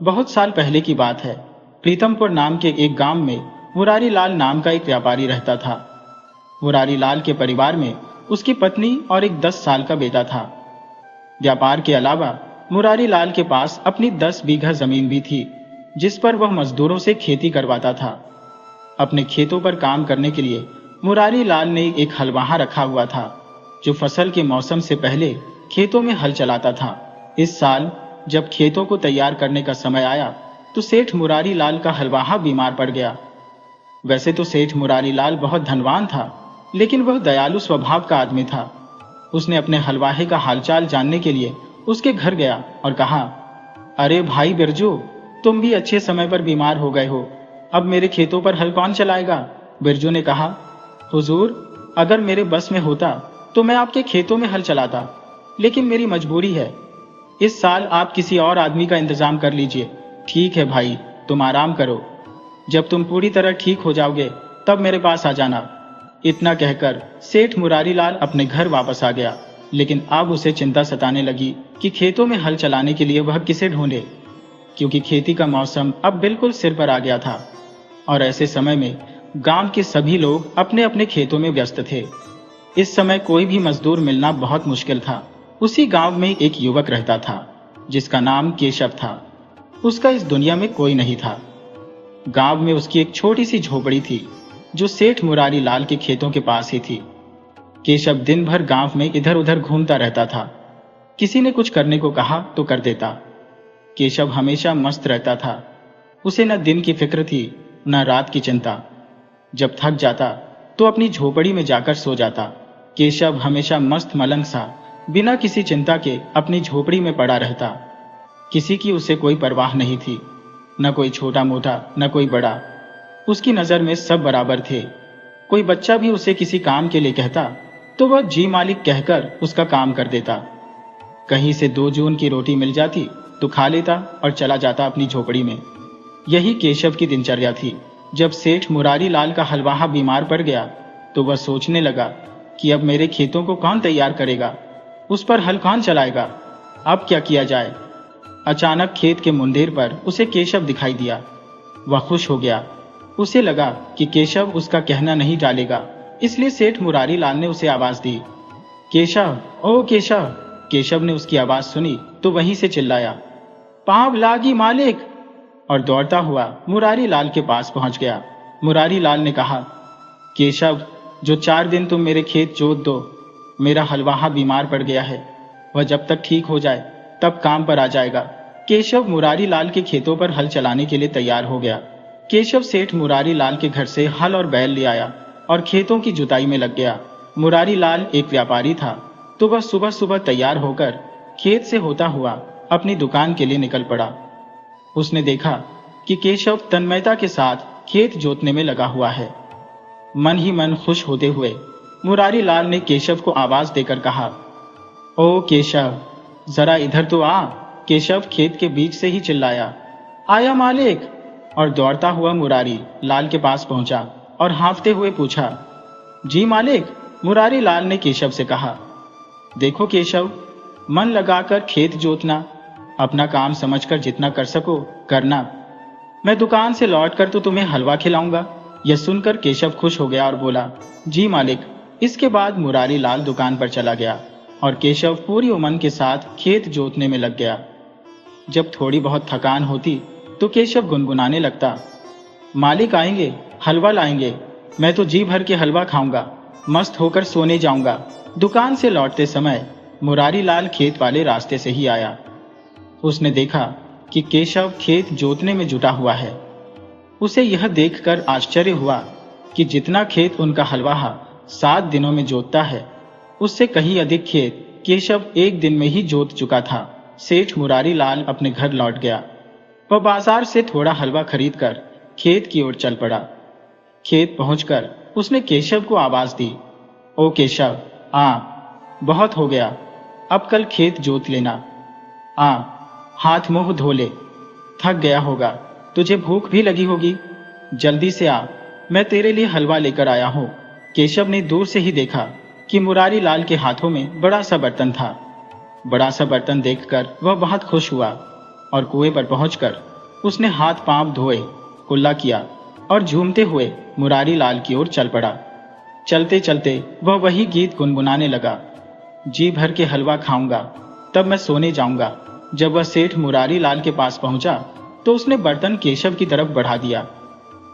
बहुत साल पहले की बात है। प्रीतमपुर नाम के एक गांव में मुरारी लाल नाम का एक व्यापारी रहता था। मुरारी लाल के परिवार में उसकी पत्नी और एक 10 साल का बेटा था। व्यापार के अलावा मुरारी लाल के पास अपनी 10 बीघा जमीन भी थी, जिस पर वह मजदूरों से खेती करवाता था। अपने खेतों पर काम करने के लिए मुरारी लाल ने एक हलवाहा रखा हुआ था, जो फसल के मौसम से पहले खेतों में हल चलाता था। इस साल जब खेतों को तैयार करने का समय आया तो सेठ मुरारी लाल का हलवाहा बीमार पड़ गया। वैसे तो सेठ मुरारी लाल बहुत धनवान था, लेकिन वह दयालु स्वभाव का आदमी था। उसने अपने हलवाहे का हालचाल जानने के लिए उसके घर गया और कहा, अरे भाई बिरजू, तुम भी अच्छे समय पर बीमार हो गए हो। अब मेरे खेतों पर हल कौन चलाएगा? बिरजू ने कहा, हुजूर, अगर मेरे बस में होता तो मैं आपके खेतों में हल चलाता, लेकिन मेरी मजबूरी है। इस साल आप किसी और आदमी का इंतजाम कर लीजिए। ठीक है भाई, तुम आराम करो। जब तुम पूरी तरह ठीक हो जाओगे तब मेरे पास आ जाना। इतना कहकर सेठ मुरारी लाल अपने घर वापस आ गया, लेकिन अब उसे चिंता सताने लगी कि खेतों में हल चलाने के लिए वह किसे ढूंढे, क्योंकि खेती का मौसम अब बिल्कुल सिर पर आ गया था और ऐसे समय में गांव के सभी लोग अपने अपने खेतों में व्यस्त थे। इस समय कोई भी मजदूर मिलना बहुत मुश्किल था। उसी गांव में एक युवक रहता था जिसका नाम केशव था। उसका इस दुनिया में कोई नहीं था। गांव में उसकी एक छोटी सी झोपड़ी थी, जो सेठ मुरारी लाल के खेतों के पास ही थी। केशव दिन भर गांव में इधर उधर घूमता रहता था। किसी ने कुछ करने को कहा तो कर देता। केशव हमेशा मस्त रहता था। उसे न दिन की फिक्र थी न रात की चिंता। जब थक जाता तो अपनी झोपड़ी में जाकर सो जाता। केशव हमेशा मस्त मलंग सा बिना किसी चिंता के अपनी झोपड़ी में पड़ा रहता। किसी की उसे कोई परवाह नहीं थी, न कोई छोटा मोटा न कोई बड़ा। उसकी नजर में सब बराबर थे। कोई बच्चा भी उसे किसी काम के लिए कहता तो वह जी मालिक कहकर उसका काम कर देता। कहीं से 2 जून की रोटी मिल जाती तो खा लेता और चला जाता अपनी झोपड़ी में। यही केशव की दिनचर्या थी। जब सेठ मुरारी लाल का हलवाहा बीमार पड़ गया तो वह सोचने लगा कि अब मेरे खेतों को कौन तैयार करेगा, उस पर हल कौन चलाएगा, अब क्या किया जाए। अचानक खेत के मुंडेर पर उसे केशव दिखाई दिया। वह खुश हो गया। उसे लगा कि केशव उसका कहना नहीं टालेगा, इसलिए सेठ मुरारी लाल ने उसे आवाज दी, केशव, ओ केशव। केशव ने उसकी आवाज सुनी तो वहीं से चिल्लाया, पाँव लागी मालिक, और दौड़ता हुआ मुरारी लाल के पास पहुंच गया। मुरारी लाल ने कहा, केशव, जो 4 दिन तुम मेरे खेत जोत दो। मेरा हलवाहा बीमार पड़ गया है, वह जब तक ठीक हो जाए तब काम पर आ जाएगा। केशव मुरारी लाल के खेतों पर हल चलाने के लिए तैयार हो गया। केशव सेठ मुरारी लाल के घर से हल और बैल ले आया और खेतों की जुताई में लग गया। मुरारी लाल एक व्यापारी था, तो वह सुबह सुबह तैयार होकर खेत से होता हुआ अपनी दुकान के लिए निकल पड़ा। उसने देखा कि केशव तन्मयता के साथ खेत जोतने में लगा हुआ है। मन ही मन खुश होते हुए मुरारी लाल ने केशव को आवाज देकर कहा, ओ केशव, जरा इधर तो आ। केशव खेत के बीच से ही चिल्लाया, आया मालिक, और दौड़ता हुआ मुरारी लाल के पास पहुंचा और हाँफते हुए पूछा, जी मालिक। मुरारी लाल ने केशव से कहा, देखो केशव, मन लगाकर खेत जोतना, अपना काम समझकर जितना कर सको करना। मैं दुकान से लौटकर तो तुम्हें हलवा खिलाऊंगा। यह सुनकर केशव खुश हो गया और बोला, जी मालिक। इसके बाद मुरारी लाल दुकान पर चला गया और केशव पूरी उमंग के साथ खेत जोतने में लग गया। जब थोड़ी बहुत थकान होती तो केशव गुनगुनाने लगता, मालिक आएंगे, हलवा लाएंगे, मैं तो जी भर के हलवा खाऊंगा, मस्त होकर सोने जाऊंगा। दुकान से लौटते समय मुरारी लाल खेत वाले रास्ते से ही आया। उसने देखा कि केशव खेत जोतने में जुटा हुआ है। उसे यह देखकर आश्चर्य हुआ कि जितना खेत उनका हलवाहा 7 दिनों में जोतता है, उससे कहीं अधिक खेत केशव 1 दिन में ही जोत चुका था। सेठ मुरारी लाल अपने घर लौट गया। वह बाजार से थोड़ा हलवा खरीदकर खेत की ओर चल पड़ा। खेत पहुंचकर उसने केशव को आवाज दी, ओ केशव, आ, बहुत हो गया, अब कल खेत जोत लेना। आ, हाथ मुंह धो ले, थक गया होगा, तुझे भूख भी लगी होगी, जल्दी से आ, मैं तेरे लिए हलवा लेकर आया हूं। केशव ने दूर से ही देखा कि मुरारी लाल के हाथों में बड़ा सा बर्तन था। बड़ा सा बर्तन देखकर वह बहुत खुश हुआ और कुएं पर पहुंचकर उसने हाथ पांव धोए, कुल्ला किया और झूमते हुए मुरारी लाल की ओर चल पड़ा। चलते चलते वह वही गीत गुनगुनाने लगा, जी भर के हलवा खाऊंगा तब मैं सोने जाऊंगा। जब वह सेठ मुरारी लाल के पास पहुंचा तो उसने बर्तन केशव की तरफ बढ़ा दिया।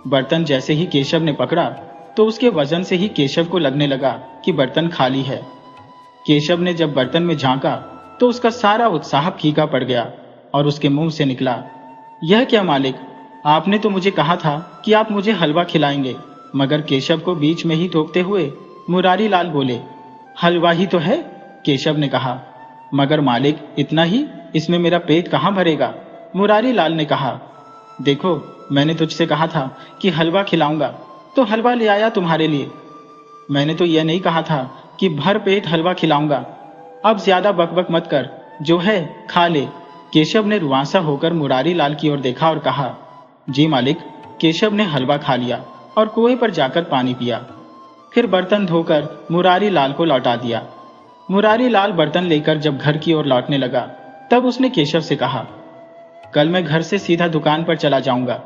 बर्तन जैसे ही केशव ने पकड़ा तो उसके वजन से ही केशव को लगने लगा कि बर्तन खाली है। केशव ने जब बर्तन में झांका तो उसका सारा उत्साह फीका पड़ गया और उसके मुंह से निकला, यह क्या मालिक, आपने तो मुझे कहा था कि आप मुझे हलवा खिलाएंगे। मगर केशव को बीच में ही टोकते हुए मुरारी लाल बोले, हलवा ही तो है। केशव ने कहा, मगर मालिक इतना ही, इसमें मेरा पेट कहाँ भरेगा। मुरारी लाल ने कहा, देखो मैंने तुझसे कहा था कि हलवा खिलाऊंगा तो हलवा ले आया तुम्हारे लिए। मैंने तो यह नहीं कहा था कि भर पेट हलवा खिलाऊंगा। अब ज्यादा बकबक मत कर, जो है खा ले। केशव ने रुआंसा होकर मुरारी लाल की ओर देखा और कहा, जी मालिक। केशव ने हलवा खा लिया और कुएं पर जाकर पानी पिया, फिर बर्तन धोकर मुरारी लाल को लौटा दिया। मुरारी लाल बर्तन लेकर जब घर की ओर लौटने लगा तब उसने केशव से कहा, कल मैं घर से सीधा दुकान पर चला जाऊंगा।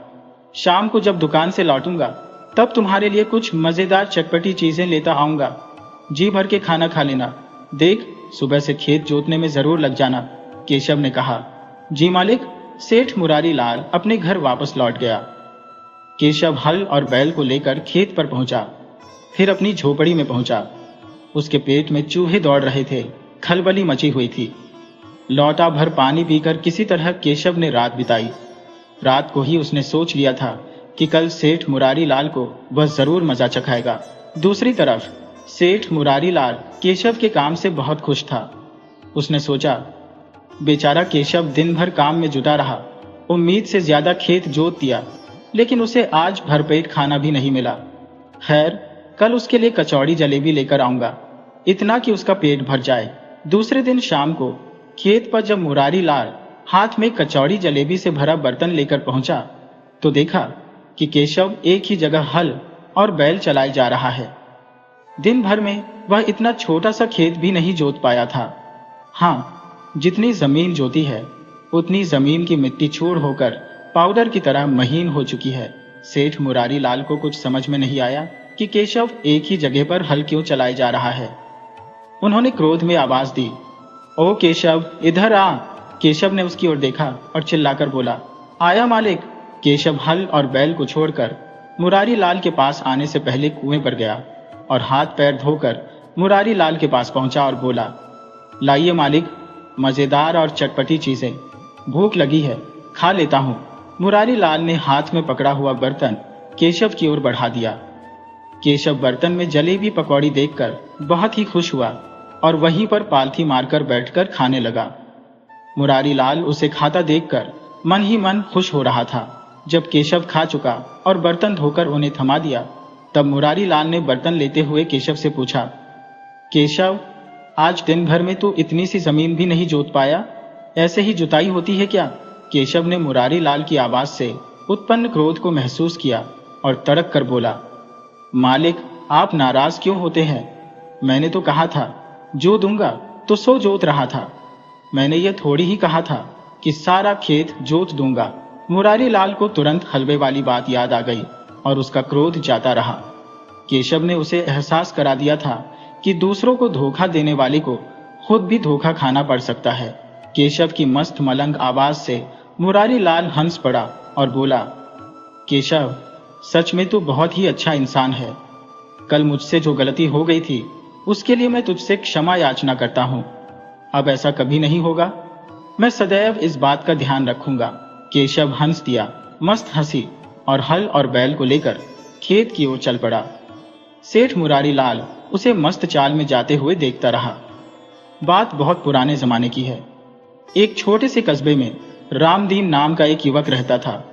शाम को जब दुकान से लौटूंगा तब तुम्हारे लिए कुछ मजेदार चटपटी चीजें लेता आऊंगा। जी भर के खाना खा लेना। देख, सुबह से खेत जोतने में जरूर लग जाना। केशव ने कहा, जी मालिक। सेठ मुरारी लाल अपने घर वापस लौट गया। केशव हल और बैल को लेकर खेत पर पहुंचा, फिर अपनी झोपड़ी में पहुंचा। उसके पेट में चूहे दौड़ रहे थे, खलबली मची हुई थी। लौटा भर पानी पीकर किसी तरह केशव ने रात बिताई। रात को ही उसने सोच लिया था कि कल सेठ मुरारी लाल को वह जरूर मजा चखाएगा। दूसरी तरफ सेठ मुरारी लाल केशव के काम से बहुत खुश था। उसने सोचा, बेचारा केशव दिन भर काम में जुटा रहा, उम्मीद से ज्यादा खेत जोत दिया, लेकिन उसे आज भरपेट खाना भी नहीं मिला। खैर, कल उसके लिए कचौड़ी जलेबी लेकर आऊंगा, इतना कि उसका पेट भर जाए। दूसरे दिन शाम को खेत पर जब मुरारी लाल हाथ में कचौड़ी जलेबी से भरा बर्तन लेकर पहुंचा तो देखा कि केशव एक ही जगह हल और बैल चलाए जा रहा है। दिन भर में वह इतना छोटा सा खेत भी नहीं जोत पाया था। हाँ, जितनी जमीन जोती है उतनी जमीन की मिट्टी चूर होकर पाउडर की तरह महीन हो चुकी है। सेठ मुरारी लाल को कुछ समझ में नहीं आया कि केशव एक ही जगह पर हल क्यों चलाए जा रहा है। उन्होंने क्रोध में आवाज दी, ओ केशव, इधर आ। केशव ने उसकी ओर देखा और चिल्लाकर बोला, आया मालिक। केशव हल और बैल को छोड़कर मुरारी लाल के पास आने से पहले कुएं पर गया और हाथ पैर धोकर मुरारी लाल के पास पहुंचा और बोला, लाइए मालिक, मजेदार और चटपटी चीजें, भूख लगी है, खा लेता हूं। मुरारी लाल ने हाथ में पकड़ा हुआ बर्तन केशव की ओर बढ़ा दिया। केशव बर्तन में जलेबी पकौड़ी देखकर बहुत ही खुश हुआ और वहीं पर पालथी मारकर बैठकर खाने लगा। मुरारी लाल उसे खाता देखकर मन ही मन खुश हो रहा था। जब केशव खा चुका और बर्तन धोकर उन्हें थमा दिया तब मुरारी लाल ने बर्तन लेते हुए केशव से पूछा, केशव, आज दिन भर में तू इतनी सी जमीन भी नहीं जोत पाया, ऐसे ही जुताई होती है क्या? केशव ने मुरारी लाल की आवाज से उत्पन्न क्रोध को महसूस किया और तड़क कर बोला, मालिक, आप नाराज क्यों होते हैं? मैंने तो कहा था जो दूंगा तो सो जोत रहा था। मैंने यह थोड़ी ही कहा था कि सारा खेत जोत दूंगा। मुरारी लाल को तुरंत हलवे वाली बात याद आ गई और उसका क्रोध जाता रहा। केशव ने उसे एहसास करा दिया था कि दूसरों को धोखा देने वाले को खुद भी धोखा खाना पड़ सकता है। केशव की मस्त मलंग आवाज से मुरारी लाल हंस पड़ा और बोला, केशव, सच में तू बहुत ही अच्छा इंसान है। कल मुझसे जो गलती हो गई थी उसके लिए मैं तुझसे क्षमा याचना करता हूं। अब ऐसा कभी नहीं होगा। मैं सदैव इस बात का ध्यान रखूंगा। केशव हंस दिया, मस्त हंसी, और हल और बैल को लेकर खेत की ओर चल पड़ा। सेठ मुरारी लाल उसे मस्त चाल में जाते हुए देखता रहा। बात बहुत पुराने जमाने की है। एक छोटे से कस्बे में रामदीन नाम का एक युवक रहता था।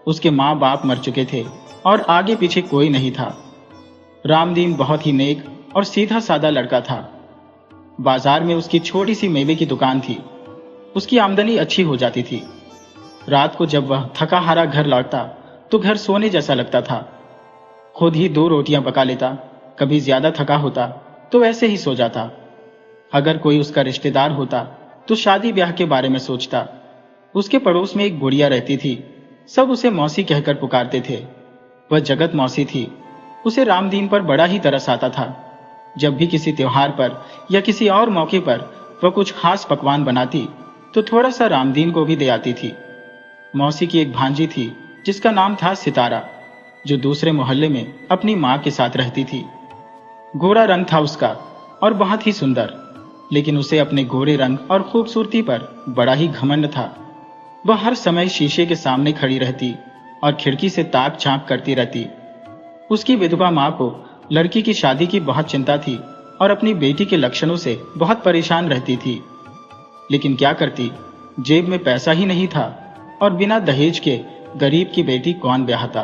उसके माँ बाप मर चुके थे और आगे पीछे कोई नहीं था। रामदीन बहुत ही नेक और सीधा साधा लड़का था। बाजार में उसकी छोटी सी मेवे की दुकान थी। उसकी आमदनी अच्छी हो जाती थी। रात को जब वह थका हारा घर लौटता तो घर सोने जैसा लगता था। खुद ही 2 रोटियां पका लेता, कभी ज्यादा थका होता तो ऐसे ही सो जाता। अगर कोई उसका रिश्तेदार होता तो शादी ब्याह के बारे में सोचता। उसके पड़ोस में एक बुढ़िया रहती थी। सब उसे मौसी कहकर पुकारते थे। वह जगत मौसी थी। उसे रामदीन पर बड़ा ही तरस आता था। जब भी किसी त्योहार पर या किसी और मौके पर वह कुछ खास पकवान बनाती तो थोड़ा सा रामदीन को भी दे आती थी। मौसी की एक भांजी थी जिसका नाम था सितारा, जो दूसरे मोहल्ले में अपनी माँ के साथ रहती थी। गोरा रंग था उसका और बहुत ही सुंदर, लेकिन उसे अपने गोरे रंग और खूबसूरती पर बड़ा ही घमंड था। वह हर समय शीशे के सामने खड़ी रहती और खिड़की से ताक झांक करती रहती। उसकी विधवा माँ को लड़की की शादी की बहुत चिंता थी और अपनी बेटी के लक्षणों से बहुत परेशान रहती थी। लेकिन क्या करती, जेब में पैसा ही नहीं था और बिना दहेज के गरीब की बेटी कौन ब्याहता।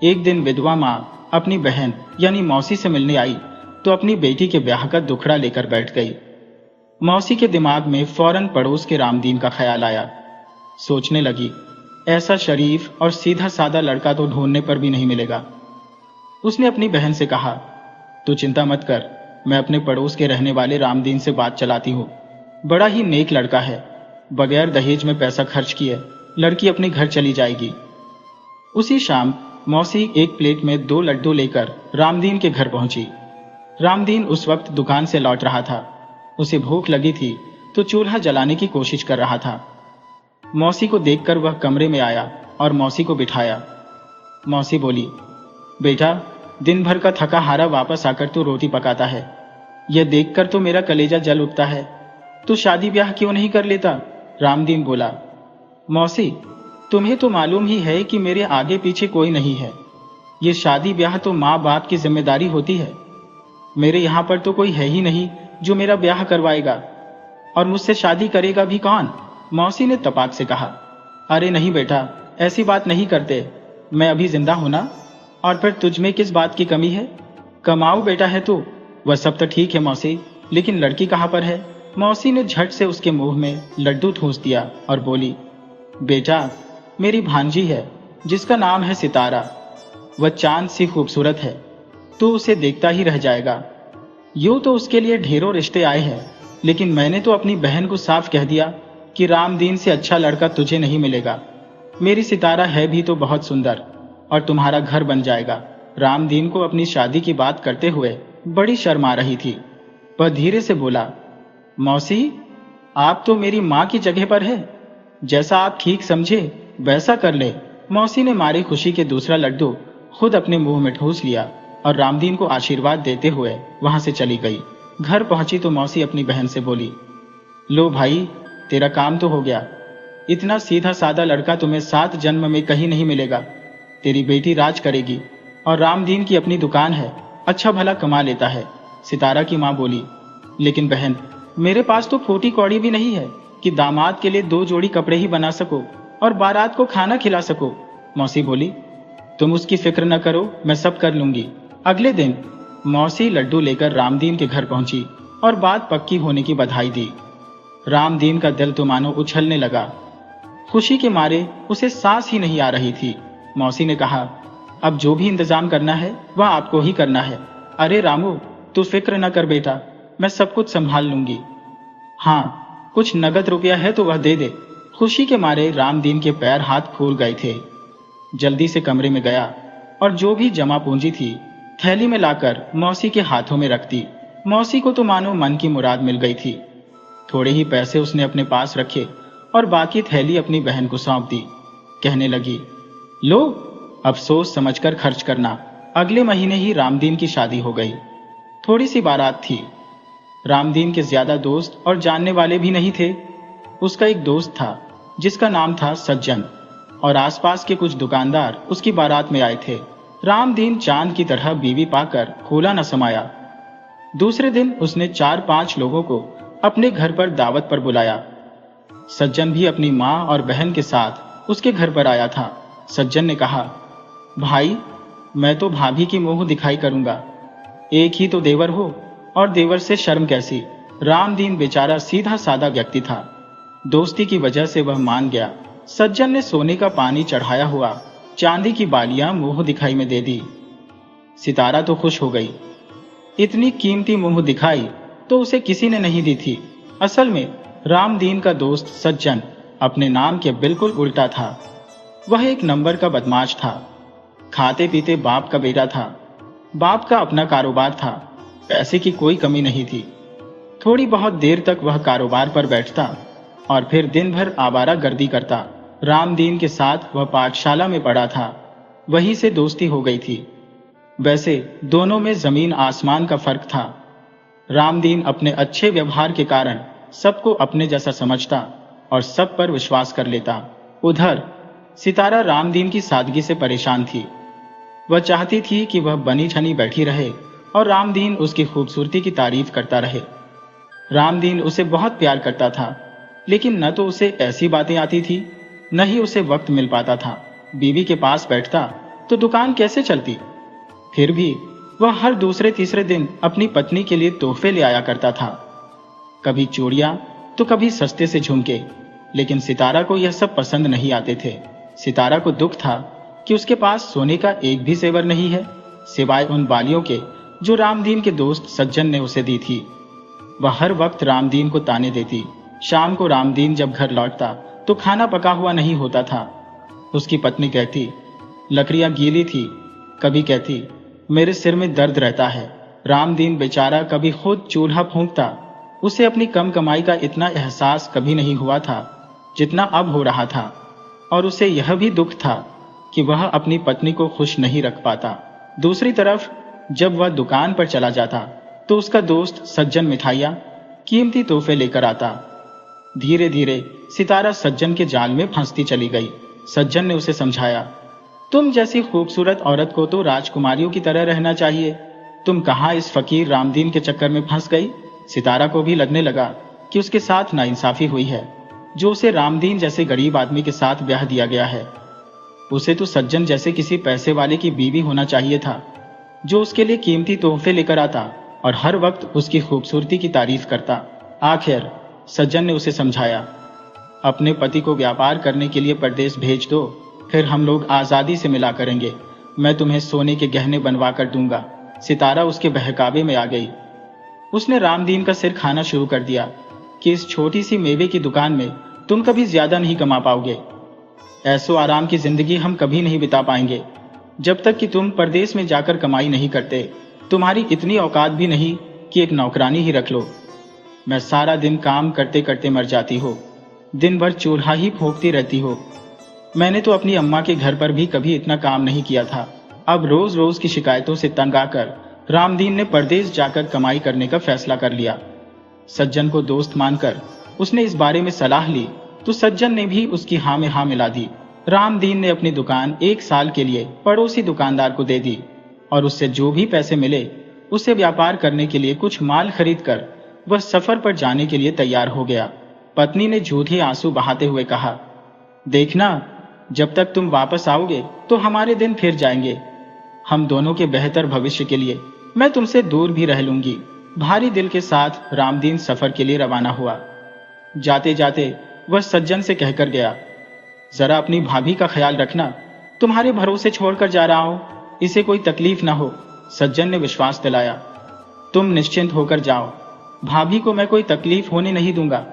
एक दिन विधवा माँ अपनी बहन यानी मौसी से मिलने आई तो अपनी बेटी के ब्याह का दुखड़ा लेकर बैठ गई। मौसी के दिमाग में फौरन पड़ोस के रामदीन का ख्याल आया। सोचने लगी, ऐसा शरीफ और सीधा साधा लड़का तो ढूंढने पर भी नहीं मिलेगा। उसने अपनी बहन से कहा, तू चिंता मत कर, मैं अपने पड़ोस के रहने वाले रामदीन से बात चलाती हूँ। बड़ा ही नेक लड़का है, बगैर दहेज में पैसा खर्च किए लड़की अपने घर चली जाएगी। उसी शाम मौसी एक प्लेट में 2 लड्डू लेकर रामदीन के घर पहुंची। रामदीन उस वक्त दुकान से लौट रहा था। उसे भूख लगी थी तो चूल्हा जलाने की कोशिश कर रहा था। मौसी को देखकर वह कमरे में आया और मौसी को बिठाया। मौसी बोली, बेटा, दिन भर का थका हारा वापस आकर तू रोटी पकाता है। यह देखकर तो मेरा कलेजा जल उठता है। तू शादी ब्याह क्यों नहीं कर लेता? रामदीन बोला, मौसी, तुम्हें तो मालूम ही है कि मेरे आगे पीछे कोई नहीं है। ये शादी ब्याह तो माँ बाप की जिम्मेदारी होती है। मेरे यहाँ पर तो कोई है ही नहीं जो मेरा ब्याह करवाएगा, और मुझसे शादी करेगा भी कौन? मौसी ने तपाक से कहा, अरे नहीं बेटा, ऐसी बात नहीं करते। मैं अभी जिंदा हूं ना, और फिर तुझ में किस बात की कमी है? कमाऊ बेटा है तू। वह सब तो ठीक है मौसी, लेकिन लड़की कहाँ पर है? मौसी ने झट से उसके मुंह में लड्डू ठूंस दिया और बोली, बेटा, मेरी भांजी है जिसका नाम है सितारा। वह चांद सी खूबसूरत है, तू उसे देखता ही रह जाएगा। यूं तो उसके लिए ढेरों रिश्ते आए हैं, लेकिन मैंने तो अपनी बहन को साफ कह दिया कि रामदीन से अच्छा लड़का तुझे नहीं मिलेगा। मेरी सितारा है भी तो बहुत सुंदर, और तुम्हारा घर बन जाएगा। रामदीन को अपनी शादी की बात करते हुए बड़ी शर्म आ रही थी। वह धीरे से बोला, मौसी, आप तो मेरी माँ की जगह पर है। जैसा आप ठीक समझे वैसा कर ले। मौसी ने मारी खुशी के दूसरा लड्डू खुद अपने मुंह में ठूस लिया और रामदीन को आशीर्वाद देते हुए वहां से चली गई। घर पहुंची तो मौसी अपनी बहन से बोली, लो भाई, तेरा काम तो हो गया। इतना सीधा साधा लड़का तुम्हें 7 जन्म में कहीं नहीं मिलेगा। तेरी बेटी राज करेगी, और रामदीन की अपनी दुकान है, अच्छा भला कमा लेता है। सितारा की माँ बोली, लेकिन बहन, मेरे पास तो फूटी कौड़ी भी नहीं है कि दामाद के लिए 2 जोड़ी कपड़े ही बना सको और बारात को खाना खिला सको। मौसी बोली, तुम उसकी फिक्र न करो, मैं सब कर लूंगी। अगले दिन मौसी लड्डू लेकर रामदीन के घर पहुंची और बात पक्की होने की बधाई दी। रामदीन का दिल तो मानो उछलने लगा। खुशी के मारे उसे सांस ही नहीं आ रही थी। मौसी ने कहा, अब जो भी इंतजाम करना है वह आपको ही करना है। अरे रामू, तू फिक्र न कर बेटा, मैं सब कुछ संभाल लूंगी। हाँ, कुछ नगद रुपया है तो वह दे दे। खुशी के मारे रामदीन के पैर हाथ फूल गए थे। जल्दी से कमरे में गया और जो भी जमा पूंजी थी थैली में लाकर मौसी के हाथों में रख दी। मौसी को तो मानो मन की मुराद मिल गई थी। थोड़े ही पैसे उसने अपने पास रखे और बाकी थैली अपनी बहन को सौंप दी। कहने लगी, लो, अब सोच समझकर खर्च करना। अगले महीने ही रामदीन की शादी हो गई। थोड़ी सी बारात थी। रामदीन के ज्यादा दोस्त और जानने वाले भी नहीं थे। उसका एक दोस्त था जिसका नाम था सज्जन, और आसपास के कुछ दुकानदार उसकी बारात में आए थे। रामदीन चांद की तरह बीवी पाकर फूला न समाया। दूसरे दिन उसने 4-5 लोगों को अपने घर पर दावत पर बुलाया। सज्जन भी अपनी माँ और बहन के साथ उसके घर पर आया था। सज्जन ने कहा, भाई, मैं तो भाभी की मुंह दिखाई करूंगा। एक ही तो देवर हो, और देवर से शर्म कैसी। रामदीन बेचारा सीधा साधा व्यक्ति था। दोस्ती की वजह से वह मान गया। सज्जन ने सोने का पानी चढ़ाया हुआ चांदी की बालियां मुंह दिखाई में दे दी। सितारा तो खुश हो गई। इतनी कीमती मुंह दिखाई तो उसे किसी ने नहीं दी थी। असल में रामदीन का दोस्त सज्जन अपने नाम के बिल्कुल उल्टा था। वह एक नंबर का बदमाश था। खाते पीते बाप का बेटा था। बाप का अपना कारोबार था। पैसे की कोई कमी नहीं थी। थोड़ी बहुत देर तक वह कारोबार पर बैठता और फिर दिन भर आवारा गर्दी करता। रामदीन के साथ वह पाठशाला में पढ़ा था। वहीं से दोस्ती हो गई थी। वैसे दोनों में जमीन आसमान का फर्क था। रामदीन अपने अच्छे व्यवहार के कारण सबको अपने जैसा समझता और सब पर विश्वास कर लेता। उधर सितारा रामदीन की सादगी से परेशान थी। वह चाहती थी कि वह बनी ठनी बैठी रहे और रामदीन उसकी खूबसूरती की तारीफ करता रहे। रामदीन उसे बहुत प्यार करता था, लेकिन न तो उसे ऐसी बातें आती थी, न ही उसे वक्त मिल पाता था। बीवी के पास बैठता तो दुकान कैसे चलती। फिर भी वह हर दूसरे तीसरे दिन अपनी पत्नी के लिए तोहफे ले आया करता था, कभी चूड़ियां तो कभी सस्ते से झुमके। लेकिन सितारा को यह सब पसंद नहीं आते थे। सितारा को दुख था कि उसके पास सोने का एक भी जेवर नहीं है, सिवाय उन बालियों के जो रामदीन के दोस्त सज्जन ने उसे दी थी। वह हर वक्त रामदीन को ताने देती। शाम को रामदीन जब घर लौटता तो खाना पका हुआ नहीं होता था। उसकी पत्नी कहती, लकड़ियां गीली थी। कभी कहती, मेरे सिर में दर्द रहता है। रामदीन बेचारा कभी खुद चूल्हा फूंकता। उसे अपनी कम कमाई का इतना एहसास कभी नहीं हुआ था जितना अब हो रहा था, और उसे यह भी दुख था कि वह अपनी पत्नी को खुश नहीं रख पाता। दूसरी तरफ जब वह दुकान पर चला जाता तो उसका दोस्त सज्जन मिठाइयाँ, कीमती तोहफे लेकर आता। धीरे धीरे सितारा सज्जन के जाल में फंसती चली गई। सज्जन ने उसे समझाया, तुम जैसी खूबसूरत औरत को तो राजकुमारियों की तरह रहना चाहिए। तुम कहाँ इस फकीर रामदीन के चक्कर में फंस गई। सितारा को भी लगने लगा कि उसके साथ नाइंसाफी हुई है, जो उसे रामदीन जैसे गरीब आदमी के साथ ब्याह दिया गया है। उसे तो सज्जन जैसे किसी पैसे वाले की बीवी होना चाहिए था, जो उसके लिए कीमती तोहफे लेकर आता और हर वक्त उसकी खूबसूरती की तारीफ करता। आखिर सज्जन ने उसे समझाया, अपने पति को व्यापार करने के लिए परदेश भेज दो, फिर हम लोग आजादी से मिला करेंगे। मैं तुम्हें सोने के गहने बनवा कर दूंगा। सितारा उसके बहकावे में आ गई। उसने रामदीन का सिर खाना शुरू कर दिया कि इस छोटी सी मेवे की दुकान में तुम कभी ज्यादा नहीं कमा पाओगे। ऐसो आराम की जिंदगी हम कभी नहीं बिता पाएंगे जब तक कि तुम परदेश में जाकर कमाई नहीं करते। तुम्हारी इतनी औकात भी नहीं कि एक नौकरानी ही रख लो। मैं सारा दिन काम करते करते मर जाती हो, दिन भर चूल्हा ही फूंकती रहती हो। मैंने तो अपनी अम्मा के घर पर भी कभी इतना काम नहीं किया था। अब रोज रोज की शिकायतों से तंग आकर रामदीन ने परदेश जाकर कमाई करने का फैसला कर लिया। सज्जन को दोस्त मानकर उसने इस बारे में सलाह ली तो सज्जन ने भी उसकी हाँ में हाँ मिला दी। रामदीन ने अपनी दुकान 1 साल के लिए पड़ोसी दुकानदार को दे दी और उससे जो भी पैसे मिले उसे व्यापार करने के लिए कुछ माल खरीद कर वह सफर पर जाने के लिए तैयार हो गया। पत्नी ने झूठे आंसू बहाते हुए कहा, देखना, जब तक तुम वापस आओगे तो हमारे दिन फिर जाएंगे। हम दोनों के बेहतर भविष्य के लिए मैं तुमसे दूर भी रह लूंगी। भारी दिल के साथ रामदीन सफर के लिए रवाना हुआ। जाते जाते वह सज्जन से कहकर गया, जरा अपनी भाभी का ख्याल रखना। तुम्हारे भरोसे छोड़कर जा रहा हूं, इसे कोई तकलीफ ना हो। सज्जन ने विश्वास दिलाया, तुम निश्चिंत होकर जाओ, भाभी को मैं कोई तकलीफ होने नहीं दूंगा।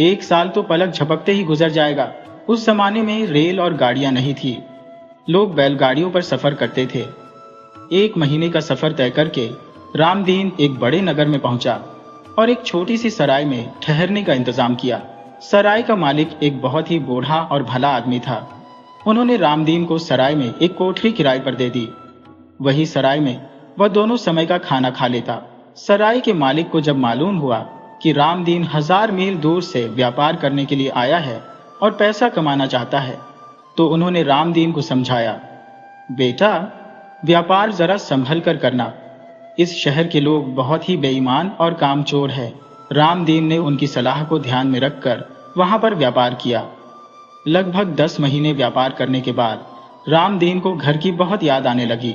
1 साल तो पलक झपकते ही गुजर जाएगा। उस जमाने में रेल और गाड़ियां नहीं थी। लोग बैलगाड़ियों पर सफर करते थे। 1 महीने का सफर तय करके रामदीन एक बड़े नगर में पहुंचा और एक छोटी सी सराय में ठहरने का इंतजाम किया। सराय का मालिक एक बहुत ही बूढ़ा और भला आदमी था। उन्होंने रामदीन को सराय में एक कोठरी किराए पर दे दी। वही सराय में वह दोनों समय का खाना खा लेता। सराय के मालिक को जब मालूम हुआ कि रामदीन 1000 मील दूर से व्यापार करने के लिए आया है और पैसा कमाना चाहता है, तो उन्होंने रामदीन को समझाया, बेटा, व्यापार जरा संभल कर करना। इस शहर के लोग बहुत ही बेईमान और कामचोर है। रामदीन ने उनकी सलाह को ध्यान में रखकर वहां पर व्यापार किया। लगभग 10 महीने व्यापार करने के बाद रामदीन को घर की बहुत याद आने लगी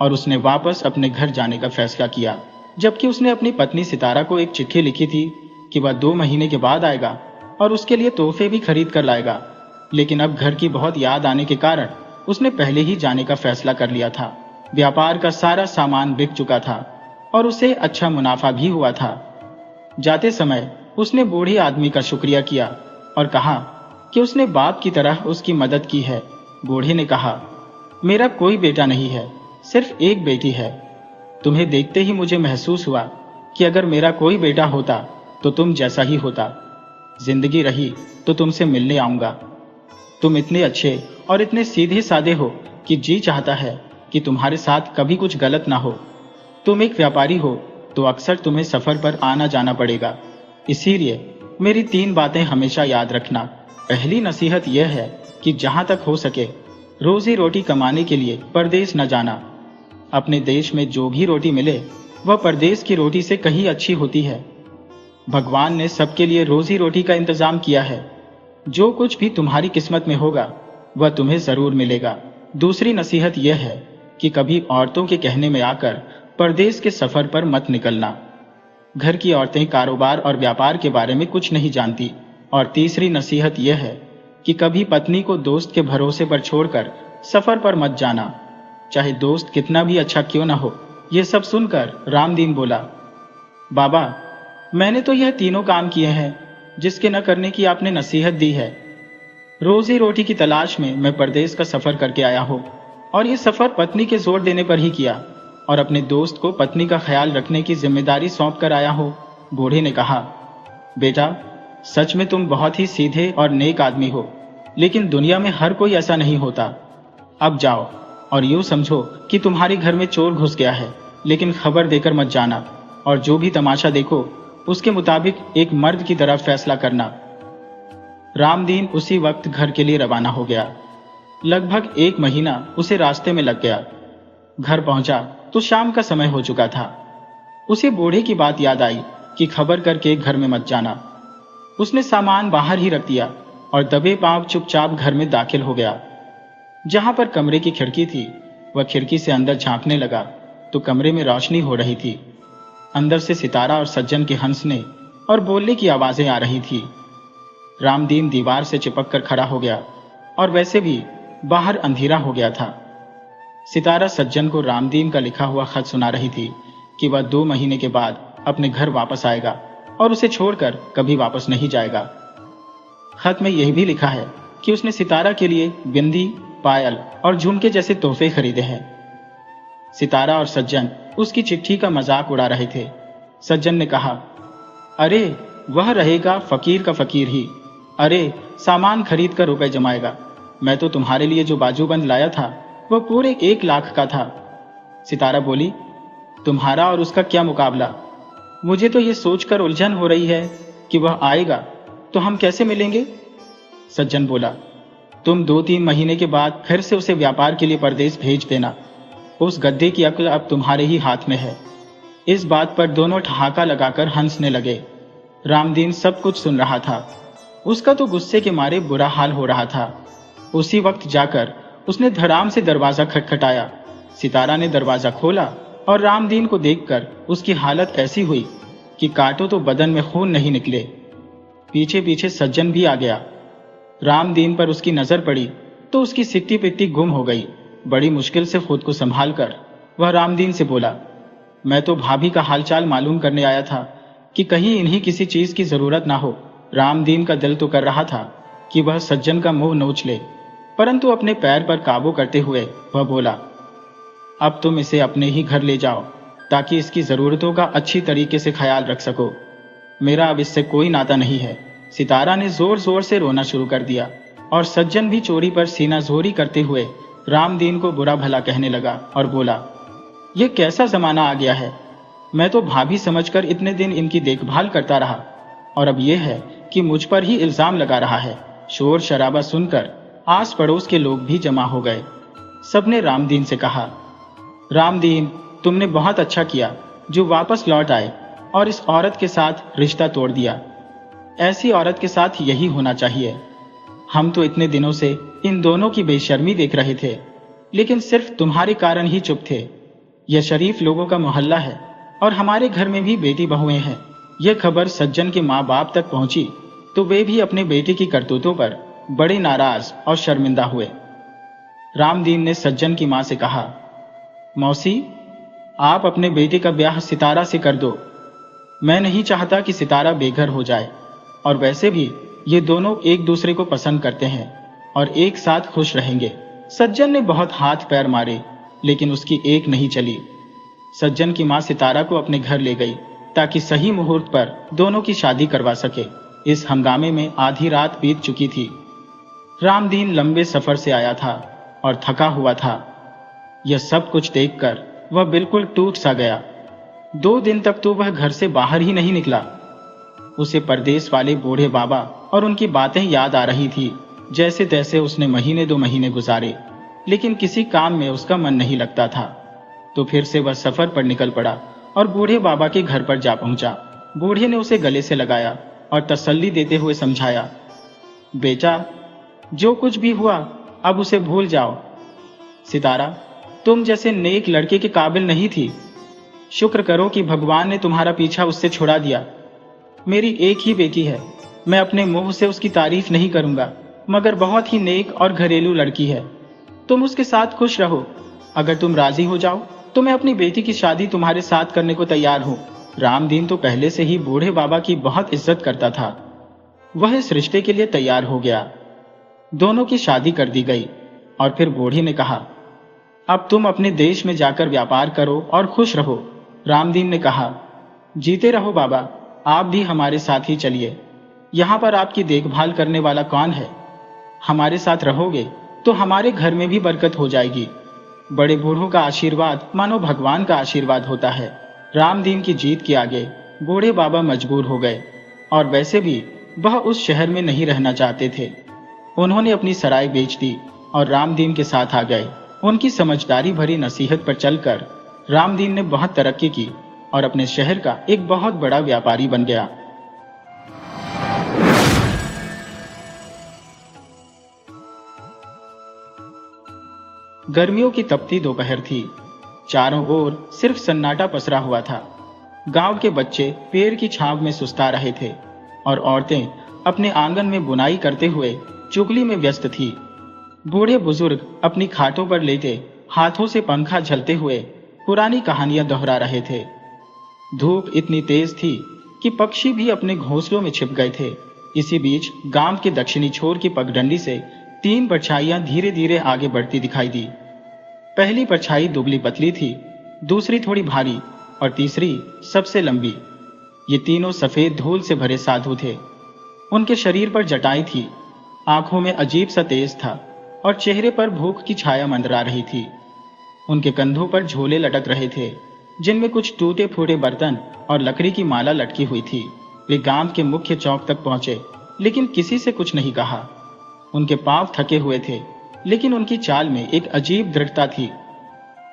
और उसने वापस अपने घर जाने का फैसला किया। जबकि उसने अपनी पत्नी सितारा को एक चिट्ठी लिखी थी कि वह 2 महीने के बाद आएगा और उसके लिए तोहफे भी खरीद कर लाएगा। लेकिन अब घर की बहुत याद आने के कारण उसने पहले ही जाने का फैसला कर लिया था। व्यापार का सारा सामान बिक चुका था और उसे अच्छा मुनाफा भी हुआ था। जाते समय उसने बूढ़े आदमी का शुक्रिया किया और कहा कि उसने बाप की तरह उसकी मदद की है। बूढ़े ने कहा, मेरा कोई बेटा नहीं है, सिर्फ एक बेटी है। तुम्हें देखते ही मुझे महसूस हुआ कि अगर मेरा कोई बेटा होता तो तुम जैसा ही होता। जिंदगी रही तो तुमसे मिलने आऊंगा। तुम इतने अच्छे और इतने सीधे साधे हो कि जी चाहता है कि तुम्हारे साथ कभी कुछ गलत ना हो। तुम एक व्यापारी हो तो अक्सर तुम्हें सफर पर आना जाना पड़ेगा, इसीलिए मेरी 3 बातें हमेशा याद रखना। पहली नसीहत यह है कि जहां तक हो सके रोजी रोटी कमाने के लिए परदेश न जाना। अपने देश में जो भी रोटी मिले वह परदेश की रोटी से कहीं अच्छी होती है। भगवान ने सबके लिए रोजी रोटी का इंतजाम किया है। जो कुछ भी तुम्हारी किस्मत में होगा वह तुम्हें जरूर मिलेगा। दूसरी नसीहत यह है कि कभी औरतों के कहने में आकर परदेश के सफर पर मत निकलना। घर की औरतें कारोबार और व्यापार के बारे में कुछ नहीं जानती। और तीसरी नसीहत यह है कि कभी पत्नी को दोस्त के भरोसे पर छोड़कर सफर पर मत जाना, चाहे दोस्त कितना भी अच्छा क्यों ना हो। यह सब सुनकर रामदीन बोला, बाबा, मैंने तो यह तीनों काम किए हैं जिसके न करने की आपने नसीहत दी है। रोजी रोटी की तलाश में मैं परदेश का सफर करके आया हूँ और ये सफर पत्नी के जोर देने पर ही किया और अपने दोस्त को पत्नी का ख्याल रखने की जिम्मेदारी सौंप कर आया हूँ। बूढ़े ने कहा, बेटा, सच में तुम बहुत ही सीधे और नेक आदमी हो, लेकिन दुनिया में हर कोई ऐसा नहीं होता। अब जाओ और यूं समझो कि तुम्हारे घर में चोर घुस गया है, लेकिन खबर देकर मत जाना और जो भी तमाशा देखो उसके मुताबिक एक मर्द की तरह फैसला करना। रामदीन उसी वक्त घर के लिए रवाना हो गया। लगभग 1 महीना उसे रास्ते में लग गया। घर पहुंचा तो शाम का समय हो चुका था। उसे बूढ़े की बात याद आई कि खबर करके घर में मत जाना। उसने सामान बाहर ही रख दिया और दबे पांव चुपचाप घर में दाखिल हो गया। जहां पर कमरे की खिड़की थी वह खिड़की से अंदर झांकने लगा तो कमरे में रोशनी हो रही थी। अंदर से सितारा और सज्जन के हंसने और बोलने की आवाजें आ रही थी। रामदीन दीवार से चिपक कर खड़ा हो गया और वैसे भी बाहर अंधेरा हो गया था। सितारा सज्जन को रामदीन का लिखा हुआ खत सुना रही थी कि वह 2 महीने के बाद अपने घर वापस आएगा और उसे छोड़कर कभी वापस नहीं जाएगा। खत में यह भी लिखा है कि उसने सितारा के लिए बिंदी, पायल और झुमके जैसे तोहफे खरीदे हैं। सितारा और सज्जन उसकी चिट्ठी का मजाक उड़ा रहे थे। सज्जन ने कहा, अरे वह रहेगा फकीर का फकीर ही। अरे सामान खरीद कर रुपए जमाएगा। मैं तो तुम्हारे लिए जो बाजूबंद लाया था वह पूरे 1 लाख का था। सितारा बोली, तुम्हारा और उसका क्या मुकाबला। मुझे तो ये सोचकर उलझन हो रही है कि वह आएगा तो हम कैसे मिलेंगे। सज्जन बोला, तुम 2-3 महीने के बाद फिर से उसे व्यापार के लिए परदेश भेज देना। उस गद्दे की अक्ल अब तुम्हारे ही हाथ में है। इस बात पर दोनों ठहाका लगाकर हंसने लगे। रामदीन सब कुछ सुन रहा था। उसका तो गुस्से के मारे बुरा हाल हो रहा था। उसी वक्त जाकर उसने धड़ाम से दरवाजा खटखटाया। सितारा ने दरवाजा खोला और रामदीन को देखकर उसकी हालत ऐसी हुई कि काटो तो बदन में खून नहीं निकले। पीछे पीछे सज्जन भी आ गया। रामदीन पर उसकी नजर पड़ी तो उसकी सिट्टी पिट्टी गुम हो गई। बड़ी मुश्किल से खुद को संभाल कर वह रामदीन से बोला, मैं तो भाभी का हालचाल मालूम करने आया था कि कहीं इन्हीं किसी चीज की जरूरत ना हो। रामदीन का दिल तो कर रहा था कि वह सज्जन का मुंह नोच ले, परंतु अपने पैर पर काबू करते हुए वह बोला, अब तुम इसे अपने ही घर ले जाओ ताकि इसकी जरूरतों का अच्छी तरीके से ख्याल रख सको। मेरा अब इससे कोई नाता नहीं है। सितारा ने जोर जोर से रोना शुरू कर दिया और सज्जन भी चोरी पर सीना जोरी करते हुए रामदीन को बुरा भला कहने लगा और बोला, यह कैसा जमाना आ गया है। मैं तो भाभी समझकर इतने दिन इनकी देखभाल करता रहा और अब यह है कि मुझ पर ही इल्जाम लगा रहा है। शोर शराबा सुनकर आस पड़ोस के लोग भी जमा हो गए। सबने रामदीन से कहा, रामदीन, तुमने बहुत अच्छा किया जो वापस लौट आए और इस औरत के साथ रिश्ता तोड़ दिया। ऐसी औरत के साथ यही होना चाहिए। हम तो इतने दिनों से इन दोनों की बेशर्मी देख रहे थे, लेकिन सिर्फ तुम्हारे कारण ही चुप थे। यह शरीफ लोगों का मोहल्ला है और हमारे घर में भी बेटी बहुएं हैं। यह खबर सज्जन के माँ बाप तक पहुंची तो वे भी अपने बेटे की करतूतों पर बड़े नाराज और शर्मिंदा हुए। रामदीन ने सज्जन की माँ से कहा, मौसी, आप अपने बेटे का ब्याह सितारा से कर दो। मैं नहीं चाहता कि सितारा बेघर हो जाए और वैसे भी ये दोनों एक दूसरे को पसंद करते हैं और एक साथ खुश रहेंगे। सज्जन ने बहुत हाथ पैर मारे, लेकिन उसकी एक नहीं चली। सज्जन की मां सितारा को अपने घर ले गई ताकि सही मुहूर्त पर दोनों की शादी करवा सके। इस हंगामे में आधी रात बीत चुकी थी। रामदीन लंबे सफर से आया था और थका हुआ था। यह सब कुछ देखकर वह बिल्कुल टूट सा गया। 2 दिन तक तो वह घर से बाहर ही नहीं निकला। उसे परदेश वाले बूढ़े बाबा और उनकी बातें याद आ रही थी। जैसे तैसे उसने महीने 2 महीने गुजारे, लेकिन किसी काम में उसका मन नहीं लगता था। तो फिर से वह सफर पर निकल पड़ा और बूढ़े बाबा के घर पर जा पहुंचा। बूढ़े ने उसे गले से लगाया और तसल्ली देते हुए समझाया, बेटा, जो कुछ भी हुआ अब उसे भूल जाओ। सितारा, तुम जैसे नेक लड़के के काबिल नहीं थी। शुक्र करो कि भगवान ने तुम्हारा पीछा उससे छुड़ा दिया। मेरी एक ही बेटी है, मैं अपने मुंह से उसकी तारीफ नहीं करूंगा, मगर बहुत ही नेक और घरेलू लड़की है। तुम उसके साथ खुश रहो। अगर तुम राजी हो जाओ तो मैं अपनी बेटी की शादी तुम्हारे साथ करने को तैयार हूं। रामदीन तो पहले से ही बूढ़े बाबा की बहुत इज्जत करता था। वह इस रिश्ते के लिए तैयार हो गया। दोनों की शादी कर दी गई और फिर बूढ़ी ने कहा, अब तुम अपने देश में जाकर व्यापार करो और खुश रहो। रामदीन ने कहा, जीते रहो बाबा, आप भी हमारे साथ ही चलिए। यहाँ पर आपकी देखभाल करने वाला कौन है? हमारे साथ रहोगे तो हमारे घर में भी बरकत हो जाएगी। बड़े बूढ़ों का आशीर्वाद मानो भगवान का आशीर्वाद होता है। रामदीन की जीत के आगे बूढ़े बाबा मजबूर हो गए और वैसे भी वह उस शहर में नहीं रहना चाहते थे। उन्होंने अपनी सराय बेच दी और रामदीन के साथ आ गए। उनकी समझदारी भरी नसीहत पर चलकर रामदीन ने बहुत तरक्की की और अपने शहर का एक बहुत बड़ा व्यापारी बन गया। गर्मियों की तपती दोपहर थी। चारों ओर सिर्फ सन्नाटा पसरा हुआ था। गांव के बच्चे पेड़ की छांव में सुस्ता रहे थे और औरतें अपने आंगन में बुनाई करते हुए चुगली में व्यस्त थी। बूढ़े बुजुर्ग अपनी खाटों पर लेटे हाथों से पंखा झलते हुए पुरानी कहानियां दोहरा रहे थे। धूप इतनी तेज थी कि पक्षी भी अपने घोंसलों में छिप गए थे। इसी बीच गांव के दक्षिणी छोर की पगडंडी से 3 परछाइयां धीरे धीरे आगे बढ़ती दिखाई दी। पहली परछाई दुबली पतली थी, दूसरी थोड़ी भारी और तीसरी सबसे लंबी। ये तीनों सफेद धूल से भरे साधु थे। उनके शरीर पर जटाई थी, आंखों में अजीब सा तेज था और चेहरे पर भूख की छाया मंडरा रही थी। उनके कंधों पर झोले लटक रहे थे, जिनमें कुछ टूटे फूटे बर्तन और लकड़ी की माला लटकी हुई थी। वे गांव के मुख्य चौक तक पहुंचे, लेकिन किसी से कुछ नहीं कहा। उनके पांव थके हुए थे, लेकिन उनकी चाल में एक अजीब दृढ़ता थी।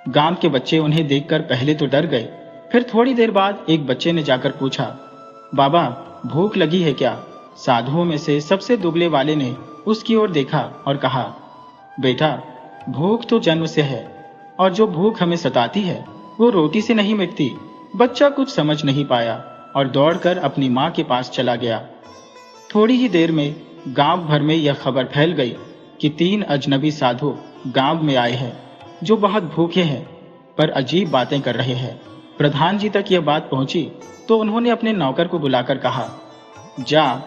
गांव के बच्चे उन्हें देखकर पहले तो डर गए, फिर थोड़ी देर बाद एक बच्चे ने जाकर पूछा, बाबा, भूख लगी है क्या? साधुओं में से सबसे दुबले वाले ने उसकी ओर देखा और कहा, बेटा, भूख तो जन्म से है और जो भूख हमें सताती है वो रोटी से नहीं मिटती। बच्चा कुछ समझ नहीं पाया और दौड़कर अपनी मां के पास चला गया। थोड़ी ही देर में गांव भर में यह खबर फैल गई कि 3 अजनबी साधु गांव में आए हैं, जो बहुत भूखे हैं पर अजीब बातें कर रहे हैं। प्रधान जी तक यह बात पहुंची तो उन्होंने अपने नौकर को बुलाकर कहा, जा,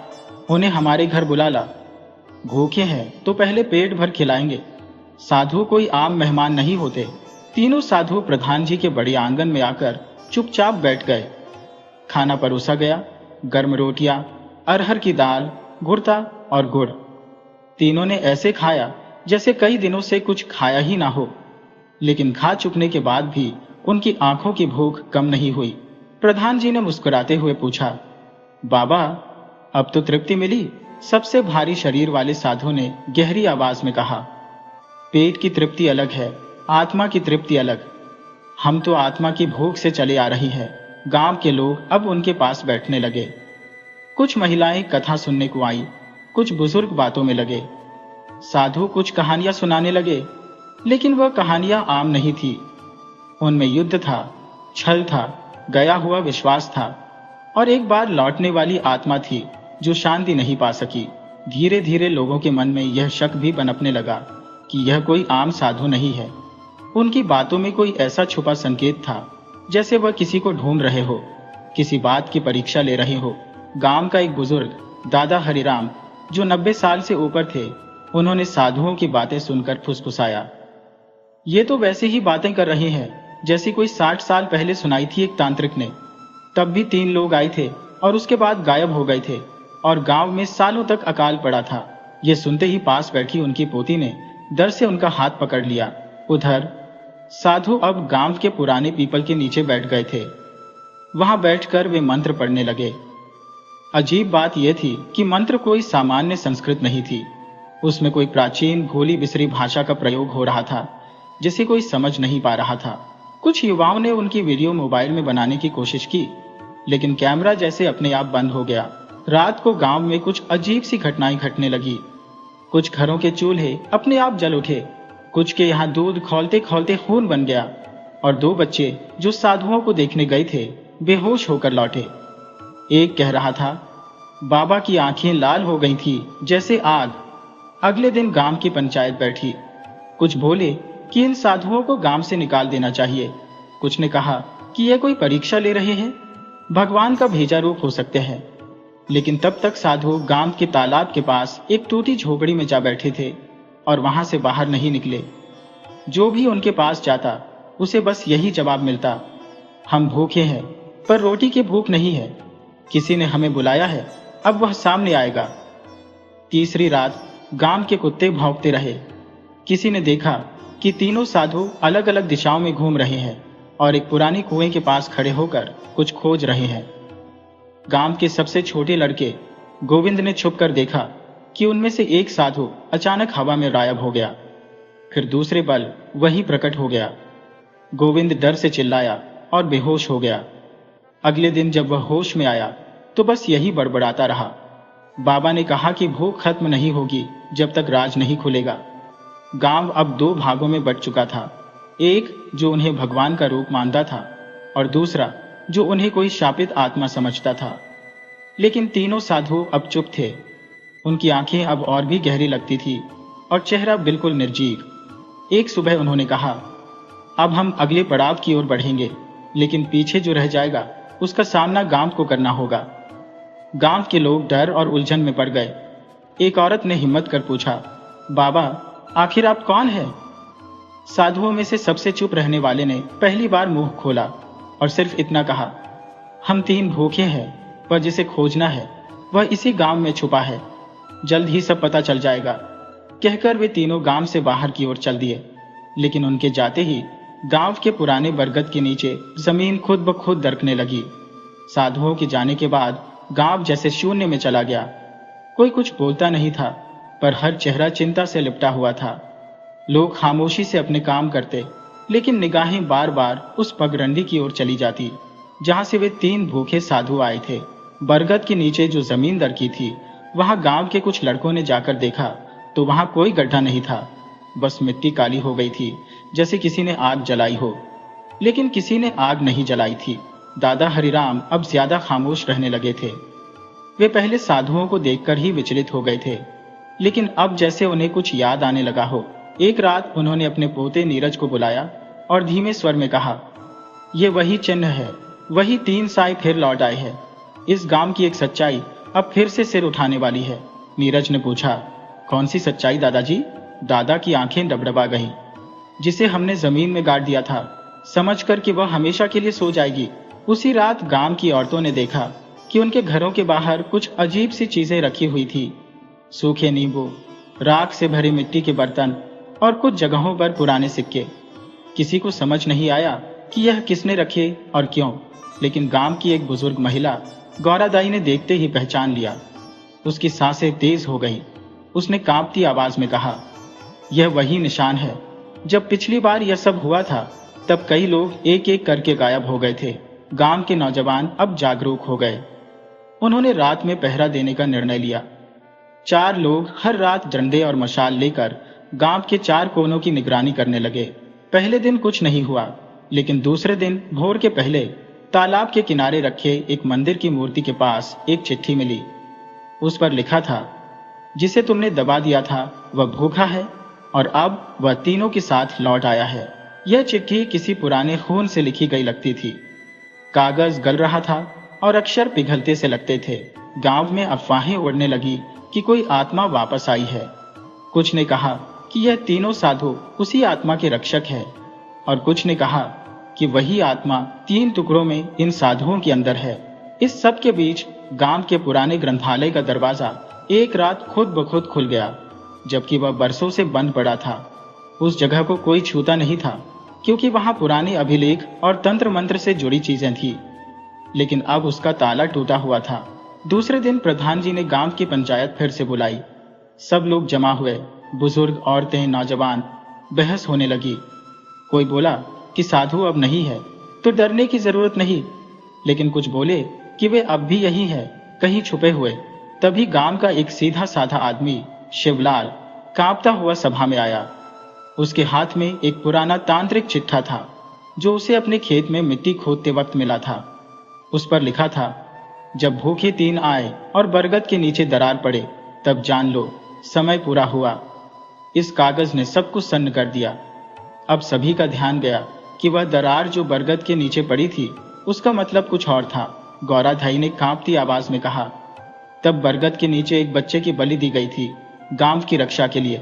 उन्हें हमारे घर बुला ला। भूखे हैं तो पहले पेट भर खिलाएंगे। साधु कोई आम मेहमान नहीं होते। तीनों साधु प्रधान जी के बड़े आंगन में आकर चुपचाप बैठ गए। खाना परोसा गया, गर्म रोटियां, अरहर की दाल, घुरता और गुड़। तीनों ने ऐसे खाया जैसे कई दिनों से कुछ खाया ही ना हो, लेकिन खा चुकने के बाद भी उनकी आंखों की भूख कम नहीं हुई। प्रधान जी ने मुस्कुराते हुए पूछा, बाबा, अब तो तृप्ति मिली? सबसे भारी शरीर वाले साधु ने गहरी आवाज में कहा, पेट की तृप्ति अलग है, आत्मा की तृप्ति अलग। हम तो आत्मा की भूख से चले आ रही हैं। गांव के लोग अब उनके पास बैठने लगे। कुछ महिलाएं कथा सुनने को आई, कुछ बुजुर्ग बातों में लगे। साधु कुछ कहानियां सुनाने लगे, लेकिन वह कहानियां आम नहीं थी। उनमें युद्ध था, छल था, गया हुआ विश्वास था और एक बार लौटने वाली आत्मा थी जो शांति नहीं पा सकी। धीरे धीरे लोगों के मन में यह शक भी पनपने लगा कि यह कोई आम साधु नहीं है। उनकी बातों में कोई ऐसा छुपा संकेत था जैसे वह किसी को ढूंढ रहे हो, किसी बात की परीक्षा ले रहे हो। गांव का एक बुजुर्ग दादा हरिराम, जो 90 साल से ऊपर थे, उन्होंने साधुओं की बातें सुनकर फुसफुसाया, ये तो वैसे ही बातें कर रहे हैं जैसी कोई 60 साल पहले सुनाई थी एक तांत्रिक ने। तब भी 3 लोग आए थे और उसके बाद गायब हो गए थे और गांव में सालों तक अकाल पड़ा था। ये सुनते ही पास बैठी उनकी पोती ने डर से उनका हाथ पकड़ लिया। उधर साधु अब गांव के पुराने पीपल के नीचे बैठ गए थे। वहां बैठकर वे मंत्र पढ़ने लगे। अजीब बात यह थी कि मंत्र कोई सामान्य संस्कृत नहीं थी, उसमें कोई प्राचीन भोली बिसरी भाषा का प्रयोग हो रहा था जिसे कोई समझ नहीं पा रहा था। कुछ युवाओं ने उनकी वीडियो मोबाइल में बनाने की कोशिश की, लेकिन कैमरा जैसे अपने आप बंद हो गया। रात को गांव में कुछ अजीब सी घटनाएं घटने लगी। कुछ घरों के चूल्हे अपने आप जल उठे, कुछ के यहाँ दूध खौलते खौलते खून बन गया और 2 बच्चे जो साधुओं को देखने गए थे बेहोश होकर लौटे। एक कह रहा था, बाबा की आंखें लाल हो गई थी जैसे आग। अगले दिन गांव की पंचायत बैठी। कुछ बोले कि इन साधुओं को गांव से निकाल देना चाहिए। कुछ ने कहा कि ये कोई परीक्षा ले रहे हैं, भगवान का भेजा रूप हो सकते हैं। लेकिन तब तक साधु गांव के तालाब के पास एक टूटी झोपड़ी में जा बैठे थे और वहां से बाहर नहीं निकले। जो भी उनके पास जाता उसे बस यही जवाब मिलता, हम भूखे हैं पर रोटी की भूख नहीं है। किसी ने हमें बुलाया है, अब वह सामने आएगा। तीसरी रात गांव के कुत्ते भौंकते रहे। किसी ने देखा कि तीनों साधु अलग अलग दिशाओं में घूम रहे हैं और एक पुरानी कुएं के पास खड़े होकर कुछ खोज रहे हैं। गांव के सबसे छोटे लड़के गोविंद ने छुपकर देखा कि उनमें से एक साधु अचानक हवा में गायब हो गया। फिर दूसरे पल वही प्रकट हो गया। गोविंद डर से चिल्लाया और बेहोश हो गया। अगले दिन जब वह होश में आया तो बस यही बड़बड़ाता रहा, बाबा ने कहा कि भूख खत्म नहीं होगी जब तक राज नहीं खुलेगा। गांव अब 2 भागों में बंट चुका था, एक जो उन्हें भगवान का रूप मानता था और दूसरा जो उन्हें कोई शापित आत्मा समझता था। लेकिन तीनों साधु अब चुप थे। उनकी आंखें अब और भी गहरी लगती थी और चेहरा बिल्कुल निर्जीव। एक सुबह उन्होंने कहा, अब हम अगले पड़ाव की ओर बढ़ेंगे, लेकिन पीछे जो रह जाएगा उसका सामना गांव को करना होगा। गांव के लोग डर और उलझन में पड़ गए। एक औरत ने हिम्मत कर पूछा, बाबा आखिर आप कौन हैं? साधुओं में से सबसे चुप रहने वाले ने पहली बार मुंह खोला और सिर्फ इतना कहा, हम 3 भूखे हैं, पर जिसे खोजना है वह इसी गांव में छुपा है, जल्द ही सब पता चल जाएगा। कहकर वे तीनों गांव से बाहर की ओर चल दिए। लेकिन उनके जाते ही गांव के पुराने बरगद के नीचे जमीन खुद ब खुद दरकने लगी। साधुओं के जाने के बाद गांव जैसे शून्य में चला गया। कोई कुछ बोलता नहीं था, पर हर चेहरा चिंता से लिपटा हुआ था। लोग खामोशी से अपने काम करते, लेकिन निगाहें बार बार उस पगडंडी की ओर चली जाती जहां से वे 3 भूखे साधु आए थे। बरगद के नीचे जो जमीन दरकी थी, वहां गांव के कुछ लड़कों ने जाकर देखा तो वहां कोई गड्ढा नहीं था, बस मिट्टी काली हो गई थी जैसे किसी ने आग जलाई हो। लेकिन किसी ने आग नहीं जलाई थी। दादा हरिराम अब ज्यादा खामोश रहने लगे थे। वे पहले साधुओं को देखकर ही विचलित हो गए थे, लेकिन अब जैसे उन्हें कुछ याद आने लगा हो। एक रात उन्होंने अपने पोते नीरज को बुलाया और धीमे स्वर में कहा, ये वही चिन्ह है, वही 3 साई फिर लौट आए हैं। इस गांव की एक सच्चाई अब फिर से सिर उठाने वाली है। नीरज ने पूछा, कौन सी सच्चाई दादाजी? दादा की आंखें डबडबा गईं। जिसे हमने जमीन में गाड़ दिया था, समझकर कि वह हमेशा के लिए सो जाएगी। उसी रात गांव की औरतों ने देखा कि उनके घरों के बाहर कुछ अजीब सी चीजें रखी हुई थी। सूखे नींबू, राख से भरे मिट्टी के बर्तन और कुछ जगहों पर पुराने सिक्के। किसी को समझ नहीं आया कि यह किसने रखे और क्यों, लेकिन गांव की एक बुजुर्ग महिला गौरादाई ने देखते ही पहचान लिया। उसकी सांसें तेज हो गई। उसने कांपती आवाज में कहा, यह वही निशान है। जब पिछली बार यह सब हुआ था तब कई लोग एक एक करके गायब हो गए थे। गांव के नौजवान अब जागरूक हो गए। उन्होंने रात में पहरा देने का निर्णय लिया। 4 लोग हर रात डंडे और मशाल लेकर गांव के 4 कोनों की निगरानी करने लगे। पहले दिन कुछ नहीं हुआ, लेकिन दूसरे दिन भोर के पहले तालाब के किनारे रखे एक मंदिर की मूर्ति के पास एक चिट्ठी मिली। उस पर लिखा था, जिसे तुमने दबा दिया था वह भूखा है और अब वह तीनों के साथ लौट आया है। यह चिट्ठी किसी पुराने खून से लिखी गई लगती थी। कागज गल रहा था और अक्षर पिघलते से लगते थे। गांव में अफवाहें उड़ने लगी कि कोई आत्मा वापस आई है। कुछ ने कहा कि यह तीनों साधु उसी आत्मा के रक्षक है, और कुछ ने कहा कि वही आत्मा 3 टुकड़ों में इन साधुओं के अंदर है। इस सब के बीच गांव के पुराने ग्रंथालय का दरवाजा एक रात खुद ब खुद खुल गया, जबकि वह बरसों से बंद पड़ा था। उस जगह को कोई छूता नहीं था, क्योंकि वहां पुराने अभिलेख और तंत्र मंत्र से जुड़ी चीजें थी। लेकिन अब उसका ताला टूटा हुआ था। दूसरे दिन प्रधान जी ने गांव की पंचायत फिर से बुलाई। सब लोग जमा हुए, बुजुर्ग, औरतें, नौजवान। बहस होने लगी। कोई बोला कि साधु अब नहीं है तो डरने की जरूरत नहीं, लेकिन कुछ बोले कि वे अब भी यही है, कहीं छुपे हुए। तभी गांव का एक सीधा साधा आदमी शिवलाल कांपता हुआ सभा में आया। उसके हाथ में एक पुराना तांत्रिक चिट्ठा था, जो उसे अपने खेत में मिट्टी खोदते वक्त मिला था। उस पर लिखा था, जब भूखे 3 आए और बरगद के नीचे दरार पड़े, तब जान लो समय पूरा हुआ। इस कागज ने सब कुछ सन्न कर दिया। अब सभी का ध्यान गया कि वह दरार जो बरगद के नीचे पड़ी थी, उसका मतलब कुछ और था। गौराधाई ने कांपती आवाज में कहा, तब बरगद के नीचे एक बच्चे की बलि दी गई थी, गांव की रक्षा के लिए।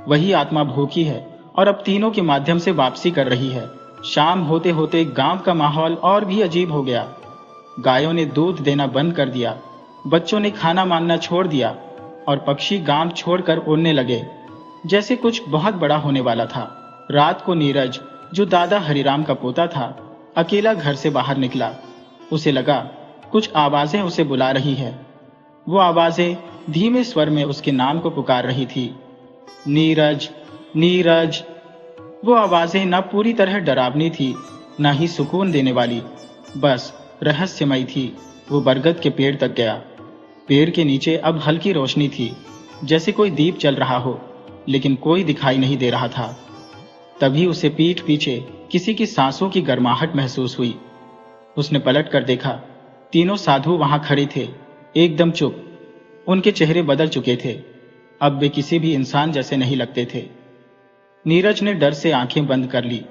वही आत्मा भूखी है और अब तीनों के माध्यम से वापसी कर रही है। शाम होते होते गांव का माहौल और भी अजीब हो गया। गायों ने दूध देना बंद कर दिया, बच्चों ने खाना मांगना छोड़ दिया, और पक्षी गांव छोड़कर उड़ने लगे, जैसे कुछ बहुत बड़ा होने वाला था। रात को नीरज, जो दादा हरिराम का पोता था, अकेला घर से बाहर निकला। उसे लगा कुछ आवाजें उसे बुला रही है। वो आवाजें धीमे स्वर में उसके नाम को पुकार रही थी, नीरज, नीरज। वो आवाजें न पूरी तरह डरावनी थी, न ही सुकून देने वाली, बस रहस्यमयी थी। वो बरगद के पेड़ तक गया। पेड़ के नीचे अब हल्की रोशनी थी, जैसे कोई दीप जल रहा हो, लेकिन कोई दिखाई नहीं दे रहा था। तभी उसे पीठ पीछे किसी की सांसों की गर्माहट महसूस हुई। उसने पलट कर देखा, तीनों साधु वहां खड़े थे, एकदम चुप। उनके चेहरे बदल चुके थे, अब वे किसी भी इंसान जैसे नहीं लगते थे। नीरज ने डर से आंखें बंद कर ली।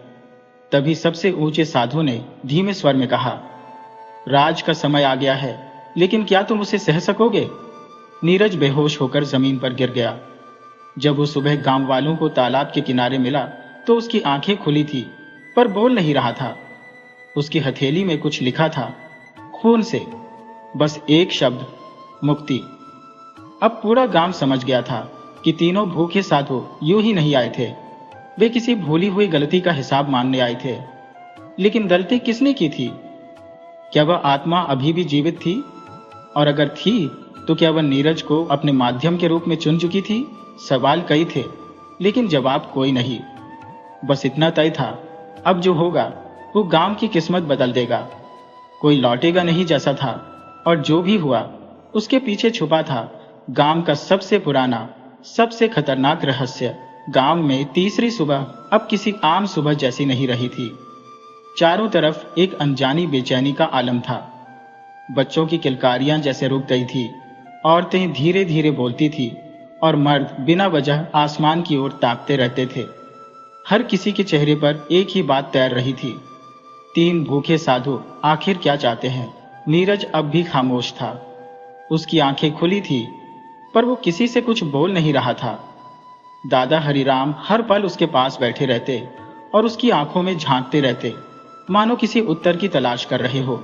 तभी सबसे ऊंचे साधु ने धीमे स्वर में कहा, राज का समय आ गया है, लेकिन क्या तुम उसे सह सकोगे? नीरज बेहोश होकर जमीन पर गिर गया। जब वो सुबह गांव वालों को तालाब के किनारे मिला तो उसकी आंखें खुली थी, पर बोल नहीं रहा था। उसकी हथेली में कुछ लिखा था, खून से, बस एक शब्द, मुक्ति। अब पूरा गांव समझ गया था कि तीनों भूखे साधु यूं ही नहीं आए थे। वे किसी भूली हुई गलती का हिसाब मांगने आए थे। लेकिन गलती किसने की थी? क्या वह आत्मा अभी भी जीवित थी? और अगर थी तो क्या वह नीरज को अपने माध्यम के रूप में चुन चुकी थी? सवाल कई थे, लेकिन जवाब कोई नहीं। बस इतना तय था, अब जो होगा वो गांव की किस्मत बदल देगा। कोई लौटेगा नहीं जैसा था, और जो भी हुआ उसके पीछे छुपा था गांव का सबसे पुराना, सबसे खतरनाक रहस्य। गांव में तीसरी सुबह अब किसी आम सुबह जैसी नहीं रही थी। चारों तरफ एक अनजानी बेचैनी का आलम था। बच्चों की किलकारियां जैसे रुक गई थी, औरतें धीरे धीरे बोलती थी, और मर्द बिना वजह आसमान की ओर ताकते रहते थे। हर किसी के चेहरे पर एक ही बात तैर रही थी, 3 भूखे साधु आखिर क्या चाहते हैं? नीरज अब भी खामोश था। उसकी आंखें खुली थी, पर वो किसी से कुछ बोल नहीं रहा था। दादा हरिराम हर पल उसके पास बैठे रहते और उसकी आंखों में झांकते रहते, मानो किसी उत्तर की तलाश कर रहे हो।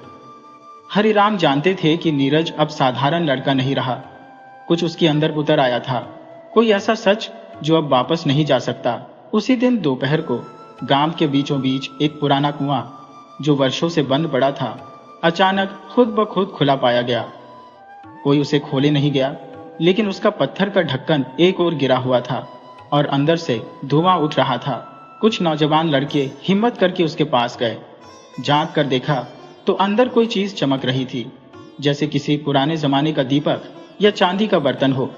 हरिराम जानते थे कि नीरज अब साधारण लड़का नहीं रहा, कुछ उसके अंदर उतर आया था, कोई ऐसा सच जो अब वापस नहीं जा सकता। उसी दिन दोपहर को गांव के बीचों बीच एक पुराना कुआं, जो वर्षों से बंद पड़ा था, अचानक खुद ब खुद खुला पाया गया। कोई उसे खोले नहीं गया, लेकिन उसका पत्थर का ढक्कन एक ओर गिरा हुआ था और अंदर से धुआं उठ रहा था। कुछ नौजवान लड़के हिम्मत करके उसके पास गए। झांक कर देखा तो अंदर कोई चीज चमक रही थी, जैसे किसी पुराने जमाने का दीपक या चांदी का बर्तन हो।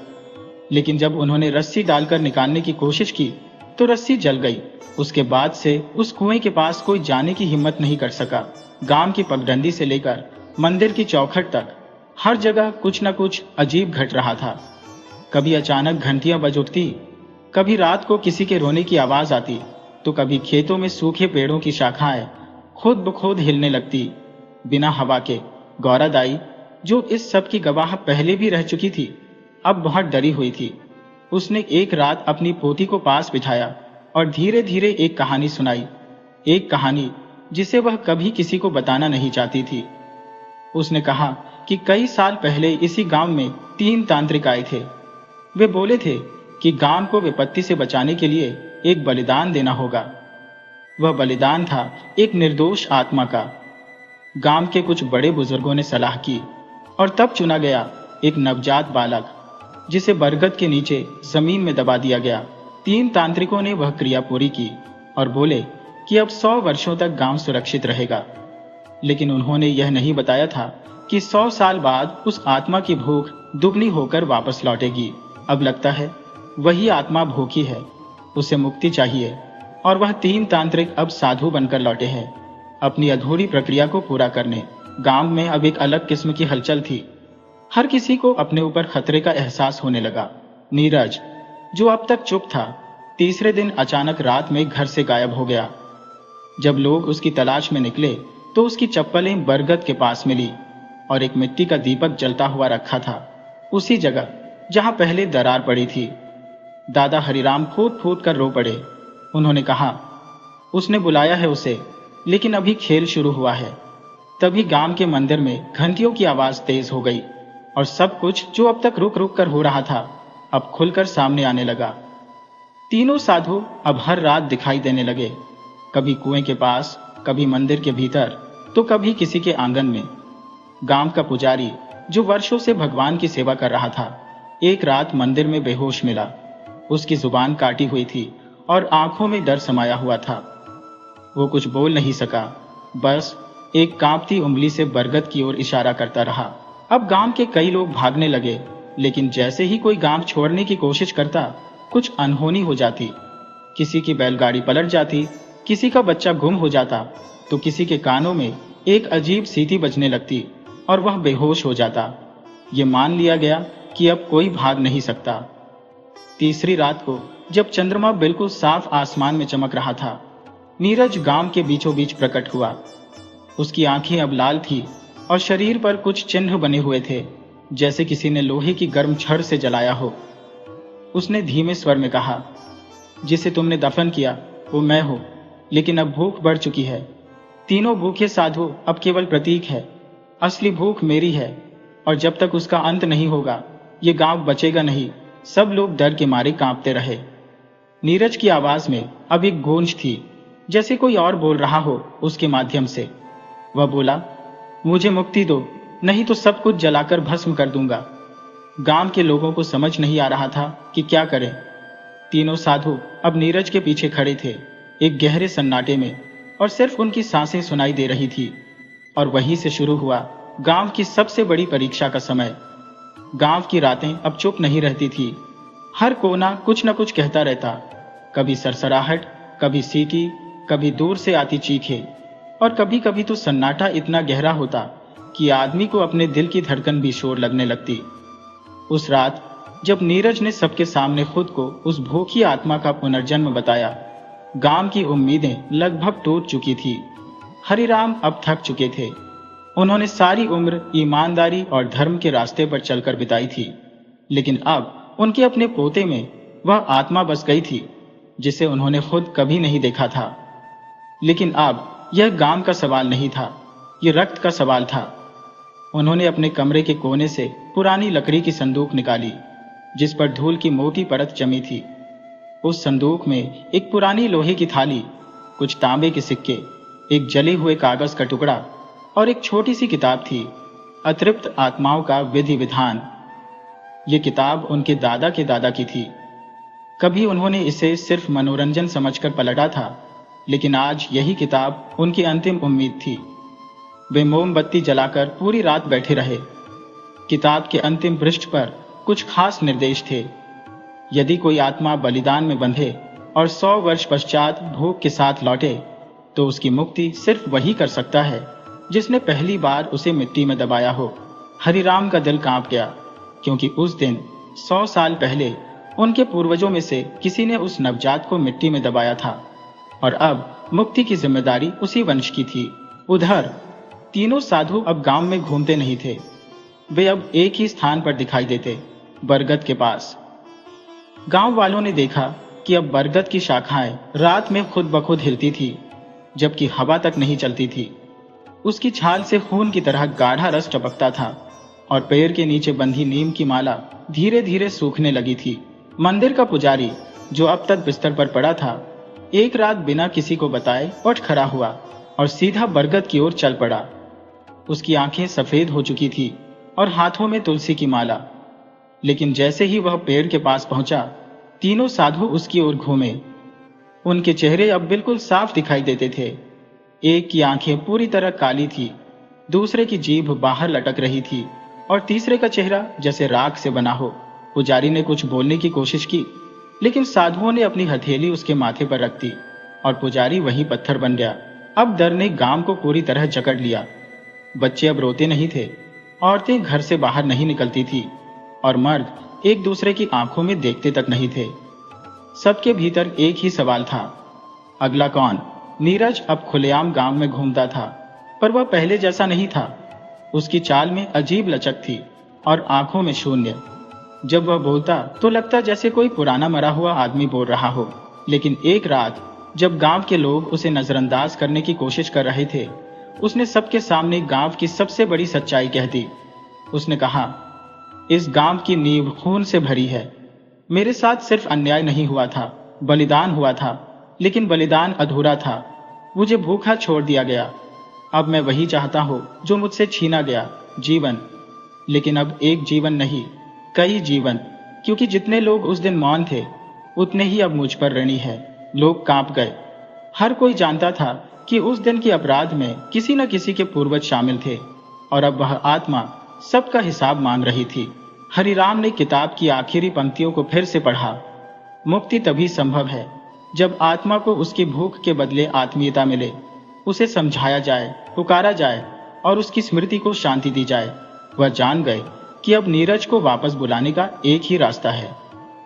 लेकिन जब उन्होंने रस्सी डालकर निकालने की कोशिश की तो रस्सी जल गई। उसके बाद से उस कुएं के पास कोई जाने की हिम्मत नहीं कर सका। गांव की पगडंडी से लेकर मंदिर की चौखट तक हर जगह कुछ न कुछ अजीब घट रहा था। कभी अचानक घंटियां बज उठती, कभी रात को किसी के रोने की आवाज आती, तो कभी खेतों में सूखे पेड़ों की शाखाएं खुद ब खुद हिलने लगती, बिना हवा के। गौरादाई, जो इस सब की गवाह पहले भी रह चुकी थी, अब बहुत डरी हुई थी। उसने एक रात अपनी पोती को पास बिठाया और धीरे धीरे एक कहानी सुनाई, एक कहानी जिसे वह कभी किसी को बताना नहीं चाहती थी। उसने कहा कि कई साल पहले इसी गांव में 3 तांत्रिक आए थे। वे बोले थे कि गांव को विपत्ति से बचाने के लिए एक बलिदान देना होगा। वह बलिदान था एक निर्दोष आत्मा का। गांव के कुछ बड़े बुजुर्गों ने सलाह की और तब चुना गया एक नवजात बालक, जिसे बरगद के नीचे जमीन में दबा दिया गया। 3 तांत्रिकों ने वह क्रिया पूरी की और बोले कि अब 100 वर्षों तक गांव सुरक्षित रहेगा। लेकिन उन्होंने यह नहीं बताया था कि 100 साल बाद उस आत्मा की भूख दुगनी होकर वापस लौटेगी। अब लगता है वही आत्मा भूखी है, उसे मुक्ति चाहिए और वह 3 तांत्रिक अब साधु बनकर लौटे हैं अपनी अधूरी प्रक्रिया को पूरा करने। गांव में अब एक अलग किस्म की हलचल थी। हर किसी को अपने ऊपर खतरे का एहसास होने लगा। नीरज, जो अब तक चुप था, तीसरे दिन अचानक रात में घर से गायब हो गया। जब लोग उसकी तलाश में निकले तो उसकी चप्पलें बरगद के पास मिली और एक मिट्टी का दीपक जलता हुआ रखा था, उसी जगह जहां पहले दरार पड़ी थी। दादा हरिराम फूट फूट कर रो पड़े। उन्होंने कहा, उसने बुलाया है उसे, लेकिन अभी खेल शुरू हुआ है। तभी गांव के मंदिर में घंटियों की आवाज तेज हो गई और सब कुछ जो अब तक रुक रुक कर हो रहा था अब खुलकर सामने आने लगा। तीनों साधु अब हर रात दिखाई देने लगे, कभी कुएं के पास, कभी मंदिर के भीतर, तो कभी किसी के आंगन में। गांव का पुजारी, जो वर्षों से भगवान की सेवा कर रहा था, एक रात मंदिर में बेहोश मिला। उसकी जुबान काटी हुई थी और आंखों में डर समाया हुआ था। वो कुछ बोल नहीं सका, बस एक कांपती उंगली से बरगद की ओर इशारा करता रहा। अब गांव के कई लोग भागने लगे, लेकिन जैसे ही कोई गांव छोड़ने की कोशिश करता, कुछ अनहोनी हो जाती। किसी की बैलगाड़ी पलट जाती, किसी का बच्चा गुम हो जाता, तो किसी के कानों में एक अजीब सीटी बजने लगती और वह बेहोश हो जाता। ये मान लिया गया कि अब कोई भाग नहीं सकता। तीसरी रात को जब चंद्रमा बिल्कुल साफ आसमान में चमक रहा था, नीरज गांव के बीचों बीच प्रकट हुआ। उसकी आंखें अब लाल थी और शरीर पर कुछ चिन्ह बने हुए थे, जैसे किसी ने लोहे की गर्म छड़ से जलाया हो। उसने धीमे स्वर में कहा, जिसे तुमने दफन किया वो मैं हूं, लेकिन अब भूख बढ़ चुकी है। तीनों भूखे साधु अब केवल प्रतीक है, असली भूख मेरी है, और जब तक उसका अंत नहीं होगा ये गांव बचेगा नहीं। सब लोग डर के मारे कांपते रहे। नीरज की आवाज में अब एक गूंज थी, जैसे कोई और बोल रहा हो उसके माध्यम से। वह बोला, मुझे मुक्ति दो, नहीं तो सब कुछ जलाकर भस्म कर दूंगा। गांव के लोगों को समझ नहीं आ रहा था कि क्या करें। तीनों साधु अब नीरज के पीछे खड़े थे, एक गहरे सन्नाटे में, और सिर्फ उनकी सांसें सुनाई दे रही थी। और वहीं से शुरू हुआ गांव की सबसे बड़ी परीक्षा का समय। गांव की रातें अब चुप नहीं रहती थी। हर कोना कुछ न कुछ कहता रहता, कभी सरसराहट, कभी सीटी, कभी दूर से आती चीखें, और कभी कभी तो सन्नाटा इतना गहरा होता कि आदमी को अपने दिल की धड़कन भी शोर लगने लगती। उस रात जब नीरज ने सबके सामने खुद को उस भूखी आत्मा का पुनर्जन्म बताया, गांव की उम्मीदें लगभग टूट चुकी थी। हरिराम अब थक चुके थे। उन्होंने सारी उम्र ईमानदारी और धर्म के रास्ते पर चलकर बिताई थी, लेकिन अब उनके अपने पोते में वह आत्मा बस गई थी जिसे उन्होंने खुद कभी नहीं देखा था। लेकिन अब यह गांव का सवाल नहीं था, यह रक्त का सवाल था। उन्होंने अपने कमरे के कोने से पुरानी लकड़ी की संदूक निकाली, जिस पर धूल की मोटी परत जमी थी। उस संदूक में एक पुरानी लोहे की थाली, कुछ तांबे के सिक्के, एक जले हुए कागज का टुकड़ा और एक छोटी सी किताब थी, अतृप्त आत्माओं का विधि विधान। ये किताब उनके दादा के दादा की थी। कभी उन्होंने इसे सिर्फ मनोरंजन समझकर पलटा था, लेकिन आज यही किताब उनकी अंतिम उम्मीद थी। वे मोमबत्ती जलाकर पूरी रात बैठे रहे। किताब के अंतिम पृष्ठ पर कुछ खास निर्देश थे। यदि कोई आत्मा बलिदान में बंधे और 100 वर्ष पश्चात भूख के साथ लौटे, तो उसकी मुक्ति सिर्फ वही कर सकता है जिसने पहली बार उसे मिट्टी में दबाया हो। हरिराम का दिल कांप गया, क्योंकि उस दिन 100 साल पहले उनके पूर्वजों में से किसी ने उस नवजात को मिट्टी में दबाया था, और अब मुक्ति की जिम्मेदारी उसी वंश की थी। उधर तीनों साधु अब गांव में घूमते नहीं थे। वे अब एक ही स्थान पर दिखाई देते, बरगद के पास। गांव वालों ने देखा कि अब बरगद की शाखाएं रात में खुद ब खुद हिलती थी, जबकि हवा तक नहीं चलती थी। उसकी छाल से खून की तरह गाढ़ा रस टपकता था और पेड़ के नीचे बंधी नीम की माला धीरे धीरे सूखने लगी थी। मंदिर का पुजारी, जो अब तक बिस्तर पर पड़ा था, एक रात बिना किसी को बताए उठ खड़ा हुआ और सीधा बरगद की ओर चल पड़ा। उसकी आंखें सफेद हो चुकी थी और हाथों में तुलसी की माला। लेकिन जैसे ही वह पेड़ के पास पहुंचा, तीनों साधु उसकी ओर घूमे। उनके चेहरे अब बिल्कुल साफ दिखाई देते थे। एक की आंखें पूरी तरह काली थी, दूसरे की जीभ बाहर लटक रही थी और तीसरे का चेहरा जैसे राख से बना हो। पुजारी ने कुछ बोलने की कोशिश की, लेकिन साधुओं ने अपनी हथेली उसके माथे पर रख दी और पुजारी वहीं पत्थर बन गया। अब डर ने गांव को पूरी तरह जकड़ लिया। बच्चे अब रोते नहीं थे, औरतें घर से बाहर नहीं निकलती थी और मर्द एक दूसरे की आंखों में देखते तक नहीं थे। सबके भीतर एक ही सवाल था, अगला कौन? नीरज अब खुलेआम गांव में घूमता था, पर वह पहले जैसा नहीं था। उसकी चाल में अजीब लचक थी और आंखों में शून्य। जब वह बोलता तो लगता जैसे कोई पुराना मरा हुआ आदमी बोल रहा हो। लेकिन एक रात जब गांव के लोग उसे नजरअंदाज करने की कोशिश कर रहे थे, उसने सबके सामने गांव की सबसे बड़ी सच्चाई कह दी। उसने कहा, इस गांव की नींव खून से भरी है। मेरे साथ सिर्फ अन्याय नहीं हुआ था, बलिदान हुआ था, लेकिन बलिदान अधूरा था। मुझे भूखा छोड़ दिया गया। अब मैं वही चाहता हूं जो मुझसे छीना गया, जीवन। लेकिन अब एक जीवन नहीं, कई जीवन, क्योंकि जितने लोग उस दिन मौन थे, उतने ही अब मुझ पर ऋणी है। लोग कांप गए। हर कोई जानता था कि उस दिन के अपराध में किसी न किसी के पूर्वज शामिल थे और अब वह आत्मा सबका हिसाब मांग रही थी। हरिराम ने किताब की आखिरी पंक्तियों को फिर से पढ़ा। मुक्ति तभी संभव है जब आत्मा को उसकी भूख के बदले आत्मीयता मिले, उसे समझाया जाए, पुकारा जाए और उसकी स्मृति को शांति दी जाए। वह जान गए कि अब नीरज को वापस बुलाने का एक ही रास्ता है,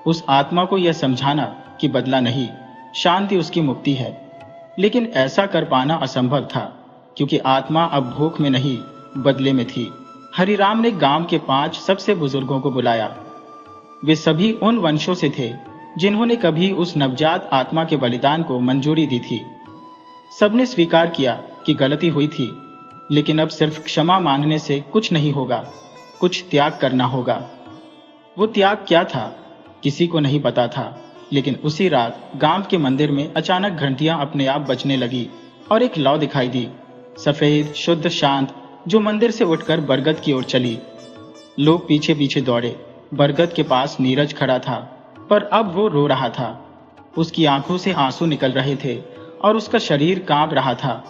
उस आत्मा को यह समझाना कि बदला नहीं, शांति उसकी मुक्ति है। लेकिन ऐसा कर पाना असंभव था, क्योंकि आत्मा अब भूख में नहीं, बदले में थी। हरिराम ने गांव के 5 सबसे बुजुर्गों को बुलाया। वे सभी उन वंशों से थे जिन्होंने कभी उस नवजात आत्मा के बलिदान को मंजूरी दी थी। सबने स्वीकार किया कि गलती हुई थी, लेकिन अब सिर्फ क्षमा मांगने से कुछ नहीं होगा, कुछ त्याग करना होगा। वो त्याग क्या था, किसी को नहीं पता था। लेकिन उसी रात गांव के मंदिर में अचानक घंटियां अपने आप बजने लगी और एक लौ दिखाई दी, सफेद, शुद्ध, शांत, जो मंदिर से उठकर बरगद की ओर चली। लोग पीछे पीछे दौड़े। बरगद के पास नीरज खड़ा था, पर अब वो रो रहा था। उसकी आंखों से आंसू निकल रहे थे और उसका शरीर कांप रहा था।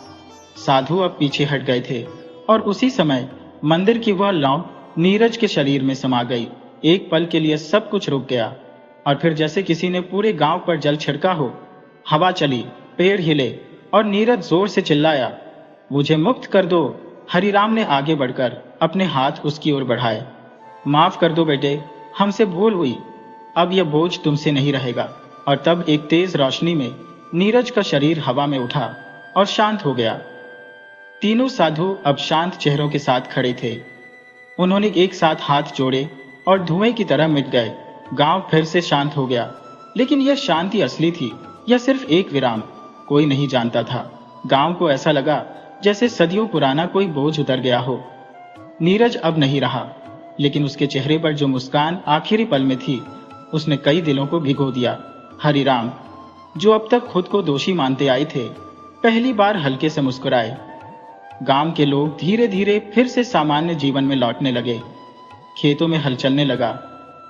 साधु अब पीछे हट गए थे और उसी समय मंदिर की वह लौ नीरज के शरीर में समा गई। एक पल के लिए सब कुछ रुक गया और फिर जैसे किसी ने पूरे गांव पर जल छिड़का हो। हवा चली, पेड़ हिले और नीरज जोर से चिल्लाया, मुझे मुक्त कर दो। हरिराम ने आगे बढ़कर अपने हाथ उसकी ओर बढ़ाए। माफ कर दो बेटे, हमसे भूल हुई, अब यह बोझ तुमसे नहीं रहेगा। और तब एक तेज रोशनी में नीरज का शरीर हवा में उठा और शांत हो गया। तीनों साधु अब शांत चेहरों के साथ खड़े थे। उन्होंने एक साथ हाथ जोड़े और धुएं की तरह मिट गए। गांव फिर से शांत हो गया, लेकिन यह शांति असली थी या सिर्फ एक विराम, कोई नहीं जानता था। गांव को ऐसा लगा जैसे सदियों पुराना कोई बोझ उतर गया हो। नीरज अब नहीं रहा, लेकिन उसके चेहरे पर जो मुस्कान आखिरी पल में थी, उसने कई दिलों को भिगो दिया। हरिराम, जो अब तक खुद को दोषी मानते आए थे, पहली बार हल्के से मुस्कुराए। गांव के लोग धीरे धीरे फिर से सामान्य जीवन में लौटने लगे। खेतों में हल चलने लगा,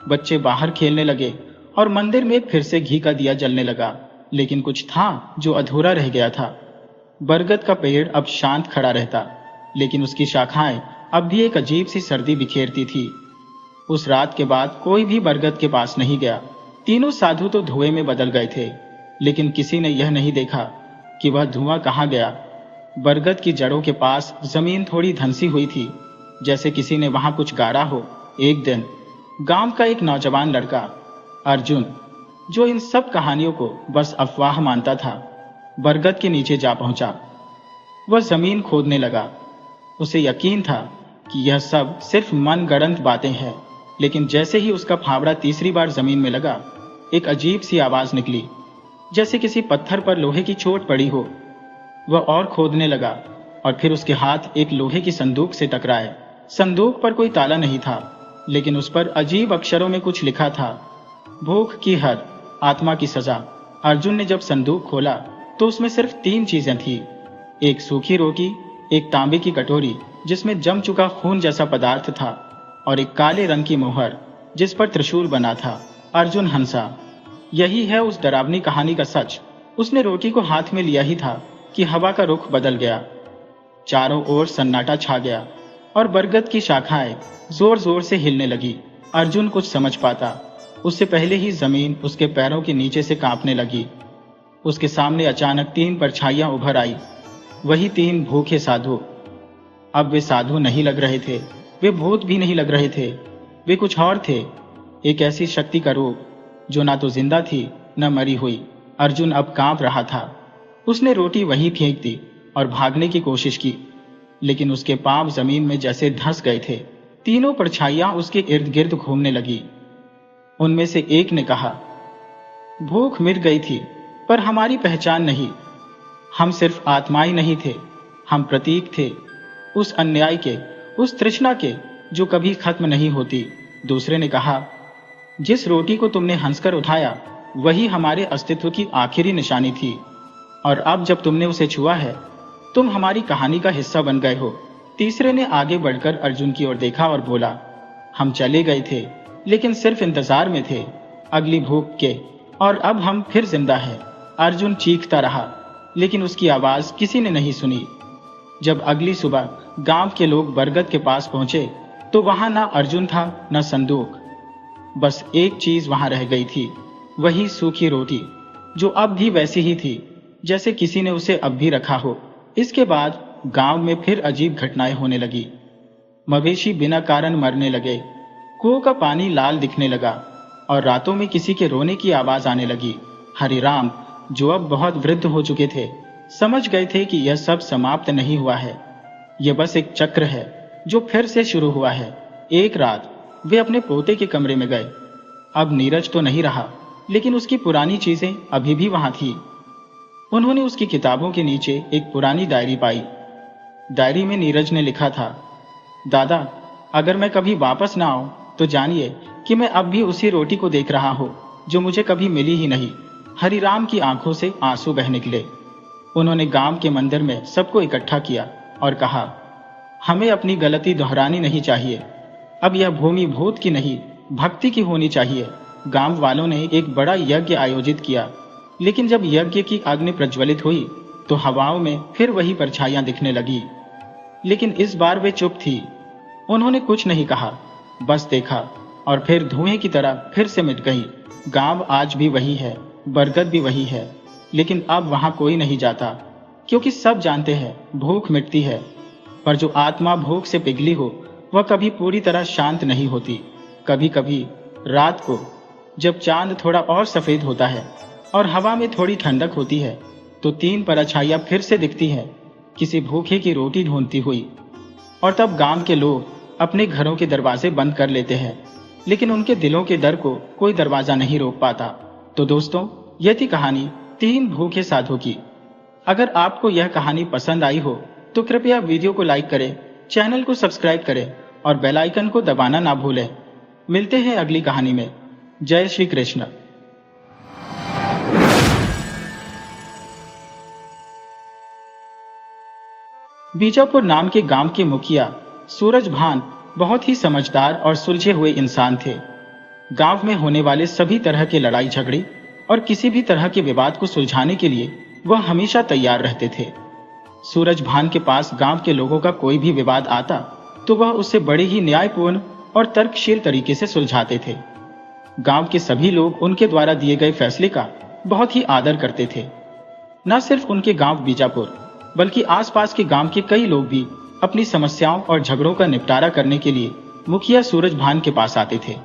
बच्चे बाहर खेलने लगे और मंदिर में फिर से घी का दिया जलने लगा। लेकिन कुछ था जो अधूरा रह गया था। बरगद का पेड़ अब शांत खड़ा रहता, लेकिन उसकी शाखाएं अब भी एक अजीब सी सर्दी बिखेरती थी। उस रात के बाद कोई भी बरगद के पास नहीं गया। तीनों साधु तो धुएं में बदल गए थे, लेकिन किसी ने यह नहीं देखा कि वह धुआं कहाँ गया। बरगद की जड़ों के पास जमीन थोड़ी धंसी हुई थी, जैसे किसी ने वहां कुछ गाड़ा हो। एक दिन गांव का एक नौजवान लड़का अर्जुन, जो इन सब कहानियों को बस अफवाह मानता था, बरगद के नीचे जा पहुंचा। वह जमीन खोदने लगा। उसे यकीन था कि यह सब सिर्फ मनगढ़ंत बातें हैं, लेकिन जैसे ही उसका फावड़ा तीसरी बार जमीन में लगा, एक अजीब सी आवाज निकली, जैसे किसी पत्थर पर लोहे की चोट पड़ी हो। वह और खोदने लगा और फिर उसके हाथ एक लोहे की संदूक से टकराए। संदूक पर कोई ताला नहीं था, लेकिन उस पर अजीब अक्षरों में कुछ लिखा था, भूख की हद, आत्मा की सजा। अर्जुन ने जब संदूक खोला तो उसमें सिर्फ 3 चीजें थी, एक सूखी रोटी, एक तांबे की कटोरी जिसमें जम चुका खून जैसा पदार्थ था, और एक काले रंग की मोहर जिस पर त्रिशूल बना था। अर्जुन हंसा। यही है उस डरावनी कहानी का सच। उसने रोटी को हाथ में लिया ही था कि हवा का रुख बदल गया। चारों ओर सन्नाटा छा गया और बरगद की शाखाएं जोर जोर से हिलने लगी। अर्जुन कुछ समझ पाता उससे पहले ही जमीन उसके पैरों के नीचे से कांपने लगी। उसके सामने अचानक 3 परछाइयां उभर आई, वही 3 भूखे साधु। अब वे साधु नहीं लग रहे थे, वे भूत भी नहीं लग रहे थे, वे कुछ और थे, एक ऐसी शक्ति का रूप जो ना तो जिंदा थी न मरी हुई। अर्जुन अब कांप रहा था। उसने रोटी वहीं फेंक दी और भागने की कोशिश की, लेकिन उसके पांव जमीन में जैसे धंस गए थे। तीनों परछाइयां उसके इर्द गिर्द घूमने लगी। उनमें से एक ने कहा, भूख मिट गई थी, पर हमारी पहचान नहीं। हम सिर्फ आत्माएं नहीं थे, हम प्रतीक थे, उस अन्याय के, उस तृष्णा के जो कभी खत्म नहीं होती। दूसरे ने कहा, जिस रोटी को तुमने हंसकर उठाया वही हमारे अस्तित्व की आखिरी निशानी थी, और अब जब तुमने उसे छुआ है तुम हमारी कहानी का हिस्सा बन गए हो। तीसरे ने आगे बढ़कर अर्जुन की ओर देखा और बोला, हम चले गए थे लेकिन सिर्फ इंतजार में थे अगली भूख के, और अब हम फिर जिंदा हैं। अर्जुन चीखता रहा, लेकिन उसकी आवाज किसी ने नहीं सुनी। जब अगली सुबह गांव के लोग बरगद के पास पहुंचे तो वहां ना अर्जुन था न संदूक, बस एक चीज वहां रह गई थी, वही सूखी रोटी जो अब भी वैसी ही थी जैसे किसी ने उसे अब भी रखा हो। इसके बाद गांव में फिर अजीब घटनाएं होने लगी। मवेशी बिना कारण मरने लगे, कुओं का पानी लाल दिखने लगा और रातों में किसी के रोने की आवाज आने लगी। हरिराम, जो अब बहुत वृद्ध हो चुके थे, समझ गए थे कि यह सब समाप्त नहीं हुआ है, यह बस एक चक्र है जो फिर से शुरू हुआ है। एक रात वे अपने पोते के कमरे में गए। अब नीरज तो नहीं रहा, लेकिन उसकी पुरानी चीजें अभी भी वहां थी। उन्होंने उसकी किताबों के नीचे एक पुरानी डायरी पाई। डायरी में नीरज ने लिखा था, दादा, अगर मैं कभी वापस ना आऊं तो जानिए कि मैं अब भी उसी रोटी को देख रहा हूं जो मुझे कभी मिली ही नहीं। हरिराम की आंखों से आंसू बह निकले। उन्होंने गांव के मंदिर में सबको इकट्ठा किया और कहा, हमें अपनी गलती दोहरानी नहीं चाहिए। अब यह भूमि भूत की नहीं, भक्ति की होनी चाहिए। गांव वालों ने एक बड़ा यज्ञ आयोजित किया, लेकिन जब यज्ञ की अग्नि प्रज्वलित हुई तो हवाओं में फिर वही परछाइयां दिखने लगी, लेकिन इस बार वे चुप थी। उन्होंने कुछ नहीं कहा, बस देखा, और फिर धुएं की तरह फिर से मिट गई। गांव आज भी वही है, बरगद भी वही है, लेकिन अब वहां कोई नहीं जाता, क्योंकि सब जानते हैं भूख मिटती है, पर जो आत्मा भूख से पिघली हो वह कभी पूरी तरह शांत नहीं होती। कभी कभी रात को जब चांद थोड़ा और सफेद होता है और हवा में थोड़ी ठंडक होती है तो 3 परछाइयां फिर से दिखती हैं, किसी भूखे की रोटी ढूंढती हुई। और तब गांव के लोग अपने घरों के दरवाजे बंद कर लेते हैं, लेकिन उनके दिलों के डर को कोई दरवाजा नहीं रोक पाता। तो दोस्तों, यह थी कहानी 3 भूखे साधु की। अगर आपको यह कहानी पसंद आई हो तो कृपया वीडियो को लाइक करें, चैनल को सब्सक्राइब करें और बेल आइकन को दबाना ना भूलें। मिलते हैं अगली कहानी में। जय श्री कृष्ण। बीजापुर नाम के गांव के मुखिया सूरजभान बहुत ही समझदार और सुलझे हुए इंसान थे। गांव में होने वाले सभी तरह के लड़ाई झगड़े और किसी भी तरह के विवाद को सुलझाने के लिए वह हमेशा तैयार रहते थे। सूरजभान के पास गांव के लोगों का कोई भी विवाद आता तो वह उसे बड़े ही न्यायपूर्ण और तर्कशील तरीके से सुलझाते थे। गांव के सभी लोग उनके द्वारा दिए गए फैसले का बहुत ही आदर करते थे। न सिर्फ उनके गांव बीजापुर, बल्कि आसपास के गांव के कई लोग भी अपनी समस्याओं और झगड़ों का निपटारा करने के लिए मुखिया सूरजभान के पास आते थे।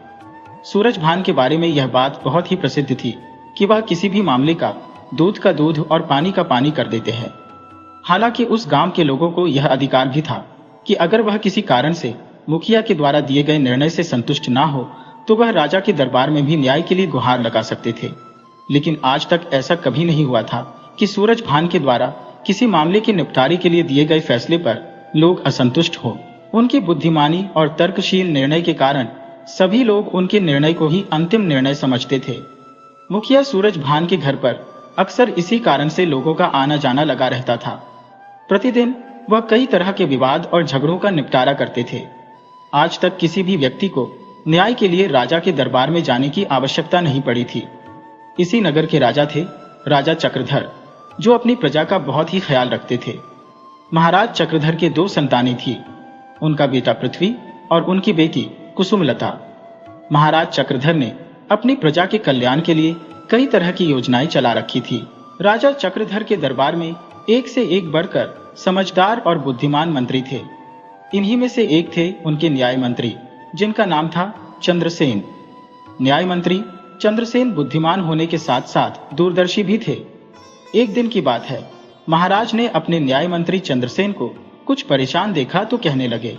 सूरजभान के बारे में यह बात बहुत ही प्रसिद्ध थी कि वह किसी भी मामले का दूध का दूध और पानी का पानी कर देते हैं। हालांकि उस गांव के लोगों को यह अधिकार भी था कि अगर वह किसी कारण से मुखिया के द्वारा दिए गए निर्णय से संतुष्ट ना हो तो वह राजा के दरबार में भी न्याय के लिए गुहार लगा सकते थे। लेकिन आज तक ऐसा कभी नहीं हुआ था कि सूरजभान के द्वारा किसी मामले के निपटारे के लिए दिए गए फैसले पर लोग असंतुष्ट हो। उनकी बुद्धिमानी और तर्कशील निर्णय के कारण सभी लोग उनके निर्णय को ही अंतिम निर्णय समझते थे। मुखिया सूरजभान के घर पर अक्सर इसी कारण से लोगों का आना जाना लगा रहता था। प्रतिदिन वह कई तरह के विवाद और झगड़ों का निपटारा करते थे। आज तक किसी भी व्यक्ति को न्याय के लिए राजा के दरबार में जाने की आवश्यकता नहीं पड़ी थी। इसी नगर के राजा थे राजा चक्रधर, जो अपनी प्रजा का बहुत ही ख्याल रखते थे। महाराज चक्रधर के 2 संतानें थी, उनका बेटा पृथ्वी और उनकी बेटी कुसुमलता। महाराज चक्रधर ने अपनी प्रजा के कल्याण के लिए कई तरह की योजनाएं चला रखी थी। राजा चक्रधर के दरबार में एक से एक बढ़कर समझदार और बुद्धिमान मंत्री थे। इन्हीं में से एक थे उनके न्याय मंत्री, जिनका नाम था चंद्रसेन। न्याय मंत्री चंद्रसेन बुद्धिमान होने के साथ साथ दूरदर्शी भी थे। एक दिन की बात है, महाराज ने अपने न्याय मंत्री चंद्रसेन को कुछ परेशान देखा तो कहने लगे,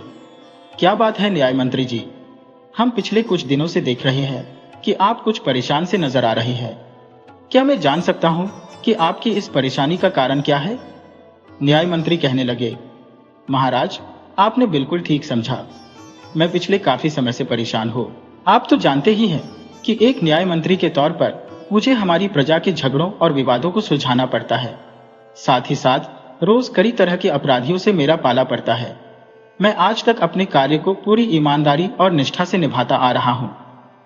क्या बात है न्याय मंत्री जी, हम पिछले कुछ दिनों से देख रहे हैं कि आप कुछ परेशान से नजर आ रहे हैं। क्या मैं जान सकता हूं कि आपकी इस परेशानी का कारण क्या है? न्याय मंत्री कहने लगे, महाराज आपने बिल्कुल ठीक समझा, मैं पिछले काफी समय से परेशान हूं। आप तो जानते ही हैं कि एक न्याय मंत्री के तौर पर मुझे हमारी प्रजा के झगड़ों और विवादों को सुलझाना पड़ता है। साथ ही साथ रोज कई तरह के अपराधियों से मेरा पाला पड़ता है। मैं आज तक अपने कार्य को पूरी ईमानदारी और निष्ठा से निभाता आ रहा हूं,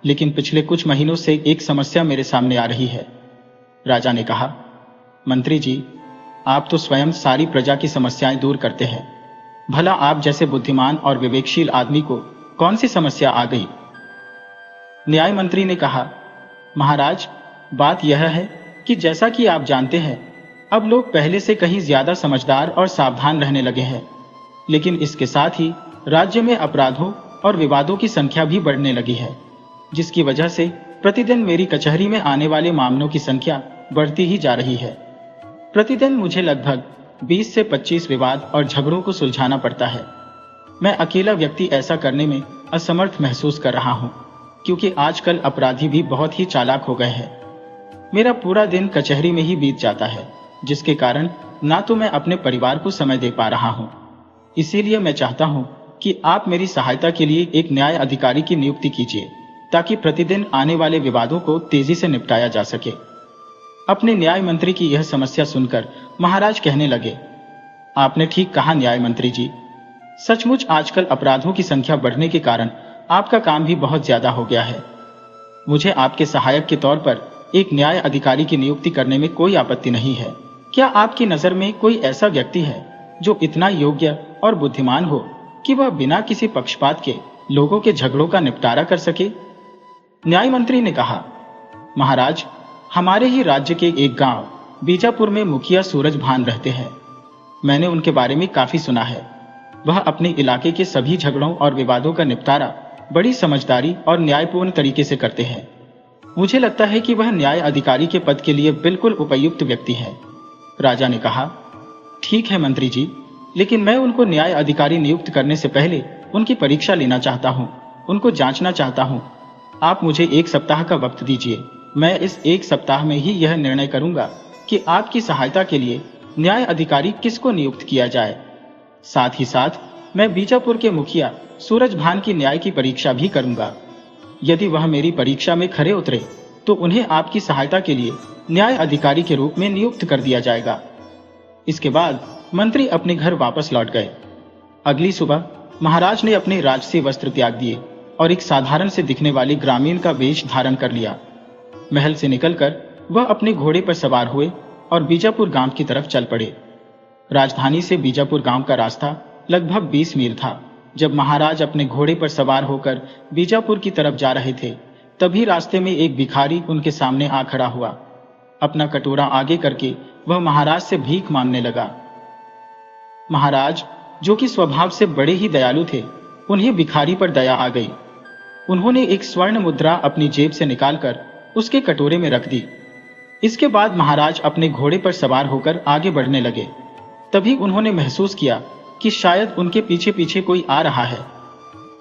लेकिन पिछले कुछ महीनों से एक समस्या मेरे सामने आ रही है। राजा ने कहा, मंत्री जी, आप तो स्वयं सारी प्रजा की समस्याएं दूर करते हैं, भला आप जैसे बुद्धिमान और विवेकशील आदमी को कौन सी समस्या आ गई? न्याय मंत्री ने कहा, महाराज बात यह है कि जैसा कि आप जानते हैं, अब लोग पहले से कहीं ज्यादा समझदार और सावधान रहने लगे हैं। लेकिन इसके साथ ही राज्य में अपराधों और विवादों की संख्या भी बढ़ने लगी है, जिसकी वजह से प्रतिदिन मेरी कचहरी में आने वाले मामलों की संख्या बढ़ती ही जा रही है। प्रतिदिन मुझे लगभग 20 से 25 विवाद और झगड़ों को सुलझाना पड़ता है। मैं अकेला व्यक्ति ऐसा करने में असमर्थ महसूस कर रहा हूं, क्योंकि आजकल अपराधी भी बहुत ही चालाक हो गए हैं। मेरा पूरा दिन कचहरी में ही बीत जाता है, जिसके कारण ना तो मैं अपने परिवार को समय दे पा रहा हूं। इसीलिए मैं चाहता हूं कि आप मेरी सहायता के लिए एक न्याय अधिकारी की नियुक्ति कीजिए, ताकि प्रतिदिन आने वाले विवादों को तेजी से निपटाया जा सके। अपने न्याय मंत्री की यह समस्या सुनकर महाराज कहने लगे, आपने ठीक कहा न्याय मंत्री जी, सचमुच आजकल अपराधों की संख्या बढ़ने के कारण आपका काम भी बहुत ज्यादा हो गया है। मुझे आपके सहायक के तौर पर एक न्याय अधिकारी की नियुक्ति करने में कोई आपत्ति नहीं है। क्या आपकी नजर में कोई ऐसा व्यक्ति है जो इतना योग्य और बुद्धिमान हो कि वह बिना किसी पक्षपात के लोगों के झगड़ों का निपटारा कर सके? न्याय मंत्री ने कहा, महाराज, हमारे ही राज्य के एक गांव बीजापुर में मुखिया सूरजभान रहते हैं। मैंने उनके बारे में काफी सुना है। वह अपने इलाके के सभी झगड़ों और विवादों का निपटारा बड़ी समझदारी और न्यायपूर्ण तरीके से करते हैं। मुझे लगता है कि वह न्याय अधिकारी के पद के लिए बिल्कुल उपयुक्त व्यक्ति है। राजा ने कहा, ठीक है मंत्री जी, लेकिन मैं उनको न्याय अधिकारी नियुक्त करने से पहले उनकी परीक्षा लेना चाहता हूँ, उनको जांचना चाहता हूँ। आप मुझे 1 सप्ताह का वक्त दीजिए। मैं इस 1 सप्ताह में ही यह निर्णय करूंगा कि आपकी सहायता के लिए न्याय अधिकारी किसको नियुक्त किया जाए। साथ ही साथ मैं बीजापुर के मुखिया सूरजभान की न्याय की परीक्षा भी करूंगा। यदि वह मेरी परीक्षा में खरे उतरे तो उन्हें आपकी सहायता के लिए न्याय अधिकारी के रूप में नियुक्त कर दिया जाएगा। इसके बाद मंत्री अपने घर वापस लौट गए। अगली सुबह महाराज ने अपने राजसी वस्त्र त्याग दिए और एक साधारण से दिखने वाले ग्रामीण का वेश धारण कर लिया। महल से निकलकर वह अपने घोड़े पर सवार हुए और बीजापुर गांव की तरफ चल पड़े। राजधानी से बीजापुर गांव का रास्ता लगभग 20 मील था। जब महाराज अपने घोड़े पर सवार होकर बीजापुर की तरफ जा रहे थे, तभी रास्ते में एक भिखारी उनके सामने आ खड़ा हुआ। अपना कटोरा आगे करके वह महाराज से भीख मांगने लगा। महाराज, जो कि स्वभाव से बड़े ही दयालु थे, उन्हें भिखारी पर दया आ गई। उन्होंने एक स्वर्ण मुद्रा अपनी जेब से निकालकर उसके कटोरे में रख दी। इसके बाद महाराज अपने घोड़े पर सवार होकर आगे बढ़ने लगे। तभी उन्होंने महसूस किया कि शायद उनके पीछे पीछे कोई आ रहा है।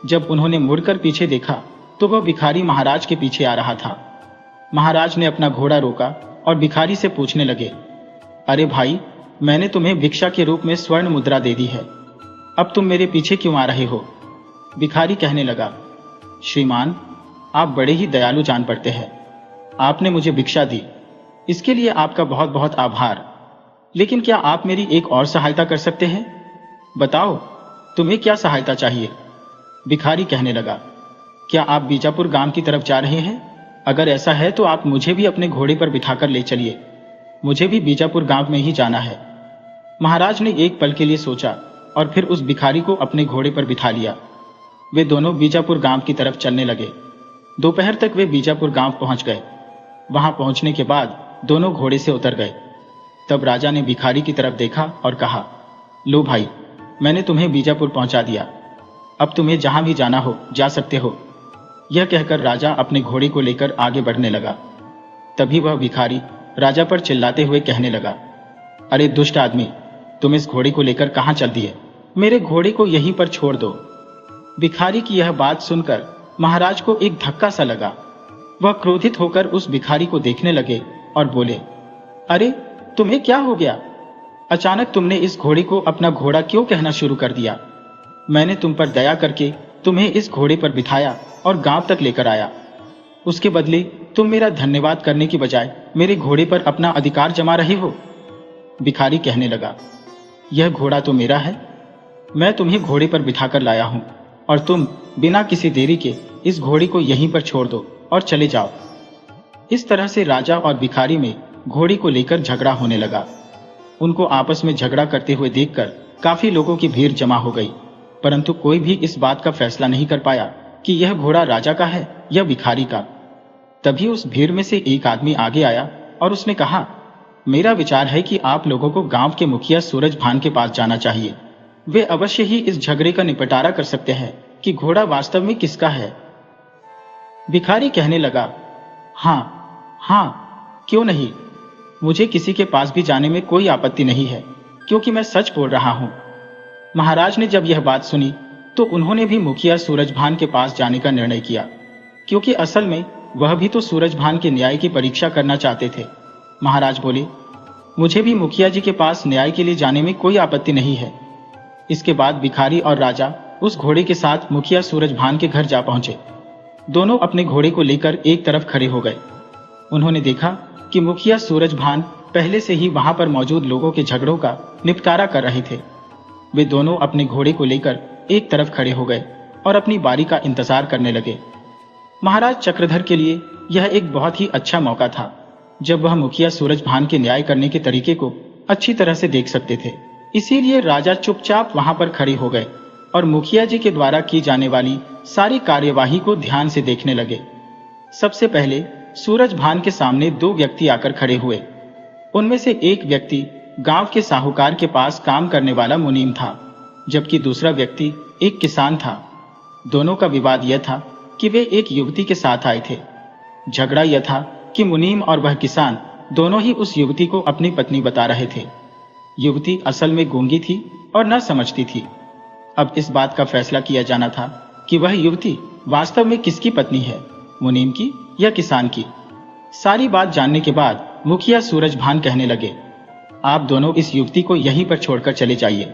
जब उन्होंने मुड़कर पीछे देखा तो वह भिखारी महाराज के पीछे आ रहा था। महाराज ने अपना घोड़ा रोका और भिखारी से पूछने लगे, अरे भाई, मैंने तुम्हें भिक्षा के रूप में स्वर्ण मुद्रा दे दी है, अब तुम मेरे पीछे क्यों आ रहे हो? भिखारी कहने लगा, श्रीमान, आप बड़े ही दयालु जान पड़ते हैं। आपने मुझे भिक्षा दी, इसके लिए आपका बहुत बहुत आभार। लेकिन क्या आप मेरी एक और सहायता कर सकते हैं? बताओ, तुम्हें क्या सहायता चाहिए? भिखारी कहने लगा, क्या आप बीजापुर गांव की तरफ जा रहे हैं? अगर ऐसा है तो आप मुझे भी अपने घोड़े पर बिठाकर ले चलिए, मुझे भी बीजापुर गांव में ही जाना है। महाराज ने एक पल के लिए सोचा और फिर उस भिखारी को अपने घोड़े पर बिठा लिया। वे दोनों बीजापुर गांव की तरफ चलने लगे। दोपहर तक वे बीजापुर गांव पहुंच गए। वहां पहुंचने के बाद दोनों घोड़े से उतर गए। तब राजा ने भिखारी की तरफ देखा और कहा, लो भाई, मैंने तुम्हें बीजापुर पहुंचा दिया, अब तुम्हें जहां भी जाना हो जा सकते हो। यह कहकर राजा अपने घोड़े को लेकर आगे बढ़ने लगा। तभी वह भिखारी राजा पर चिल्लाते हुए कहने लगा, अरे दुष्ट आदमी, तुम इस घोड़े को लेकर कहां चल दिए? मेरे घोड़े को यहीं पर छोड़ दो। भिखारी की यह बात सुनकर महाराज को एक धक्का सा लगा। वह क्रोधित होकर उस भिखारी को देखने लगे और बोले, अरे तुम्हें क्या हो गया? अचानक तुमने इस घोड़े को अपना घोड़ा क्यों कहना शुरू कर दिया? मैंने तुम पर दया करके तुम्हें इस घोड़े पर बिठाया और गांव तक लेकर आया। उसके बदले तुम मेरा धन्यवाद करने की बजाय मेरे घोड़े पर अपना अधिकार जमा रहे हो। भिखारी कहने लगा, यह घोड़ा तो मेरा है, मैं तुम्हें घोड़े पर बिठाकर लाया हूं और तुम बिना किसी देरी के इस घोड़े को यहीं पर छोड़ दो और चले जाओ। इस तरह से राजा और भिखारी में घोड़े को लेकर झगड़ा होने लगा। उनको आपस में झगड़ा करते हुए देखकर काफी लोगों की भीड़ जमा हो गई, परंतु कोई भी इस बात का फैसला नहीं कर पाया कि यह घोड़ा राजा का है या भिखारी का। तभी उस भीड़ में से एक आदमी आगे आया और उसने कहा, मेरा विचार है कि आप लोगों को गांव के मुखिया सूरज भान के पास जाना चाहिए। वे अवश्य ही इस झगड़े का निपटारा कर सकते हैं कि घोड़ा वास्तव में किसका है। भिखारी कहने लगा, हाँ, क्यों नहीं, मुझे किसी के पास भी जाने में कोई आपत्ति नहीं है, क्योंकि मैं सच बोल रहा हूं। महाराज ने जब यह बात सुनी तो उन्होंने भी मुखिया सूरजभान के पास जाने का निर्णय किया, क्योंकि असल में वह भी तो सूरजभान के न्याय की परीक्षा करना चाहते थे। महाराज बोले, मुझे भी मुखिया जी के पास न्याय के लिए जाने में कोई आपत्ति नहीं है। इसके बाद भिखारी और राजा उस घोड़े के साथ मुखिया सूरजभान के घर जा पहुंचे। दोनों अपने घोड़े को लेकर एक तरफ खड़े हो गए। उन्होंने देखा कि मुखिया सूरजभान पहले से ही वहां पर मौजूद लोगों के झगड़ों का निपटारा कर रहे थे। वे दोनों अपने घोड़े को लेकर एक तरफ खड़े हो गए और अपनी बारी का इंतजार करने लगे। महाराज चक्रधर के लिए यह एक बहुत ही अच्छा मौका था, जब वह मुखिया सूरजभान के न्याय करने के तरीके को अच्छी तरह से देख सकते थे। इसीलिए राजा चुपचाप वहां पर खड़े हो गए और मुखिया जी के द्वारा की जाने वाली सारी कार्यवाही को ध्यान से देखने लगे। सबसे पहले सूरजभान के सामने दो व्यक्ति आकर खड़े हुए। उनमें से एक व्यक्ति गांव के साहूकार के पास काम करने वाला मुनीम था, जबकि दूसरा व्यक्ति एक किसान था। दोनों का विवाद यह था कि वे एक युवती के साथ आए थे। झगड़ा यह था कि मुनीम और वह किसान दोनों ही उस युवती को अपनी पत्नी बता रहे थे। युवती असल में गूंगी थी और न समझती थी। अब इस बात का फैसला किया जाना था कि वह युवती वास्तव में किसकी पत्नी है, मुनीम की या किसान की। सारी बात जानने के बाद मुखिया सूरजभान कहने लगे, आप दोनों इस युवती को यहीं पर छोड़कर चले जाइए।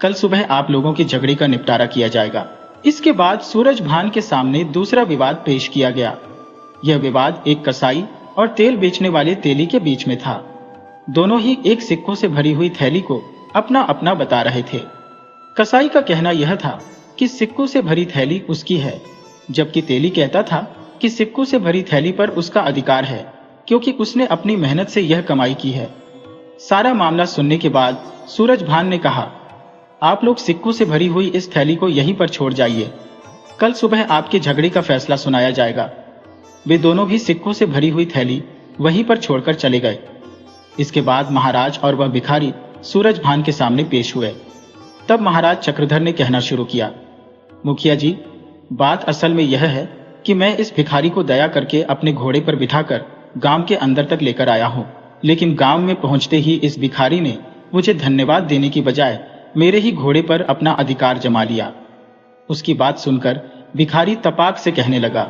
कल सुबह आप लोगों के झगड़े का निपटारा किया जाएगा। इसके बाद सूरजभान के सामने दूसरा विवाद पेश किया गया। यह विवाद एक कसाई और तेल बेचने वाले तेली के बीच में था। दोनों ही एक सिक्कों से भरी हुई थैली को अपना अपना बता रहे थे। कसाई का कहना यह था कि सिक्कों से भरी थैली उसकी है, जबकि तेली कहता था कि सिक्कों से भरी थैली पर उसका अधिकार है, क्योंकि उसने अपनी मेहनत से यह कमाई की है। सारा मामला सुनने के बाद सूरजभान ने कहा, आप लोग सिक्कों से भरी हुई इस थैली को यहीं पर छोड़ जाइए, कल सुबह आपके झगड़े का फैसला सुनाया जाएगा। वे दोनों भी सिक्कों से भरी हुई थैली वहीं पर छोड़कर चले गए। इसके बाद महाराज और वह भिखारी सूरजभान के सामने पेश हुए। तब महाराज चक्रधर ने कहना शुरू किया, मुखिया जी, बात असल में यह है कि मैं इस भिखारी को दया करके अपने घोड़े पर बिठाकर गांव के अंदर तक लेकर आया हूं, लेकिन गांव में पहुंचते ही इस भिखारी ने मुझे धन्यवाद देने की बजाय मेरे ही घोड़े पर अपना अधिकार जमा लिया। उसकी बात सुनकर भिखारी तपाक से कहने लगा,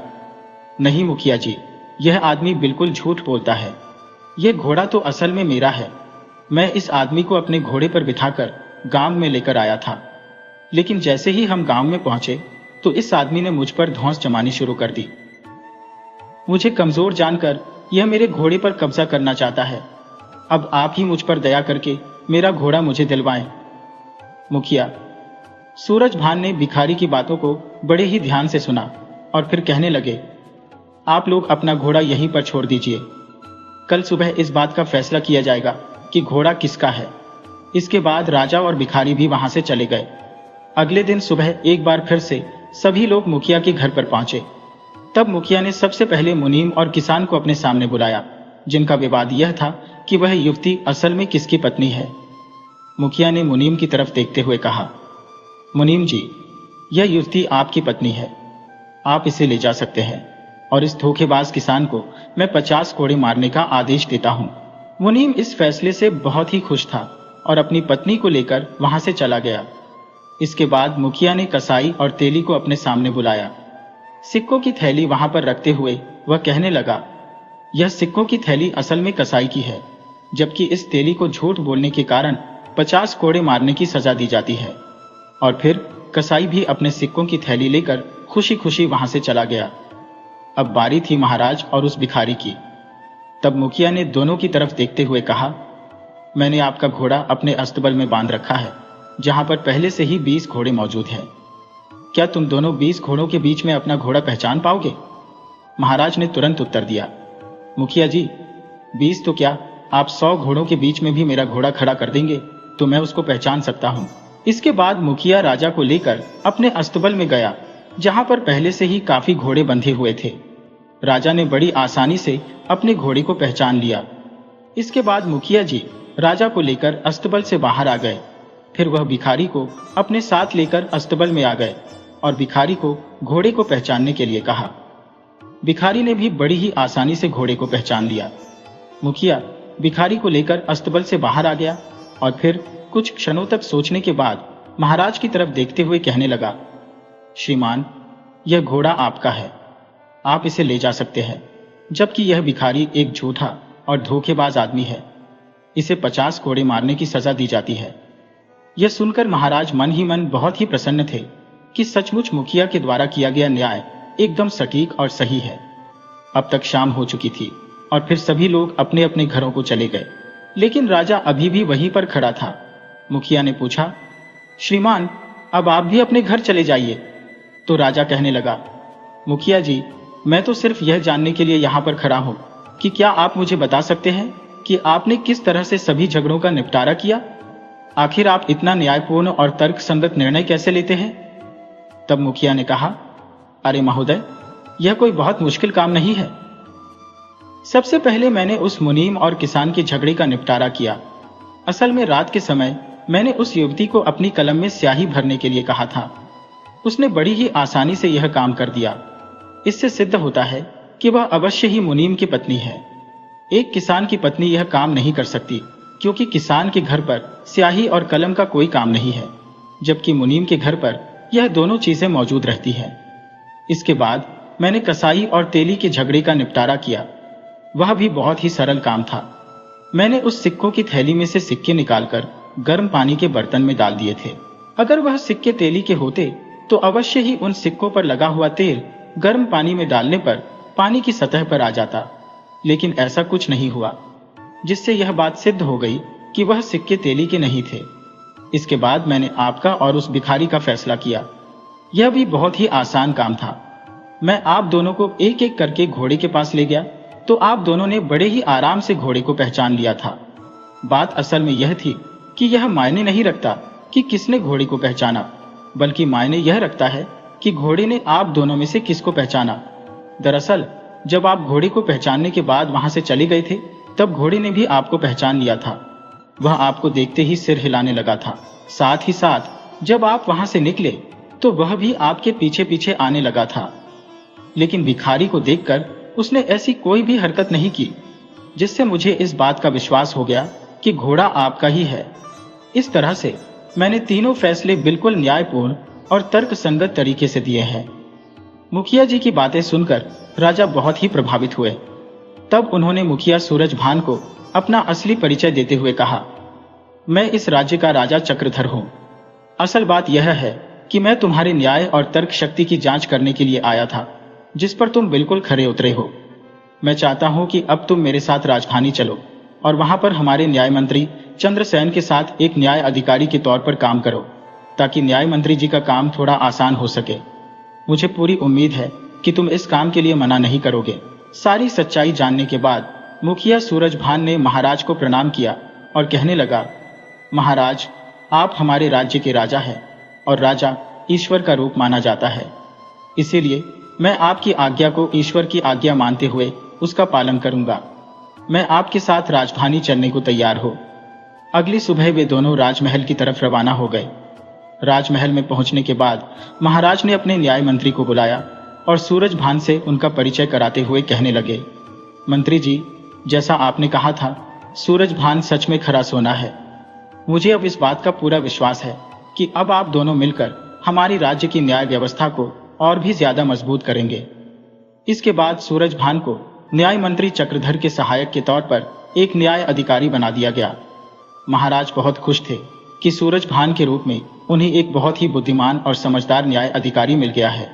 नहीं मुखिया जी, यह आदमी बिल्कुल झूठ बोलता है। यह घोड़ा तो असल में मेरा है। मैं इस आदमी को अपने घोड़े पर बिठाकर गांव में लेकर आया था, लेकिन जैसे ही हम गांव में पहुंचे तो इस आदमी ने मुझ पर धौंस जमानी शुरू कर दी। मुझे कमजोर जानकर यह मेरे घोड़े पर कब्जा करना चाहता है। अब आप ही मुझ पर दया करके मेरा घोड़ा मुझे दिलवाएं। मुखिया। सूरज भान ने भिखारी की बातों को बड़े ही ध्यान से सुना और फिर कहने लगे, आप लोग अपना घोड़ा यहीं पर छोड़ दीजिए। कल सुबह इस बात का फैसला किया जाएगा कि घोड़ा किसका है। इसके बाद राजा और भिखारी भी वहां से चले गए। अगले दिन सुबह एक बार फिर से सभी लोग मुखिया के घर पर पहुंचे। तब मुखिया ने सबसे पहले मुनीम और किसान को अपने सामने बुलाया, जिनका विवाद यह था कि वह युवती असल में किसकी पत्नी है। मुखिया ने मुनीम की तरफ देखते हुए कहा, मुनीम जी, यह युवती आपकी पत्नी है। आप इसे ले जा सकते हैं और इस धोखेबाज किसान को मैं 50 कोड़े मारने का आदेश देता हूं। मुनीम इस फैसले से बहुत ही खुश था और अपनी पत्नी को लेकर वहां से चला गया। इसके बाद मुखिया ने कसाई और तेली को अपने सामने बुलाया। सिक्कों की थैली वहां पर रखते हुए वह कहने लगा, यह सिक्कों की थैली असल में कसाई की है, जबकि इस तेली को झूठ बोलने के कारण 50 कोड़े मारने की सजा दी जाती है। और फिर कसाई भी अपने सिक्कों की थैली लेकर खुशी खुशी वहां से चला गया। अब बारी थी महाराज और उस भिखारी की। तब मुखिया ने दोनों की तरफ देखते हुए कहा, मैंने आपका घोड़ा अपने अस्तबल में बांध रखा है, जहां पर पहले से ही 20 घोड़े मौजूद हैं। क्या तुम दोनों 20 घोड़ों के बीच में अपना घोड़ा पहचान पाओगे? महाराज ने तुरंत उत्तर दिया, मुखिया जी, 20 तो क्या, आप 100 घोड़ों के बीच में भी मेरा घोड़ा खड़ा कर देंगे तो मैं उसको पहचान सकता हूं। इसके बाद मुखिया राजा को लेकर अपने अस्तबल में गया, जहां पर पहले से ही काफी घोड़े बंधे हुए थे। राजा ने बड़ी आसानी से अपने घोड़े को पहचान लिया। इसके बाद मुखिया जी राजा को लेकर अस्तबल से बाहर आ गए। फिर वह भिखारी को अपने साथ लेकर अस्तबल में आ गए और भिखारी को घोड़े को पहचानने के लिए कहा। भिखारी ने भी बड़ी ही आसानी से घोड़े को पहचान लिया। मुखिया भिखारी को लेकर अस्तबल से बाहर आ गया और फिर कुछ क्षणों तक सोचने के बाद महाराज की तरफ देखते हुए कहने लगा, श्रीमान, यह घोड़ा आपका है, आप इसे ले जा सकते हैं। जबकि यह भिखारी एक झूठा और धोखेबाज आदमी है, इसे 50 कोड़े मारने की सजा दी जाती है। यह सुनकर महाराज मन ही मन बहुत ही प्रसन्न थे कि सचमुच मुखिया के द्वारा किया गया न्याय एकदम सटीक और सही है। अब तक शाम हो चुकी थी और फिर सभी लोग अपने अपने घरों को चले गए, लेकिन राजा अभी भी वहीं पर खड़ा था। मुखिया ने पूछा, श्रीमान, अब आप भी अपने घर चले जाइए। तो राजा कहने लगा, मुखिया जी, मैं तो सिर्फ यह जानने के लिए यहाँ पर खड़ा हूँ कि क्या आप मुझे बता सकते हैं कि आपने किस तरह से सभी झगड़ों का निपटारा किया? आखिर आप इतना न्यायपूर्ण और तर्कसंगत निर्णय कैसे लेते हैं? तब मुखिया ने कहा, अरे महोदय, यह कोई बहुत मुश्किल काम नहीं है। सबसे पहले मैंने उस मुनीम और किसान के झगड़े का निपटारा किया। असल में रात के समय मैंने उस युवती को अपनी कलम में स्याही भरने के लिए कहा था। उसने बड़ी ही आसानी से यह काम कर दिया। इससे सिद्ध होता है कि वह अवश्य ही मुनीम की पत्नी है। एक किसान की पत्नी यह काम नहीं कर सकती, क्योंकि किसान के घर पर स्याही और कलम का कोई काम नहीं है, जबकि मुनीम के घर पर यह दोनों चीजें मौजूद रहती हैं। इसके बाद मैंने कसाई और तेली के झगड़े का निपटारा किया। वह भी बहुत ही सरल काम था। मैंने उस सिक्कों की थैली में से सिक्के निकालकर गर्म पानी के बर्तन में डाल दिए थे। अगर वह सिक्के तेली के होते तो अवश्य ही उन सिक्कों पर लगा हुआ तेल गर्म पानी में डालने पर पानी की सतह पर आ जाता, लेकिन ऐसा कुछ नहीं हुआ, जिससे यह बात सिद्ध हो गई कि वह सिक्के तेली के नहीं थे। इसके बाद मैंने आपका और उस भिखारी का फैसला किया। यह भी बहुत ही आसान काम था। मैं आप दोनों को एक एक करके घोड़े के पास ले गया तो आप दोनों ने बड़े ही आराम से घोड़े को पहचान लिया था। बात असल में यह थी कि यह मायने नहीं रखता कि किसने घोड़े को पहचाना, बल्कि मायने यह रखता है कि घोड़े ने आप दोनों में से किसको पहचाना। दरअसल जब आप घोड़े को पहचानने के बाद वहां से चले गए थे, तब घोड़े ने भी आपको पहचान लिया था। वह आपको देखते ही सिर हिलाने लगा था। साथ ही साथ जब आप वहां से निकले तो वह भी आपके पीछे पीछे आने लगा था। लेकिन भिखारी को देखकर उसने ऐसी कोई भी हरकत नहीं की, जिससे मुझे इस बात का विश्वास हो गया कि घोड़ा आपका ही है। इस तरह से मैंने तीनों फैसले बिल्कुल न्यायपूर्ण और तर्कसंगत तरीके से दिए हैं। मुखिया जी की बातें सुनकर राजा बहुत ही प्रभावित हुए। तब उन्होंने मुखिया सूरजभान को अपना असली परिचय देते हुए कहा, मैं इस राज्य का राजा चक्रधर हूं। असल बात यह है कि मैं तुम्हारे न्याय और तर्क शक्ति की जांच करने के लिए आया था, जिस पर तुम बिल्कुल खरे उतरे हो। मैं चाहता हूं कि अब तुम मेरे साथ राजधानी चलो और वहां पर हमारे न्याय मंत्री चंद्रसेन के साथ एक न्याय अधिकारी के तौर पर काम करो, ताकि न्याय मंत्री जी का काम थोड़ा आसान हो सके। मुझे पूरी उम्मीद है कि तुम इस काम के लिए मना नहीं करोगे। सारी सच्चाई जानने के बाद मुखिया सूरजभान ने महाराज को प्रणाम किया और कहने लगा, महाराज, आप हमारे राज्य के राजा हैं और राजा ईश्वर का रूप माना जाता है। इसीलिए मैं आपकी आज्ञा को ईश्वर की आज्ञा मानते हुए उसका पालन करूंगा। मैं आपके साथ राजधानी चलने को तैयार हो। अगली सुबह वे दोनों राजमहल की तरफ रवाना हो गए। राजमहल में पहुंचने के बाद महाराज ने अपने न्याय मंत्री को बुलाया और सूरजभान से उनका परिचय कराते हुए कहने लगे, मंत्री जी, जैसा आपने कहा था, सूरजभान सच में खरा सोना है। मुझे अब इस बात का पूरा विश्वास है कि अब आप दोनों मिलकर हमारी राज्य की न्याय व्यवस्था को और भी ज्यादा मजबूत करेंगे। इसके बाद सूरजभान को न्याय मंत्री चक्रधर के सहायक के तौर पर एक न्याय अधिकारी बना दिया गया। महाराज बहुत खुश थे कि सूरजभान के रूप में उन्हें एक बहुत ही बुद्धिमान और समझदार न्याय अधिकारी मिल गया है।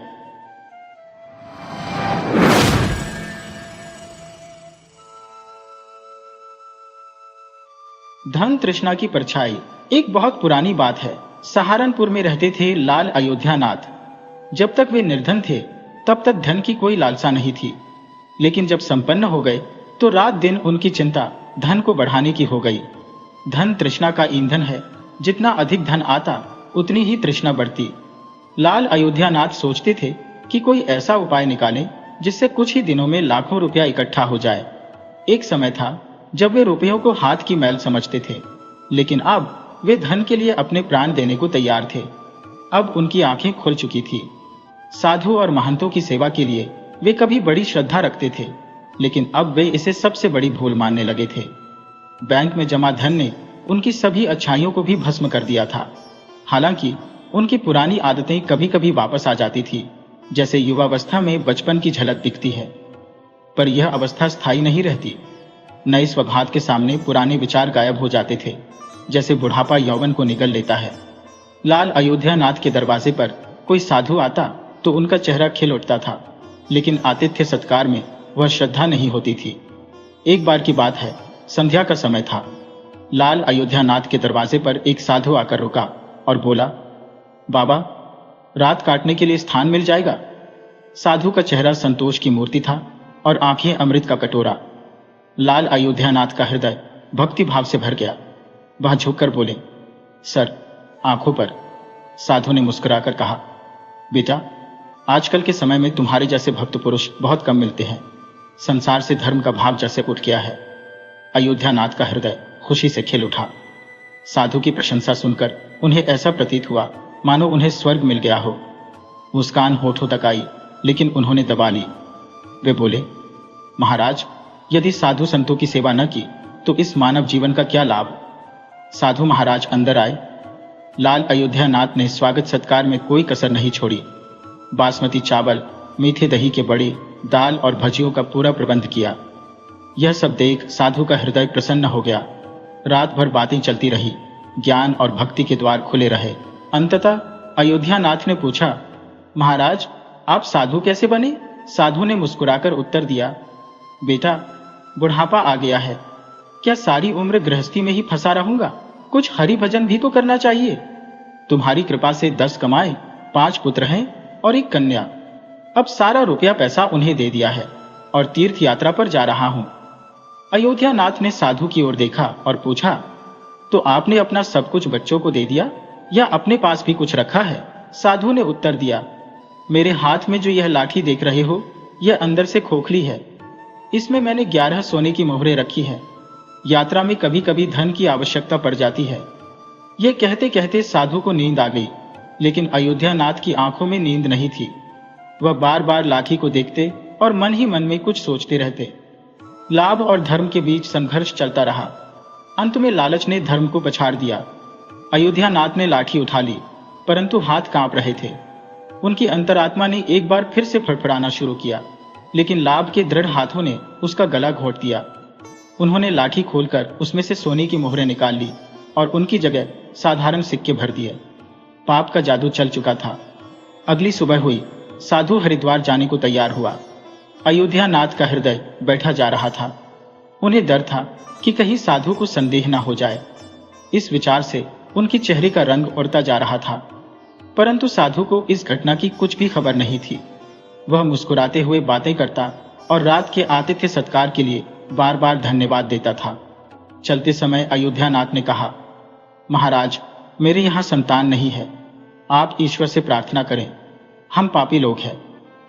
धन तृष्णा की परछाई। एक बहुत पुरानी बात है। सहारनपुर में रहते थे लाल अयोध्यानाथ। जब तक वे निर्धन थे तब तक धन की कोई लालसा नहीं थी, लेकिन जब संपन्न हो गए तो रात दिन उनकी चिंता धन को बढ़ाने की हो गई। धन तृष्णा का ईंधन है, जितना अधिक धन आता उतनी ही तृष्णा बढ़ती। लाल अयोध्यानाथ सोचते थे कि कोई ऐसा उपाय निकालें जिससे कुछ ही दिनों में लाखों रुपया इकट्ठा हो जाए। एक समय था जब वे रुपयों को हाथ की मैल समझते थे, लेकिन अब वे धन के लिए अपने प्राण देने को तैयार थे। अब उनकी आंखें खुल चुकी थी। साधु और महंतों की सेवा के लिए वे कभी बड़ी श्रद्धा रखते थे, लेकिन अब वे इसे सबसे बड़ी भूल मानने लगे थे। बैंक में जमा धन ने उनकी सभी अच्छाइयों को भी भस्म कर दिया था। हालांकि उनकी पुरानी आदतें कभी कभी वापस आ जाती थी, जैसे युवावस्था में बचपन की झलक दिखती है, पर यह अवस्था स्थायी नहीं रहती। नए स्वघात के सामने पुराने विचार गायब हो जाते थे, जैसे बुढ़ापा यौवन को निगल लेता है। लाल अयोध्यानाथ के दरवाजे पर कोई साधु आता तो उनका चेहरा खिल उठता था, लेकिन आतिथ्य सत्कार में वह श्रद्धा नहीं होती थी। एक बार की बात है, संध्या का समय था। लाल अयोध्यानाथ के दरवाजे पर एक साधु आकर रुका और बोला, बाबा, रात काटने के लिए स्थान मिल जाएगा? साधु का चेहरा संतोष की मूर्ति था और आंखें अमृत का कटोरा। लाल अयोध्यानाथ का हृदय भक्ति भाव से भर गया। वह झुककर बोले, सर, आंखों पर। साधु ने मुस्कुराकर कहा, बेटा, आजकल के समय में तुम्हारे जैसे भक्त पुरुष बहुत कम मिलते हैं। संसार से धर्म का भाव जैसे उठ गया है। अयोध्यानाथ का हृदय खुशी से खिल उठा। साधु की प्रशंसा सुनकर उन्हें ऐसा प्रतीत हुआ मानो उन्हें स्वर्ग मिल गया हो। मुस्कान होठों तक आई, लेकिन उन्होंने दबा ली। वे बोले, महाराज, यदि साधु संतों की सेवा न की तो इस मानव जीवन का क्या लाभ? साधु महाराज अंदर आए। लाल अयोध्यानाथ ने स्वागत सत्कार में कोई कसर नहीं छोड़ी। बासमती चावल, मीठे दही के बड़े, दाल और भजियों का पूरा प्रबंध किया। यह सब देख साधु का हृदय प्रसन्न हो गया। रात भर बातें चलती रही, ज्ञान और भक्ति के द्वार खुले रहे। अंततः अयोध्यानाथ ने पूछा, महाराज, आप साधु कैसे बने? साधु ने मुस्कुराकर उत्तर दिया, बेटा, बुढ़ापा आ गया है। क्या सारी उम्र गृहस्थी में ही फंसा रहूंगा? कुछ हरि भजन भी तो करना चाहिए। तुम्हारी कृपा से 10 कमाए, 5 पुत्र हैं और 1 कन्या। अब सारा रुपया पैसा उन्हें दे दिया है और तीर्थ यात्रा पर जा रहा हूं। अयोध्यानाथ ने साधु की ओर देखा और पूछा, तो आपने अपना सब कुछ बच्चों को दे दिया या अपने पास भी कुछ रखा है? साधु ने उत्तर दिया, मेरे हाथ में जो यह लाठी देख रहे हो, यह अंदर से खोखली है। इसमें मैंने 11 सोने की मोहरें रखी है। यात्रा में कभी कभी धन की आवश्यकता पड़ जाती है। यह कहते कहते साधु को नींद आ गई, लेकिन अयोध्यानाथ की आंखों में नींद नहीं थी। वह बार बार लाठी को देखते और मन ही मन में कुछ सोचते रहते। लाभ और धर्म के बीच संघर्ष चलता रहा। अंत में लालच ने धर्म को पछाड़ दिया। अयोध्यानाथ ने लाठी उठा ली, परंतु हाथ कांप रहे थे। उनकी अंतरात्मा ने एक बार फिर से फड़फड़ाना शुरू किया, लेकिन लाभ के दृढ़ हाथों ने उसका गला घोट दिया। उन्होंने लाठी खोलकर उसमें से सोने की मोहरें निकाल ली और उनकी जगह साधारण सिक्के भर दिए। पाप का जादू चल चुका था। अगली सुबह हुई, साधु हरिद्वार जाने को तैयार हुआ। अयोध्या नाथ का हृदय बैठा जा रहा था। उन्हें डर था कि कहीं साधु को संदेह न हो जाए। इस विचार से उनके चेहरे का रंग उड़ता जा रहा था, परंतु साधु को इस घटना की कुछ भी खबर नहीं थी। वह मुस्कुराते हुए बातें करता और रात के आतिथ्य सत्कार के लिए बार बार धन्यवाद देता था। चलते समय अयोध्या नाथ ने कहा, महाराज, मेरे यहाँ संतान नहीं है। आप ईश्वर से प्रार्थना करें। हम पापी लोग हैं,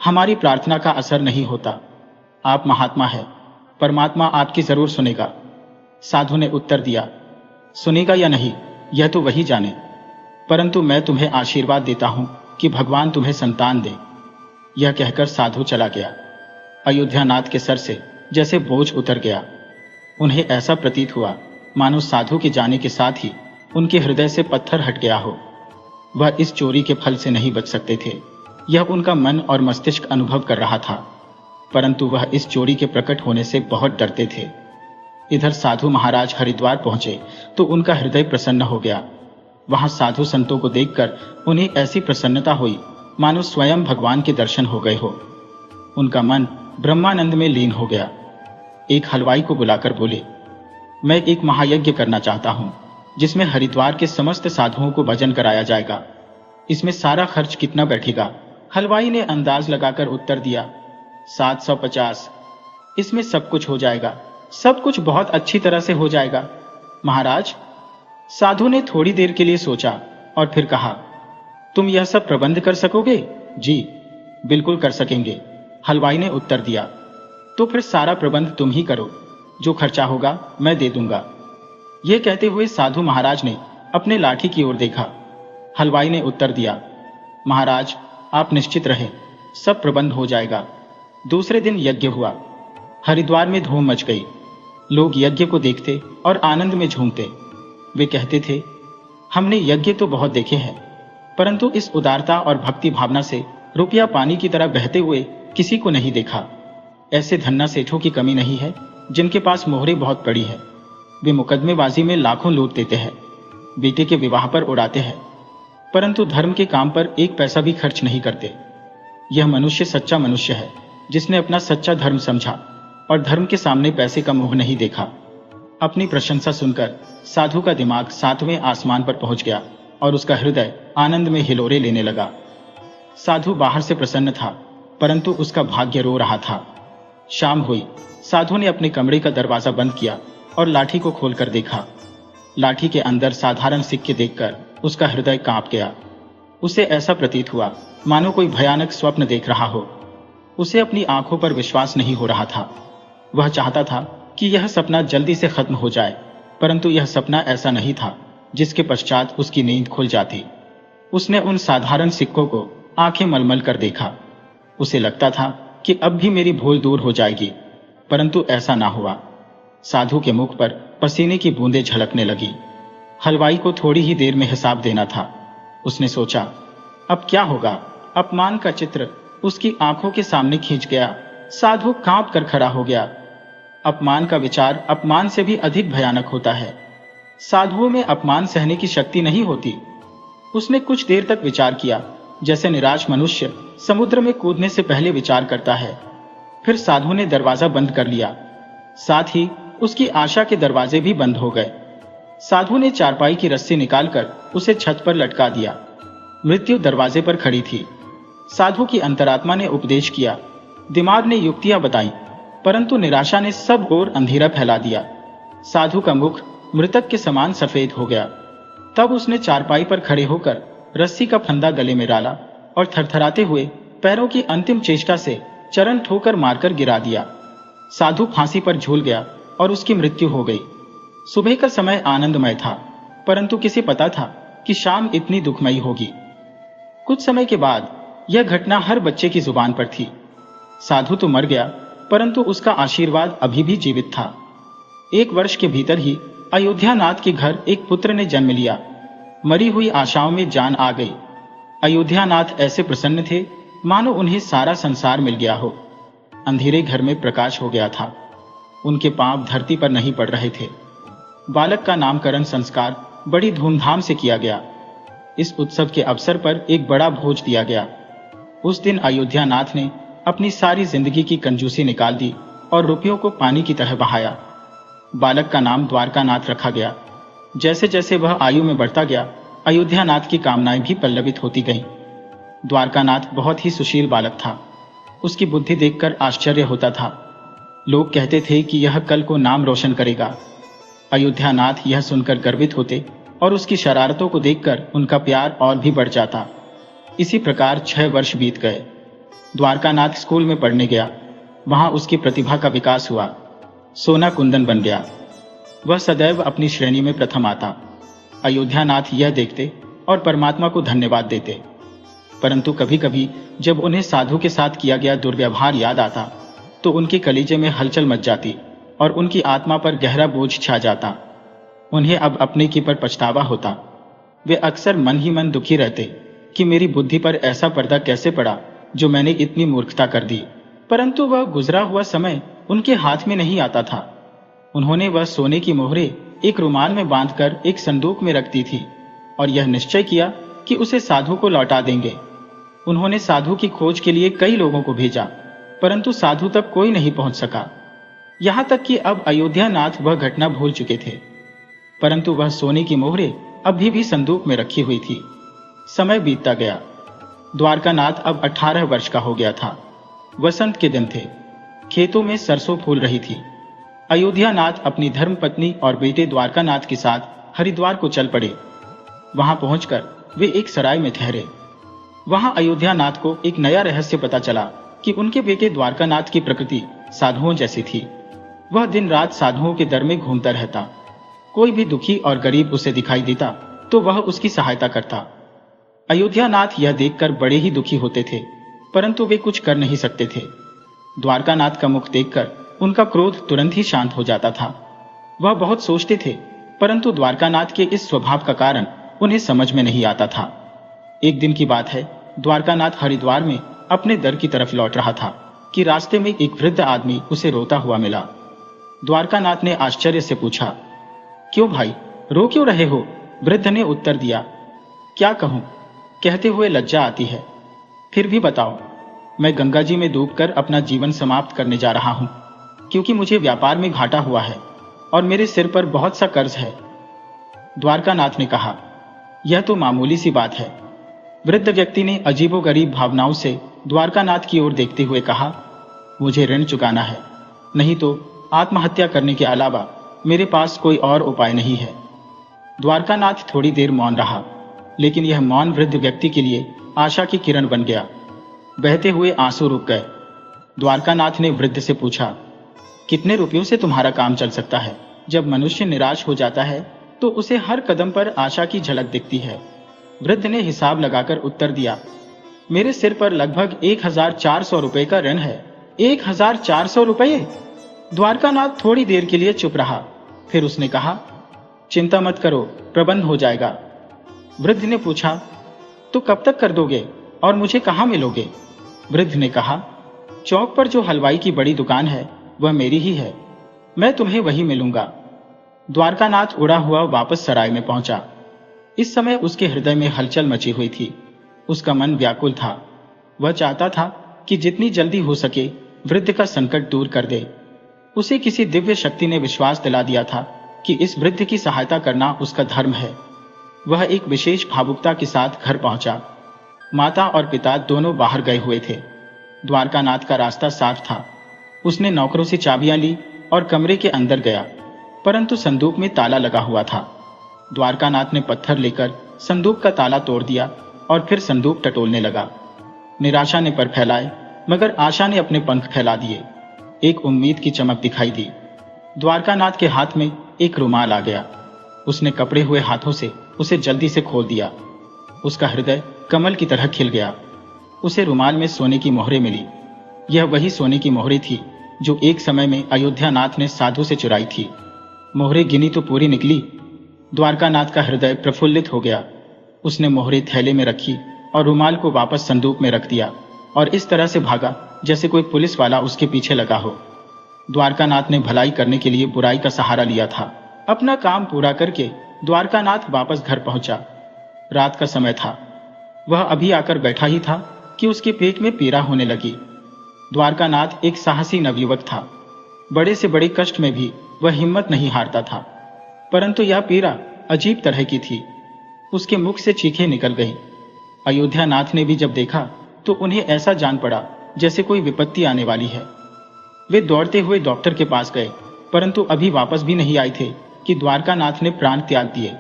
हमारी प्रार्थना का असर नहीं होता। आप महात्मा हैं, परमात्मा आपकी जरूर सुनेगा। साधु ने उत्तर दिया, सुनेगा या नहीं यह तो वही जाने, परंतु मैं तुम्हें आशीर्वाद देता हूं कि भगवान तुम्हें संतान दे। यह कहकर साधु चला गया। अयोध्या नाथ के सर से जैसे बोझ उतर गया। उन्हें ऐसा प्रतीत हुआ मानो साधु के जाने के साथ ही उनके हृदय से पत्थर हट गया हो। वह इस चोरी के फल से नहीं बच सकते थे, यह उनका मन और मस्तिष्क अनुभव कर रहा था, परंतु वह इस चोरी के प्रकट होने से बहुत डरते थे। इधर साधु महाराज हरिद्वार पहुंचे तो उनका हृदय प्रसन्न हो गया। वहां साधु संतों को देखकर उन्हें ऐसी प्रसन्नता हुई मानो स्वयं भगवान के दर्शन हो गए हो। उनका मन ब्रह्मानंद में लीन हो गया। एक हलवाई को बुलाकर बोले, मैं एक महायज्ञ करना चाहता हूं, जिसमें हरिद्वार के समस्त साधुओं को भजन कराया जाएगा। इसमें सारा खर्च कितना बैठेगा? हलवाई ने अंदाज लगाकर उत्तर दिया, 750। इसमें सब कुछ हो जाएगा, सब कुछ बहुत अच्छी तरह से हो जाएगा महाराज। साधु ने थोड़ी देर के लिए सोचा और फिर कहा, तुम यह सब प्रबंध कर सकोगे? जी बिल्कुल कर सकेंगे, हलवाई ने उत्तर दिया। तो फिर सारा प्रबंध तुम ही करो, जो खर्चा होगा मैं दे दूंगा। यह कहते हुए साधु महाराज ने अपने लाठी की ओर देखा। हलवाई ने उत्तर दिया, महाराज आप निश्चित रहें, सब प्रबंध हो जाएगा। दूसरे दिन यज्ञ हुआ। हरिद्वार में धूम मच गई। लोग यज्ञ को देखते और आनंद में झूमते। वे कहते थे, हमने यज्ञ तो बहुत देखे हैं, परंतु इस उदारता और भक्ति भावना से रुपया पानी की तरह बहते हुए किसी को नहीं देखा। ऐसे धन्ना सेठों की कमी नहीं है जिनके पास मोहरें बहुत पड़ी है। वे मुकदमेबाजी में लाखों लूट देते हैं, बेटे के विवाह पर उड़ाते हैं, परंतु धर्म के काम पर एक पैसा भी खर्च नहीं करते। यह मनुष्य सच्चा मनुष्य है, जिसने अपना सच्चा धर्म समझा और धर्म के सामने पैसे का मोह नहीं देखा। अपनी प्रशंसा सुनकर साधु का दिमाग 7वें आसमान पर पहुंच गया और उसका हृदय आनंद में हिलोरे लेने लगा। साधु बाहर से प्रसन्न था, परंतु उसका भाग्य रो रहा था। शाम हुई। साधु ने अपने कमरे का दरवाजा बंद किया और लाठी को खोलकर देखा। लाठी के अंदर साधारण सिक्के देखकर उसका हृदय कांप गया। उसे ऐसा प्रतीत हुआ मानो कोई भयानक स्वप्न देख रहा हो। उसे अपनी आंखों पर विश्वास नहीं हो रहा था। वह चाहता था कि यह सपना जल्दी से खत्म हो जाए, परंतु यह सपना ऐसा नहीं था जिसके पश्चात उसकी नींद खुल जाती। उसने उन साधारण सिक्कों को आंखें मलमल कर देखा। उसे लगता था कि अब भी मेरी भूल दूर हो जाएगी, परंतु ऐसा ना हुआ। साधु के मुख पर पसीने की बूंदें झलकने लगी। हलवाई को थोड़ी ही देर में हिसाब देना था। उसने सोचा, अब क्या होगा? अपमान का चित्र उसकी आंखों के सामने खींच गया। साधु कांप कर खड़ा हो गया। अपमान का विचार अपमान से भी अधिक भयानक होता है। साधुओं में अपमान सहने की शक्ति नहीं होती। उसने कुछ देर तक विचार किया, जैसे निराश मनुष्य समुद्र में कूदने से पहले विचार करता है। फिर साधु ने दरवाजा बंद कर लिया। साथ ही उसकी आशा के दरवाजे भी बंद हो गए। साधु ने चारपाई की रस्सी निकालकर उसे छत पर लटका दिया। मृत्यु दरवाजे पर खड़ी थी। साधु की अंतरात्मा ने उपदेश किया, दिमाग ने युक्तियां बताई, परंतु निराशा ने सब ओर अंधेरा फैला दिया। साधु का मुख मृतक के समान सफेद हो गया। तब उसने चारपाई पर खड़े होकर रस्सी का फंदा गले में डाला और थरथराते हुए पैरों की अंतिम चेष्टा से चरण ठोकर मारकर गिरा दिया। साधु फांसी पर झूल गया और उसकी मृत्यु हो गई। सुबह का समय आनंदमय था, परंतु किसे पता था कि शाम इतनी दुखमयी होगी। कुछ समय के बाद यह घटना हर बच्चे की जुबान पर थी। साधु तो मर गया, परंतु उसका आशीर्वाद अभी भी जीवित था। 1 वर्ष के भीतर ही अयोध्या नाथ के घर एक पुत्र ने जन्म लिया। मरी हुई आशाओं में जान आ गई। अयोध्यानाथ ऐसे प्रसन्न थे मानो उन्हें सारा संसार मिल गया हो। अंधेरे घर में प्रकाश हो गया था। उनके पांव धरती पर नहीं पड़ रहे थे। बालक का नामकरण संस्कार बड़ी धूमधाम से किया गया। इस उत्सव के अवसर पर एक बड़ा भोज दिया गया। उस दिन अयोध्यानाथ ने अपनी सारी जिंदगी की कंजूसी निकाल दी और रुपयों को पानी की तरह बहाया। बालक का नाम द्वारकानाथ रखा गया। जैसे जैसे वह आयु में बढ़ता गया, अयोध्यानाथ की कामनाएं भी पल्लवित होती गईं। द्वारकानाथ बहुत ही सुशील बालक था। उसकी बुद्धि देखकर आश्चर्य होता था। लोग कहते थे कि यह कल को नाम रोशन करेगा। अयोध्यानाथ यह सुनकर गर्वित होते और उसकी शरारतों को देखकर उनका प्यार और भी बढ़ जाता। इसी प्रकार 6 वर्ष बीत गए। द्वारकानाथ स्कूल में पढ़ने गया। वहां उसकी प्रतिभा का विकास हुआ। सोना कुंदन बन गया। वह सदैव अपनी श्रेणी में प्रथम आता। अयोध्यानाथ यह देखते और परमात्मा को धन्यवाद देते। परंतु कभी कभी जब उन्हें साधु के साथ किया गया दुर्व्यवहार याद आता तो उनके कलीजे में हलचल मच जाती और उनकी आत्मा पर गहरा बोझ छा जाता। उन्हें अब अपने की पर पछतावा होता। वे अक्सर मन ही मन दुखी रहते कि मेरी बुद्धि पर ऐसा पर्दा कैसे पड़ा जो मैंने इतनी मूर्खता कर दी। परंतु वह गुजरा हुआ समय उनके हाथ में नहीं आता था। उन्होंने वह सोने की मोहरें एक रुमाल में बांधकर एक संदूक में रख दी थी और यह निश्चय किया कि उसे साधु को लौटा देंगे। उन्होंने साधु की खोज के लिए कई लोगों को भेजा, परंतु साधु तक कोई नहीं पहुंच सका। यहां तक कि अब अयोध्यानाथ वह घटना भूल चुके थे। परंतु वह सोने की मोहरें अभी भी संदूक में रखी हुई थी। समय बीतता गया। द्वारकानाथ अब 18 वर्ष का हो गया था। वसंत के दिन थे। खेतों में सरसों फूल रही थी। अयोध्यानाथ अपनी धर्मपत्नी और बेटे द्वारकानाथ के साथ हरिद्वार को चल पड़े। वहां पहुंचकर वे एक सराय में ठहरे। वहां अयोध्यानाथ को एक नया रहस्य पता चला कि उनके बेटे द्वारकानाथ की प्रकृति साधुओं जैसी थी। वह दिन रात साधुओं के दर में घूमता रहता। कोई भी दुखी और गरीब उसे दिखाई देता तो वह उसकी सहायता करता। अयोध्यानाथ यह देखकर बड़े ही दुखी होते थे, परंतु वे कुछ कर नहीं सकते थे। द्वारकानाथ का मुख देखकर उनका क्रोध तुरंत ही शांत हो जाता था। वह बहुत सोचते थे, परंतु द्वारकानाथ के इस स्वभाव का कारण उन्हें समझ में नहीं आता था। एक दिन की बात है, द्वारकानाथ हरिद्वार में अपने दर की तरफ लौट रहा था कि रास्ते में एक वृद्ध आदमी उसे रोता हुआ मिला। द्वारकानाथ ने आश्चर्य से पूछा, क्यों भाई, रो क्यों रहे हो? वृद्ध ने उत्तर दिया, क्या कहूं, कहते हुए लज्जा आती है। फिर भी बताओ। मैं गंगा जी में डूबकर अपना जीवन समाप्त करने जा रहा हूं, क्योंकि मुझे व्यापार में घाटा हुआ है और मेरे सिर पर बहुत सा कर्ज है। द्वारकानाथ ने कहा, यह तो मामूली सी बात है। वृद्ध व्यक्ति ने अजीबोगरीब भावनाओं से द्वारकानाथ की ओर देखते हुए कहा, मुझे ऋण चुकाना है, नहीं तो आत्महत्या करने के अलावा मेरे पास कोई और उपाय नहीं है। द्वारकानाथ थोड़ी देर मौन रहा, लेकिन यह मौन वृद्ध व्यक्ति के लिए आशा की किरण बन गया। बहते हुए आंसू रुक गए। द्वारकानाथ ने वृद्ध से पूछा, कितने रुपयों से तुम्हारा काम चल सकता है? जब मनुष्य निराश हो जाता है तो उसे हर कदम पर आशा की झलक दिखती है। वृद्ध ने हिसाब लगाकर उत्तर दिया, मेरे सिर पर लगभग 1400 रुपए का ऋण है। 1400 रुपये? द्वारकानाथ थोड़ी देर के लिए चुप रहा। फिर उसने कहा, चिंता मत करो, प्रबंध हो जाएगा। वृद्ध ने पूछा, तो कब तक कर दोगे और मुझे कहाँ मिलोगे? वृद्ध ने कहा, चौक पर जो हलवाई की बड़ी दुकान है वह मेरी ही है, मैं तुम्हें वहीं मिलूंगा। द्वारकानाथ उड़ा हुआ वापस सराय में पहुंचा। इस समय उसके हृदय में हलचल मची हुई थी। उसका मन व्याकुल था। वह चाहता था कि जितनी जल्दी हो सके वृद्ध का संकट दूर कर दे। उसे किसी दिव्य शक्ति ने विश्वास दिला दिया था कि इस वृद्ध की सहायता करना उसका धर्म है। वह एक विशेष भावुकता के साथ घर पहुंचा। माता और पिता दोनों बाहर गए हुए थे। द्वारकानाथ का रास्ता साफ था। उसने नौकरों से चाबियां ली और कमरे के अंदर गया, परंतु संदूक में ताला लगा हुआ था। द्वारकानाथ ने पत्थर लेकर संदूक का ताला तोड़ दिया और फिर संदूक टटोलने लगा। निराशा ने पर फैलाए, मगर आशा ने अपने पंख फैला दिए। एक उम्मीद की चमक दिखाई दी। द्वारकानाथ के हाथ में एक रुमाल आ गया। उसने कपड़े हुए हाथों से उसे जल्दी से खोल दिया। उसका हृदय कमल की तरह खिल गया। उसे रुमाल में सोने की मोहरें मिली। यह वही सोने की मोहरें थी जो एक समय में अयोध्यानाथ ने साधु से चुराई थी। मोहरें गिनी तो पूरी निकली। द्वारकानाथ का हृदय प्रफुल्लित हो गया। उसने मोहरें थैले में रखी और रुमाल को वापस संदूक में रख दिया और इस तरह से भागा जैसे कोई पुलिस वाला उसके पीछे लगा हो। द्वारकानाथ ने भलाई करने के लिए बुराई का सहारा लिया था। अपना काम पूरा करके द्वारकानाथ वापस घर पहुंचा। रात का समय था। वह अभी आकर बैठा ही था कि उसके पेट में पीड़ा होने लगी। द्वारकानाथ एक साहसी नवयुवक था। बड़े से बड़े कष्ट में भी वह हिम्मत नहीं हारता था, परंतु यह पीड़ा अजीब तरह की थी। उसके मुख से चीखें निकल गईं। अयोध्यानाथ ने भी जब देखा तो उन्हें ऐसा जान पड़ा जैसे कोई विपत्ति आने वाली है। वे दौड़ते हुए डॉक्टर के पास गए, परंतु अभी वापस भी नहीं आए थे कि द्वारकानाथ ने प्राण त्याग दिए।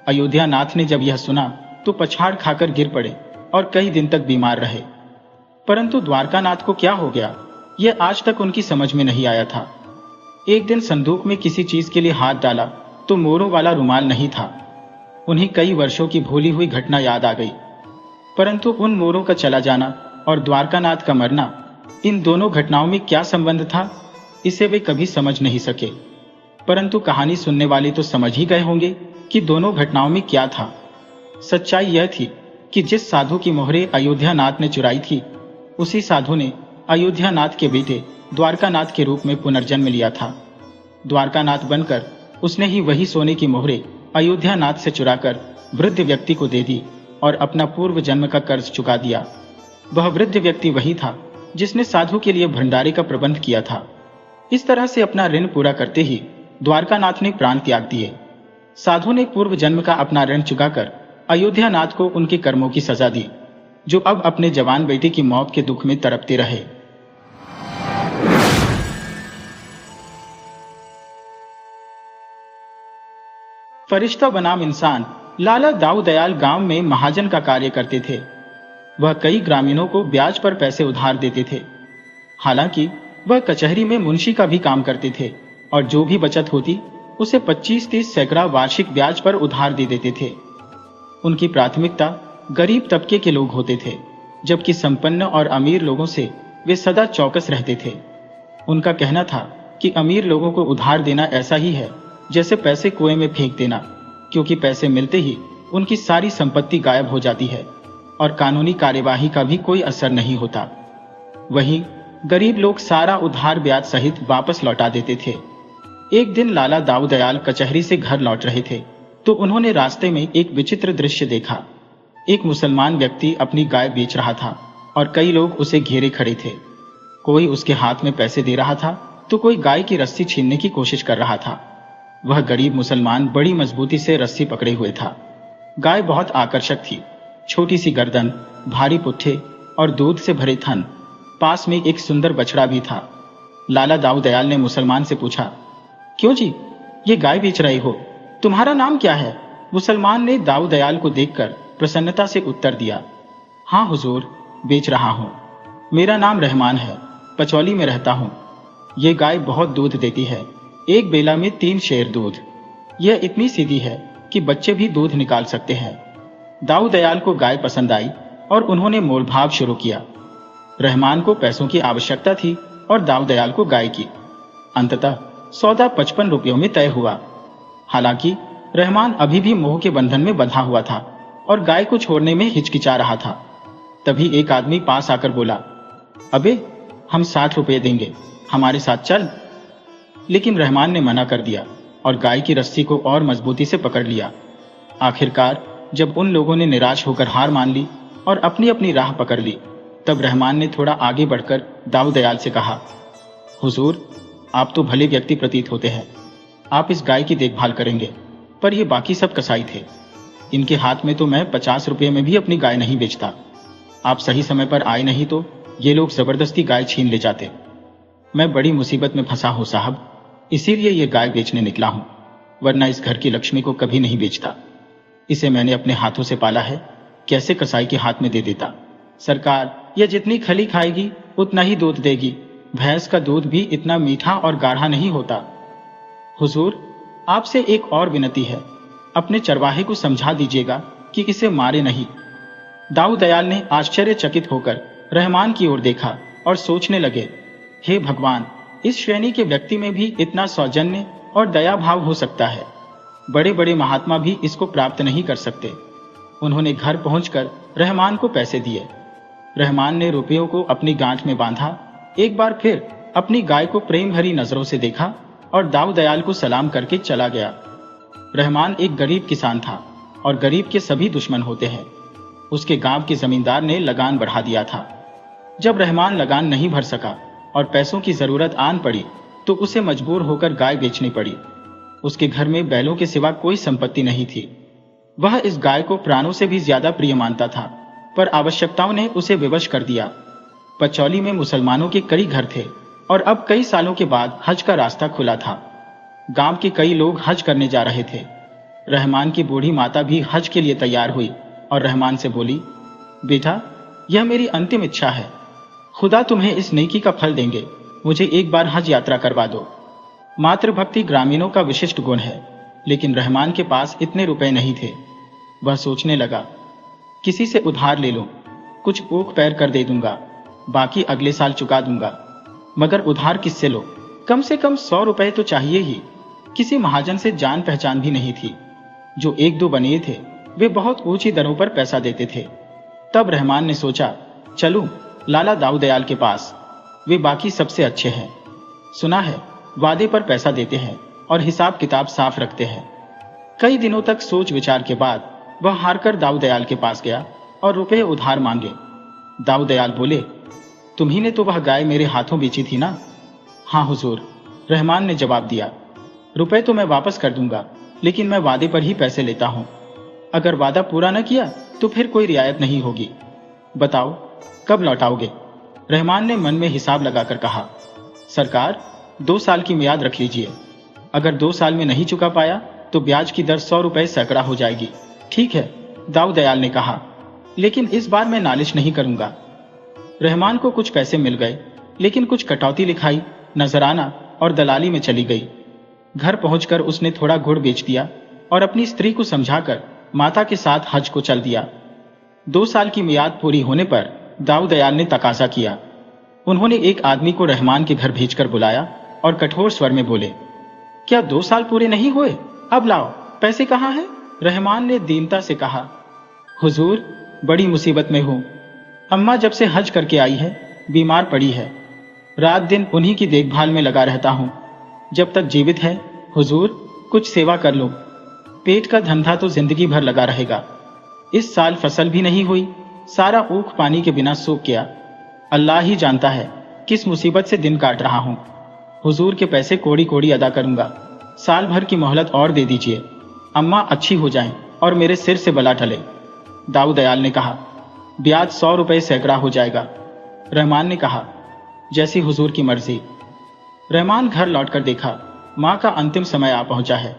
अयोध्यानाथ ने जब यह सुना तो पछाड़ खाकर गिर पड़े और कई दिन तक बीमार रहे। परंतु द्वारकानाथ को क्या हो गया, यह आज तक उनकी समझ में नहीं आया था। एक दिन संदूक में किसी चीज के लिए हाथ डाला तो मोरों वाला रुमाल नहीं था। उन्हें कई वर्षों की भूली हुई घटना याद आ गई, परंतु उन मोरों का चला जाना और द्वारकानाथ का मरना, इन दोनों घटनाओं में क्या संबंध था, इसे वे कभी समझ नहीं सके। परंतु कहानी सुनने वाले तो समझ ही गए होंगे कि दोनों घटनाओं में क्या था। सच्चाई यह थी कि जिस साधु की मोहरें अयोध्यानाथ ने चुराई थी, उसी साधु ने अयोध्यानाथ के बेटे द्वारकानाथ के रूप में पुनर्जन्म लिया था। द्वारकानाथ बनकर उसने ही वही सोने की मोहरें अयोध्यानाथ से चुराकर वृद्ध व्यक्ति को दे दी और अपना पूर्व जन्म का कर्ज चुका दिया। वह वृद्ध व्यक्ति वही था जिसने साधु के लिए भंडारे का प्रबंध किया था। इस तरह से अपना ऋण पूरा करते ही द्वारकानाथ ने प्राण त्याग दिए। साधु ने पूर्व जन्म का अपना ऋण चुकाकर अयोध्यानाथ को उनके कर्मों की सजा दी, जो अब अपने जवान बेटे की मौत के दुख में तड़पते रहे। फरिश्ता बनाम इंसान। लाला दाऊ दयाल गांव में महाजन का कार्य करते थे। वह कई ग्रामीणों को ब्याज पर पैसे उधार देते थे। हालांकि वह कचहरी में मुंशी का भी काम करते थे और जो भी बचत होती उसे 25-30 सैकड़ा वार्षिक ब्याज पर उधार दे देते थे। उनकी प्राथमिकता गरीब तबके के लोग होते थे, जबकि संपन्न और अमीर लोगों से वे सदा चौकस रहते थे। उनका कहना था कि अमीर लोगों को उधार देना ऐसा ही है जैसे पैसे कुएं में फेंक देना, क्योंकि पैसे मिलते ही उनकी सारी संपत्ति गायब हो जाती है और कानूनी कार्यवाही का भी कोई असर नहीं होता। वहीं गरीब लोग सारा उधार ब्याज सहित वापस लौटा देते थे। एक दिन लाला दाऊ दयाल कचहरी से घर लौट रहे थे तो उन्होंने रास्ते में एक विचित्र दृश्य देखा। एक मुसलमान व्यक्ति अपनी गाय बेच रहा था और कई लोग उसे घेरे खड़े थे। कोई उसके हाथ में पैसे दे रहा था तो कोई गाय की रस्सी छीनने की कोशिश कर रहा था। वह गरीब मुसलमान बड़ी मजबूती से रस्सी पकड़े हुए था। गाय बहुत आकर्षक थी, छोटी सी गर्दन, भारी पुट्ठे और दूध से भरे थन। पास में एक सुंदर बछड़ा भी था। लाला दाऊ दयाल ने मुसलमान से पूछा, क्यों जी, ये गाय बेच रहे हो? तुम्हारा नाम क्या है? मुसलमान ने दाऊ दयाल को देखकर प्रसन्नता से उत्तर दिया, हाँ हुजूर, बेच रहा हूँ। मेरा नाम रहमान है, पचौली में रहता हूँ। ये गाय बहुत दूध देती है, एक बेला में 3 शेर दूध। यह इतनी सीधी है कि बच्चे भी दूध निकाल सकते हैं। दाऊ दयाल को गाय पसंद आई और उन्होंने मोलभाव शुरू किया। रहमान को पैसों की आवश्यकता थी और दाऊ दयाल को गाय की। अंततः सौदा 55 रुपयों में तय हुआ। हालांकि रहमान अभी भी मोह के बंधन में बंधा हुआ था और गाय को छोड़ने में हिचकिचा रहा था। तभी एक आदमी पास आकर बोला, अबे, हम 60 रुपये देंगे, हमारे साथ चल। लेकिन रहमान ने मना कर दिया और गाय की रस्सी को और मजबूती से पकड़ लिया। आखिरकार जब उन लोगों ने निराश होकर हार मान ली और अपनी अपनी राह पकड़ ली, तब रहमान ने थोड़ा आगे बढ़कर दाऊ दयाल से कहा, हुजूर, आप तो भले व्यक्ति प्रतीत होते हैं। आप इस गाय की देखभाल करेंगे, पर ये बाकी सब कसाई थे। इनके हाथ में तो मैं 50 रुपये में भी अपनी गाय नहीं बेचता। आप सही समय पर आए नहीं तो ये लोग जबरदस्ती गाय छीन ले जाते। मैं बड़ी मुसीबत में फंसा हूं साहब, इसीलिए ये गाय बेचने निकला हूं, वरना इस घर की लक्ष्मी को कभी नहीं बेचता। इसे मैंने अपने हाथों से पाला है, कैसे कसाई के हाथ में दे देता। सरकार, यह जितनी खली खाएगी उतना ही दूध देगी। भैंस का दूध भी इतना मीठा और गाढ़ा नहीं होता। हुजूर, आपसे एक और विनती है, अपने चरवाहे को समझा दीजिएगा कि इसे मारे नहीं। दाऊ दयाल ने आश्चर्यचकित होकर रहमान की ओर देखा और सोचने लगे, हे भगवान, इस श्रेणी के व्यक्ति में भी इतना सौजन्य और दया भाव हो सकता है। बड़े बड़े महात्मा भी इसको प्राप्त नहीं कर सकते। उन्होंने घर पहुंचकर रहमान को पैसे दिए। रहमान ने रुपयों को अपनी गांठ में बांधा, एक बार फिर अपनी गाय को प्रेम भरी नजरों से देखा और दाऊ दयाल को सलाम करके चला गया। रहमान एक गरीब किसान था और गरीब के सभी दुश्मन होते हैं। उसके गांव के जमींदार ने लगान बढ़ा दिया था। जब रहमान लगान नहीं भर सका और पैसों की जरूरत आन पड़ी तो उसे मजबूर होकर गाय बेचनी पड़ी। उसके घर में बैलों के सिवा कोई संपत्ति नहीं थी। वह इस गाय को प्राणों से भी ज्यादा प्रिय मानता था, पर आवश्यकताओं ने उसे विवश कर दिया। पचौली में मुसलमानों के कई घर थे और अब कई सालों के बाद हज का रास्ता खुला था। गांव के कई लोग हज करने जा रहे थे। रहमान की बूढ़ी माता भी हज के लिए तैयार हुई और रहमान से बोली, बेटा, यह मेरी अंतिम इच्छा है। खुदा तुम्हें इस नेकी का फल देंगे। मुझे एक बार हज यात्रा करवा दो। मातृभक्ति ग्रामीणों का विशिष्ट गुण है, लेकिन रहमान के पास इतने रुपए नहीं थे। वह सोचने लगा, किसी से उधार ले लूं, कुछ ऊख पैर कर दे दूंगा, बाकी अगले साल चुका दूंगा। मगर उधार किससे लो? कम से कम 100 रुपए तो चाहिए ही। किसी महाजन से जान पहचान भी नहीं थी। जो एक दो बनिए थे वे बहुत ऊंची दरों पर पैसा देते थे। तब रहमान ने सोचा, चलूं लाला दाऊ दयाल के पास, वे बाकी सबसे अच्छे हैं। सुना है वादे पर पैसा देते हैं और हिसाब किताब साफ रखते हैं। कई दिनों तक सोच विचार के बाद वह हारकर दाऊ दयाल के पास गया और रुपए उधार मांगे। दाऊ दयाल बोले, तुम्ही ने तो वह गाय मेरे हाथों बेची थी ना? हाँ हुजूर, रहमान ने जवाब दिया। रुपए तो मैं वापस कर दूंगा, लेकिन मैं वादे पर ही पैसे लेता हूं। अगर वादा पूरा न किया तो फिर कोई रियायत नहीं होगी। बताओ कब लौटाओगे? रहमान ने मन में हिसाब लगाकर कहा, सरकार 2 साल की मियाद रख लीजिए। अगर 2 साल में नहीं चुका पाया तो ब्याज की दर 100 रुपए सैकड़ा हो जाएगी। ठीक है, दाऊ दयाल ने कहा, लेकिन इस बार मैं नालिश नहीं करूंगा। रहमान को कुछ पैसे मिल गए, लेकिन कुछ कटौती लिखाई, नजराना और दलाली में चली गई। घर पहुंचकर उसने थोड़ा गुड़ बेच दिया और अपनी स्त्री को समझाकर माता के साथ हज को चल दिया। 2 साल की मियाद पूरी होने पर दाऊ दयाल ने तकाजा किया। उन्होंने एक आदमी को रहमान के घर भेजकर बुलाया और कठोर स्वर में बोले, क्या 2 साल पूरे नहीं हुए? अब लाओ, पैसे कहाँ हैं? रहमान ने दीनता से कहा, हुजूर, बड़ी मुसीबत में हूं। अम्मा जब से हज करके आई है बीमार पड़ी है। रात दिन उन्हीं की देखभाल में लगा रहता हूं। जब तक जीवित है हुजूर, कुछ सेवा कर लो। पेट का धंधा तो जिंदगी भर लगा रहेगा। इस साल फसल भी नहीं हुई, सारा ऊख पानी के बिना सूख गया। अल्लाह ही जानता है किस मुसीबत से दिन काट रहा हूं। हुजूर के पैसे कोड़ी कोड़ी अदा करूंगा। साल भर की मोहलत और दे दीजिए। अम्मा अच्छी हो जाएं और मेरे सिर से बला टले। दाऊ दयाल ने कहा, ब्याज 100 रुपए सैकड़ा हो जाएगा। रहमान ने कहा, जैसी हुजूर की मर्जी। रहमान घर लौटकर देखा, माँ का अंतिम समय आ पहुंचा है।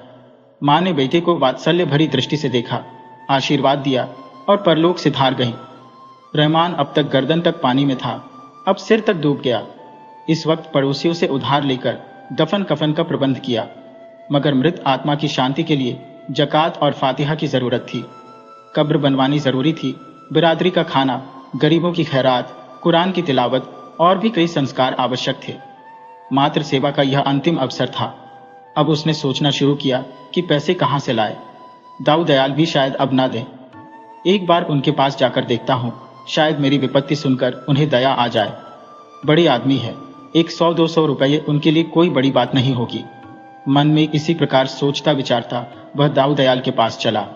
माँ ने बेटे को वात्सल्य भरी दृष्टि से देखा, आशीर्वाद दिया और परलोक से धार गई। रहमान अब तक गर्दन तक पानी में था, अब सिर तक डूब गया। इस वक्त पड़ोसियों से उधार लेकर दफन कफन का प्रबंध किया, मगर मृत आत्मा की शांति के लिए जकात और फातिहा की जरूरत थी। कब्र बनवानी जरूरी थी, बिरादरी का खाना, गरीबों की खैरात, कुरान की तिलावत और भी कई संस्कार आवश्यक थे। मातृ सेवा का यह अंतिम अवसर था। अब उसने सोचना शुरू किया कि पैसे कहां से लाए। दाऊ दयाल भी शायद अब ना दें। एक बार उनके पास जाकर देखता हूं, शायद मेरी विपत्ति सुनकर उन्हें दया आ जाए। बड़े आदमी है, 100-200 रुपये उनके लिए कोई बड़ी बात नहीं होगी। मन में इसी प्रकार सोचता विचारता वह दाऊ दयाल के पास चला।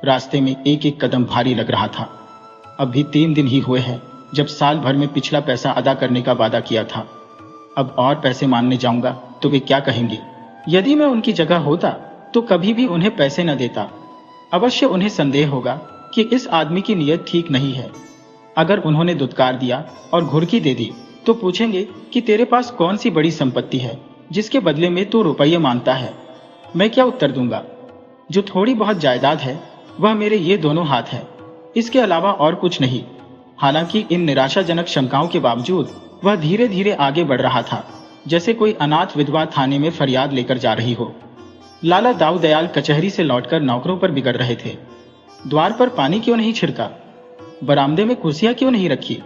रास्ते में एक एक कदम भारी लग रहा था। अब भी 3 दिन ही हुए हैं जब साल भर में पिछला पैसा अदा करने का वादा किया था। अब और पैसे मांगने जाऊंगा तो वे क्या कहेंगे? यदि मैं उनकी जगह होता तो कभी भी उन्हें पैसे न देता। अवश्य उन्हें संदेह होगा कि इस आदमी की नीयत ठीक नहीं है। अगर उन्होंने दुत्कार दिया और घुड़की दे दी तो पूछेंगे कि तेरे पास कौन सी बड़ी संपत्ति है जिसके बदले में तू रुपये मांगता है। मैं क्या उत्तर दूंगा? जो थोड़ी बहुत जायदाद है वह मेरे ये दोनों हाथ है, इसके अलावा और कुछ नहीं। हालांकि इन निराशाजनक शंकाओं के बावजूद वह धीरे धीरे आगे बढ़ रहा था, जैसे कोई अनाथ विधवा थाने में फरियाद लेकर जा रही हो। लाला दाऊ दयाल कचहरी से लौटकर नौकरों पर बिगड़ रहे थे। द्वार पर पानी क्यों नहीं छिड़का? बरामदे में कुर्सियां क्यों नहीं रखी?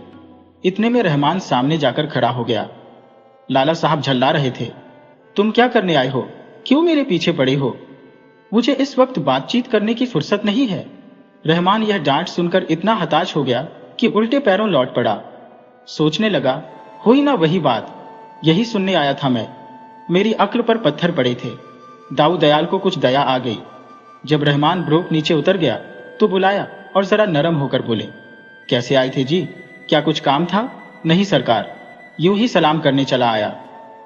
इतने में रहमान सामने जाकर खड़ा हो गया। लाला साहब झल्ला रहे थे, तुम क्या करने आए हो? क्यों मेरे पीछे पड़े हो? मुझे इस वक्त बातचीत करने की फुर्सत नहीं है। रहमान यह डांट सुनकर इतना हताश हो गया कि उल्टे पैरों लौट पड़ा। सोचने लगा, हुई ना वही बात, यही सुनने आया था मैं। मेरी अक्ल पर पत्थर पड़े थे। दाऊ दयाल को कुछ दया आ गई। जब रहमान ब्रोक नीचे उतर गया तो बुलाया और जरा नरम होकर बोले, कैसे आए थे जी, क्या कुछ काम था? नहीं सरकार, यूं ही सलाम करने चला आया।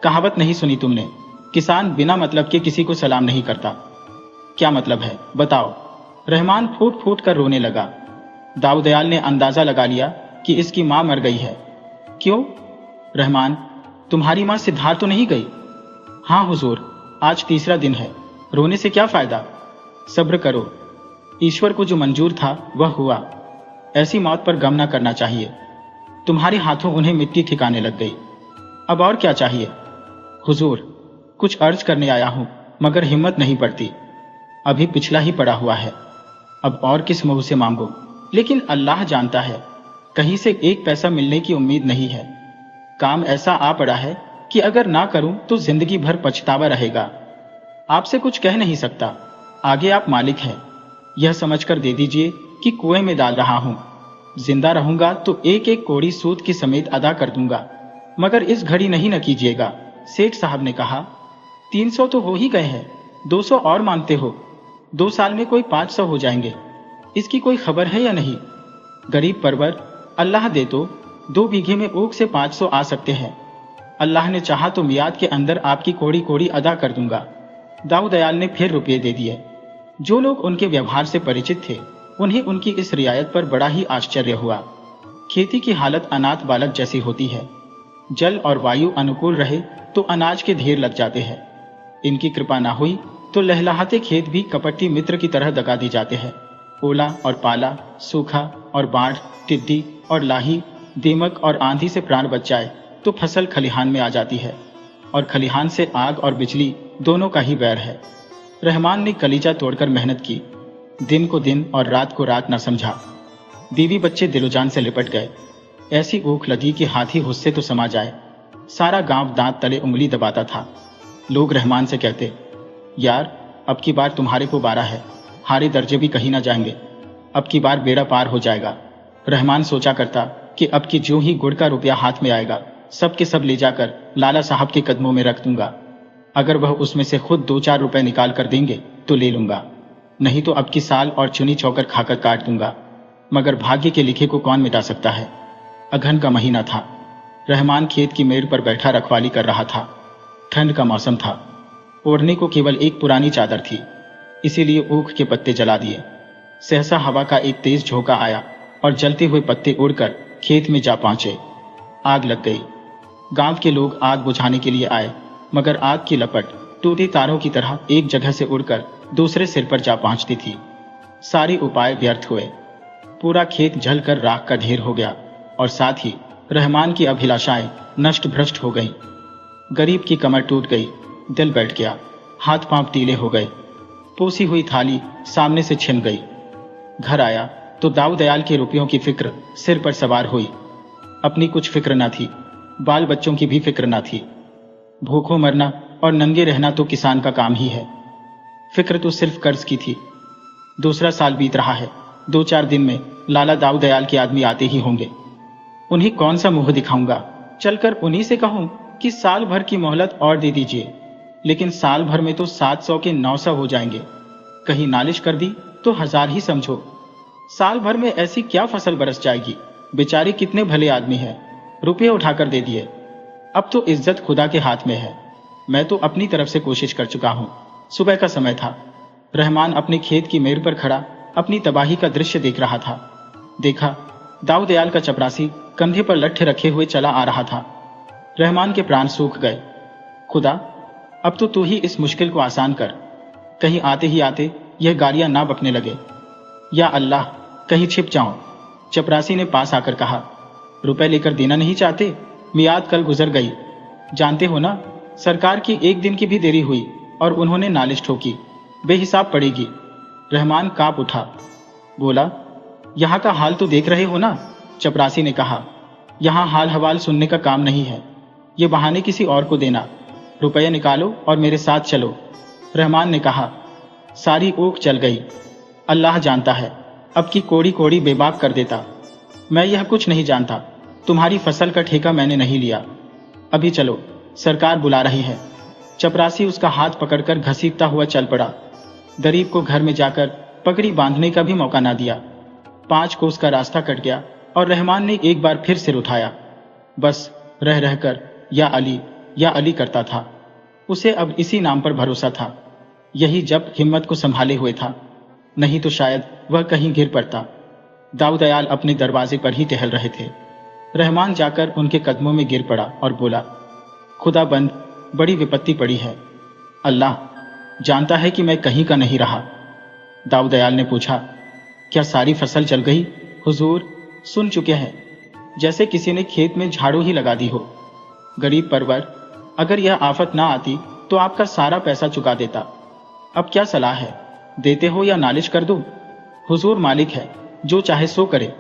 कहावत नहीं सुनी तुमने, किसान बिना मतलब के किसी को सलाम नहीं करता। क्या मतलब है बताओ? रहमान फूट फूट कर रोने लगा। दाऊ दयाल ने अंदाजा लगा लिया कि इसकी मां मर गई है। क्यों? रहमान, तुम्हारी मां सिद्धार्थ तो नहीं गई? हाँ हुजूर, आज तीसरा दिन है, रोने से क्या फायदा? सब्र करो, ईश्वर को जो मंजूर था वह हुआ। ऐसी मौत पर गम न करना चाहिए। तुम्हारे हाथों उन्हें मिट्टी ठिकाने लग गई। अब और क्या चाहिए? हुजूर, कुछ अर्ज करने आया हूं मगर हिम्मत नहीं पड़ती। अभी पिछला ही पड़ा हुआ है, अब और किस मुंह से मांगो? लेकिन अल्लाह जानता है, कहीं से एक पैसा मिलने की उम्मीद नहीं है। काम ऐसा आ पड़ा है कि अगर ना करूं तो जिंदगी भर पछतावा रहेगा। आपसे कुछ कह नहीं सकता, आगे आप मालिक हैं। यह समझकर दे दीजिए कि कुएं में डाल रहा हूं। जिंदा रहूंगा तो एक एक कौड़ी सूद की समेत अदा कर दूंगा, मगर इस घड़ी नहीं न कीजिएगा। सेठ साहब ने कहा, 300 तो हो ही गए हैं, 200 और मांगते हो? 2 साल में कोई 500 हो जाएंगे, इसकी कोई खबर है या नहीं? गरीब परवर, अल्लाह दे तो 2 बीघे में ऊख से 500 आ सकते हैं। अल्लाह ने चाहा तो मियाद के अंदर आपकी कौड़ी कौड़ी अदा कर दूंगा। दाऊ दयाल ने फिर रुपये दे दिए। जो लोग उनके व्यवहार से परिचित थे उन्हें उनकी इस रियायत पर बड़ा ही आश्चर्य हुआ। खेती की हालत अनाथ बालक जैसी होती है। जल और वायु अनुकूल रहे तो अनाज के ढेर लग जाते हैं। इनकी कृपा ना हुई तो लहलहाते खेत भी कपटी मित्र की तरह दगा दी जाते हैं। ओला और पाला, सूखा और बाढ़, टिड्डी और लाही, दीमक और आंधी से प्राण बच जाए तो फसल खलिहान में आ जाती है, और खलिहान से आग और बिजली दोनों का ही बैर है। रहमान ने कलीजा तोड़कर मेहनत की, दिन को दिन और रात को रात न समझा। बीवी बच्चे दिलोजान से लिपट गए। ऐसी ऊख लगी कि हाथी हुस्से तो समा जाए। सारा गांव दांत तले उंगली दबाता था। लोग रहमान से कहते, यार अब की बार तुम्हारे को 12 है, हारे दर्जे भी कहीं ना जाएंगे, अब की बार बेड़ा पार हो जाएगा। रहमान सोचा करता कि अब की जो ही गुड़ का रुपया हाथ में आएगा सब के सब ले जाकर लाला साहब के कदमों में रख दूंगा। अगर वह उसमें से खुद 2-4 रुपए निकाल कर देंगे तो ले लूंगा, नहीं तो अब की साल और चुनी चौकर खाकर काट दूंगा। मगर भाग्य के लिखे को कौन मिटा सकता है। अघन का महीना था। रहमान खेत की मेड़ पर बैठा रखवाली कर रहा था। ठंड का मौसम था। ओढ़ने को केवल एक पुरानी चादर थी, इसीलिए ऊख के पत्ते जला दिए। सहसा हवा का एक तेज झोंका आया और जलते हुए पत्ते उड़कर खेत में जा पहुंचे। आग लग गई। गांव के लोग आग बुझाने के लिए आए, मगर आग की लपट टूटी तारों की तरह एक जगह से उड़कर दूसरे सिर पर जा पहुंचती थी। सारे उपाय व्यर्थ हुए। पूरा खेत जलकर राख का ढेर हो गया और साथ ही रहमान की अभिलाषाएं नष्ट भ्रष्ट हो गईं। गरीब की कमर टूट गई, दिल बैठ गया, हाथ पांव टीले हो गए। पोसी हुई थाली सामने से छिन गई। घर आया तो दाऊ दयाल के रुपयों की फिक्र सिर पर सवार हुई। अपनी कुछ फिक्र न थी, बाल बच्चों की भी फिक्र न थी। भूखों मरना और नंगे रहना तो किसान का काम ही है। फिक्र तो सिर्फ कर्ज की थी। दूसरा साल बीत रहा है। 2-4 दिन में लाला दाऊ दयाल के आदमी आते ही होंगे। उन्हें कौन सा मुंह दिखाऊंगा? चलकर उन्हीं से कहूं कि साल भर की मोहलत और दे दीजिए, लेकिन साल भर में तो 700 के 900 हो जाएंगे। कहीं नालिश कर दी तो 1000 ही समझो। साल भर में ऐसी क्या फसल बरस जाएगी? बेचारे कितने भले आदमी हैं, रुपये उठाकर दे दिए। अब तो इज्जत खुदा के हाथ में है। मैं तो अपनी तरफ से कोशिश कर चुका हूं। सुबह का समय था। रहमान अपने खेत की मेड़ पर खड़ा अपनी तबाही का दृश्य देख रहा था। देखा, दाऊ दयाल का चपरासी कंधे पर लट्ठे रखे हुए चला आ रहा था। रहमान के प्राण सूख गए। खुदा, अब तो तू ही इस मुश्किल को आसान कर। कहीं आते ही आते यह गालियां ना बकने लगे। या अल्लाह, कहीं छिप जाऊं। चपरासी ने पास आकर कहा, रुपए लेकर देना नहीं चाहते? मियाद कल गुजर गई। जानते हो ना, सरकार की 1 दिन की भी देरी हुई और उन्होंने नालिश ठोकी, बेहिसाब पड़ेगी। रहमान कांप उठा। बोला, यहाँ का हाल तो देख रहे हो ना? चपरासी ने कहा, यहाँ हाल हवाल सुनने का काम नहीं है, ये बहाने किसी और को देना। रुपया निकालो और मेरे साथ चलो। रहमान ने कहा, सारी ऊख जल गई। अल्लाह जानता है, अब की कोड़ी कोड़ी बेबाक कर देता। मैं यह कुछ नहीं जानता, तुम्हारी फसल का ठेका मैंने नहीं लिया। अभी चलो, सरकार बुला रही है। चपरासी उसका हाथ पकड़कर घसीटता हुआ चल पड़ा। गरीब को घर में जाकर पगड़ी बांधने का भी मौका ना दिया। 5 कोस का रास्ता कट गया और रहमान ने एक बार फिर सिर उठाया। बस रह रहकर या अली करता था। उसे अब इसी नाम पर भरोसा था। यही जब हिम्मत को संभाले हुए था, नहीं तो शायद वह कहीं गिर पड़ता। दाऊ दयाल अपने दरवाजे पर ही टहल रहे थे। रहमान जाकर उनके कदमों में गिर पड़ा और बोला, खुदा बंद, बड़ी विपत्ति पड़ी है। अल्लाह जानता है कि मैं कहीं का नहीं रहा। दाऊ दयाल ने पूछा, क्या सारी फसल जल गई? हुजूर, सुन चुके हैं, जैसे किसी ने खेत में झाड़ू ही लगा दी हो। गरीब परवर, अगर यह आफत ना आती तो आपका सारा पैसा चुका देता। अब क्या सलाह है, देते हो या नालिश कर दूं? हुजूर मालिक है, जो चाहे सो करे।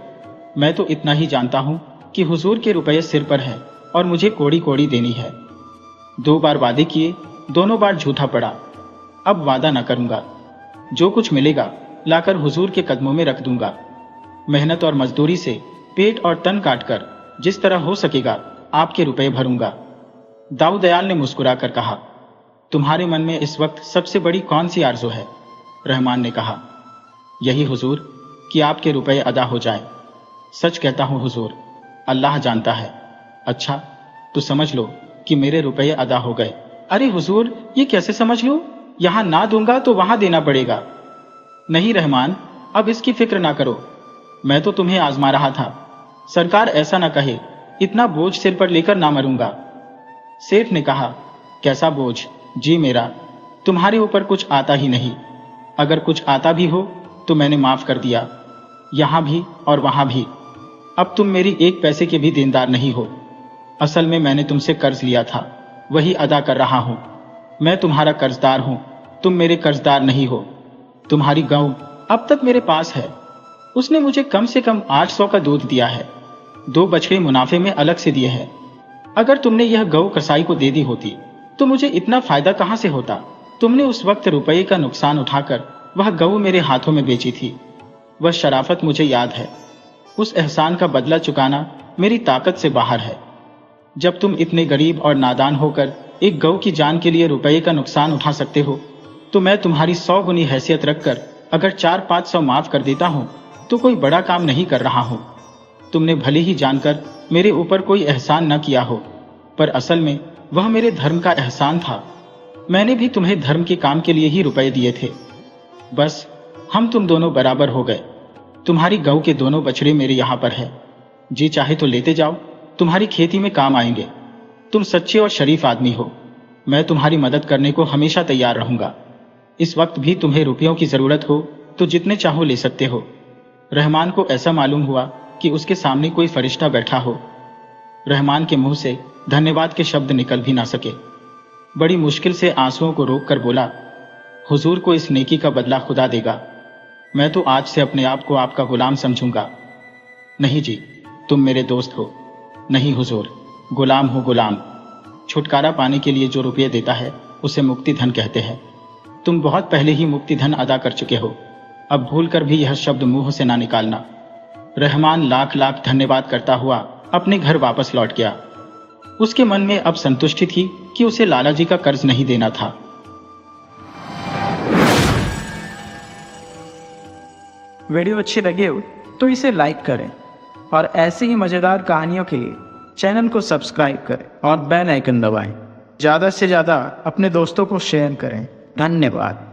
मैं तो इतना ही जानता हूं कि हुजूर के रुपये सिर पर है और मुझे कोड़ी कोड़ी देनी है। 2 बार वादे किए, दोनों बार झूठा पड़ा। अब वादा न करूंगा। जो कुछ मिलेगा लाकर हुजूर के कदमों में रख दूंगा। मेहनत और मजदूरी से पेट और तन काटकर जिस तरह हो सकेगा आपके रुपए भरूंगा। दाऊ दयाल ने मुस्कुराकर कहा, तुम्हारे मन में इस वक्त सबसे बड़ी कौन सी आरज़ू है? रहमान ने कहा, यही हुजूर कि आपके रुपए अदा हो जाए। सच कहता हूं हुजूर, अल्लाह जानता है। अच्छा, तो समझ लो कि मेरे रुपए अदा हो गए। अरे हुजूर, ये कैसे समझ लो? यहां ना दूंगा तो वहां देना पड़ेगा। नहीं रहमान, अब इसकी फिक्र ना करो। मैं तो तुम्हें आजमा रहा था। सरकार ऐसा ना कहे, इतना बोझ सिर पर लेकर ना मरूंगा। सेठ ने कहा, कैसा बोझ? जी मेरा, तुम्हारे ऊपर कुछ आता ही नहीं। अगर कुछ आता भी हो तो मैंने माफ कर दिया, यहां भी और वहां भी। अब तुम मेरी 1 पैसे के भी देनदार नहीं हो। असल में मैंने तुमसे कर्ज लिया था, वही अदा कर रहा हूं। मैं तुम्हारा कर्जदार हूं, तुम मेरे कर्जदार नहीं हो। तुम्हारी गऊ अब तक मेरे पास है। उसने मुझे कम से कम 800 का दूध दिया है। 2 बछड़े मुनाफे में अलग से दिए हैं। अगर तुमने यह गऊ कसाई को दे दी होती तो मुझे इतना फायदा कहां से होता? तुमने उस वक्त रुपये का नुकसान उठाकर वह गऊ मेरे हाथों में बेची थी। वह शराफत मुझे याद है। उस एहसान का बदला चुकाना मेरी ताकत से बाहर है। जब तुम इतने गरीब और नादान होकर एक गऊ की जान के लिए रुपये का नुकसान उठा सकते हो, तो मैं तुम्हारी 100 गुनी हैसियत रखकर अगर 400-500 माफ कर देता हूं तो कोई बड़ा काम नहीं कर रहा हूं। तुमने भले ही जानकर मेरे ऊपर कोई एहसान न किया हो, पर असल में वह मेरे धर्म का एहसान था। मैंने भी तुम्हें धर्म के काम के लिए ही रुपए दिए थे। बस हम तुम दोनों बराबर हो गए। तुम्हारी गऊ के दोनों बछड़े मेरे यहां पर है। जी चाहे तो लेते जाओ, तुम्हारी खेती में काम आएंगे। तुम सच्चे और शरीफ आदमी हो। मैं तुम्हारी मदद करने को हमेशा तैयार रहूंगा। इस वक्त भी तुम्हें रुपयों की जरूरत हो तो जितने चाहो ले सकते हो। रहमान को ऐसा मालूम हुआ कि उसके सामने कोई फरिश्ता बैठा हो। रहमान के मुंह से धन्यवाद के शब्द निकल भी ना सके। बड़ी मुश्किल से आंसुओं को रोककर बोला, हुजूर को इस नेकी का बदला खुदा देगा। मैं तो आज से अपने आप को आपका गुलाम समझूंगा। नहीं जी, तुम मेरे दोस्त हो। नहीं हुजूर, गुलाम हो गुलाम। छुटकारा पाने के लिए जो रुपये देता है उसे मुक्ति धन कहते हैं। तुम बहुत पहले ही मुक्ति धन अदा कर चुके हो। अब भूल कर भी यह शब्द मुंह से ना निकालना। रहमान लाख लाख धन्यवाद करता हुआ अपने घर वापस लौट गया। उसके मन में अब संतुष्टि थी कि उसे लाला जी का कर्ज नहीं देना था। वीडियो अच्छी लगे हो तो इसे लाइक करें और ऐसी ही मज़ेदार कहानियों के लिए चैनल को सब्सक्राइब करें और बेल आइकन दबाएं। ज़्यादा से ज़्यादा अपने दोस्तों को शेयर करें। धन्यवाद।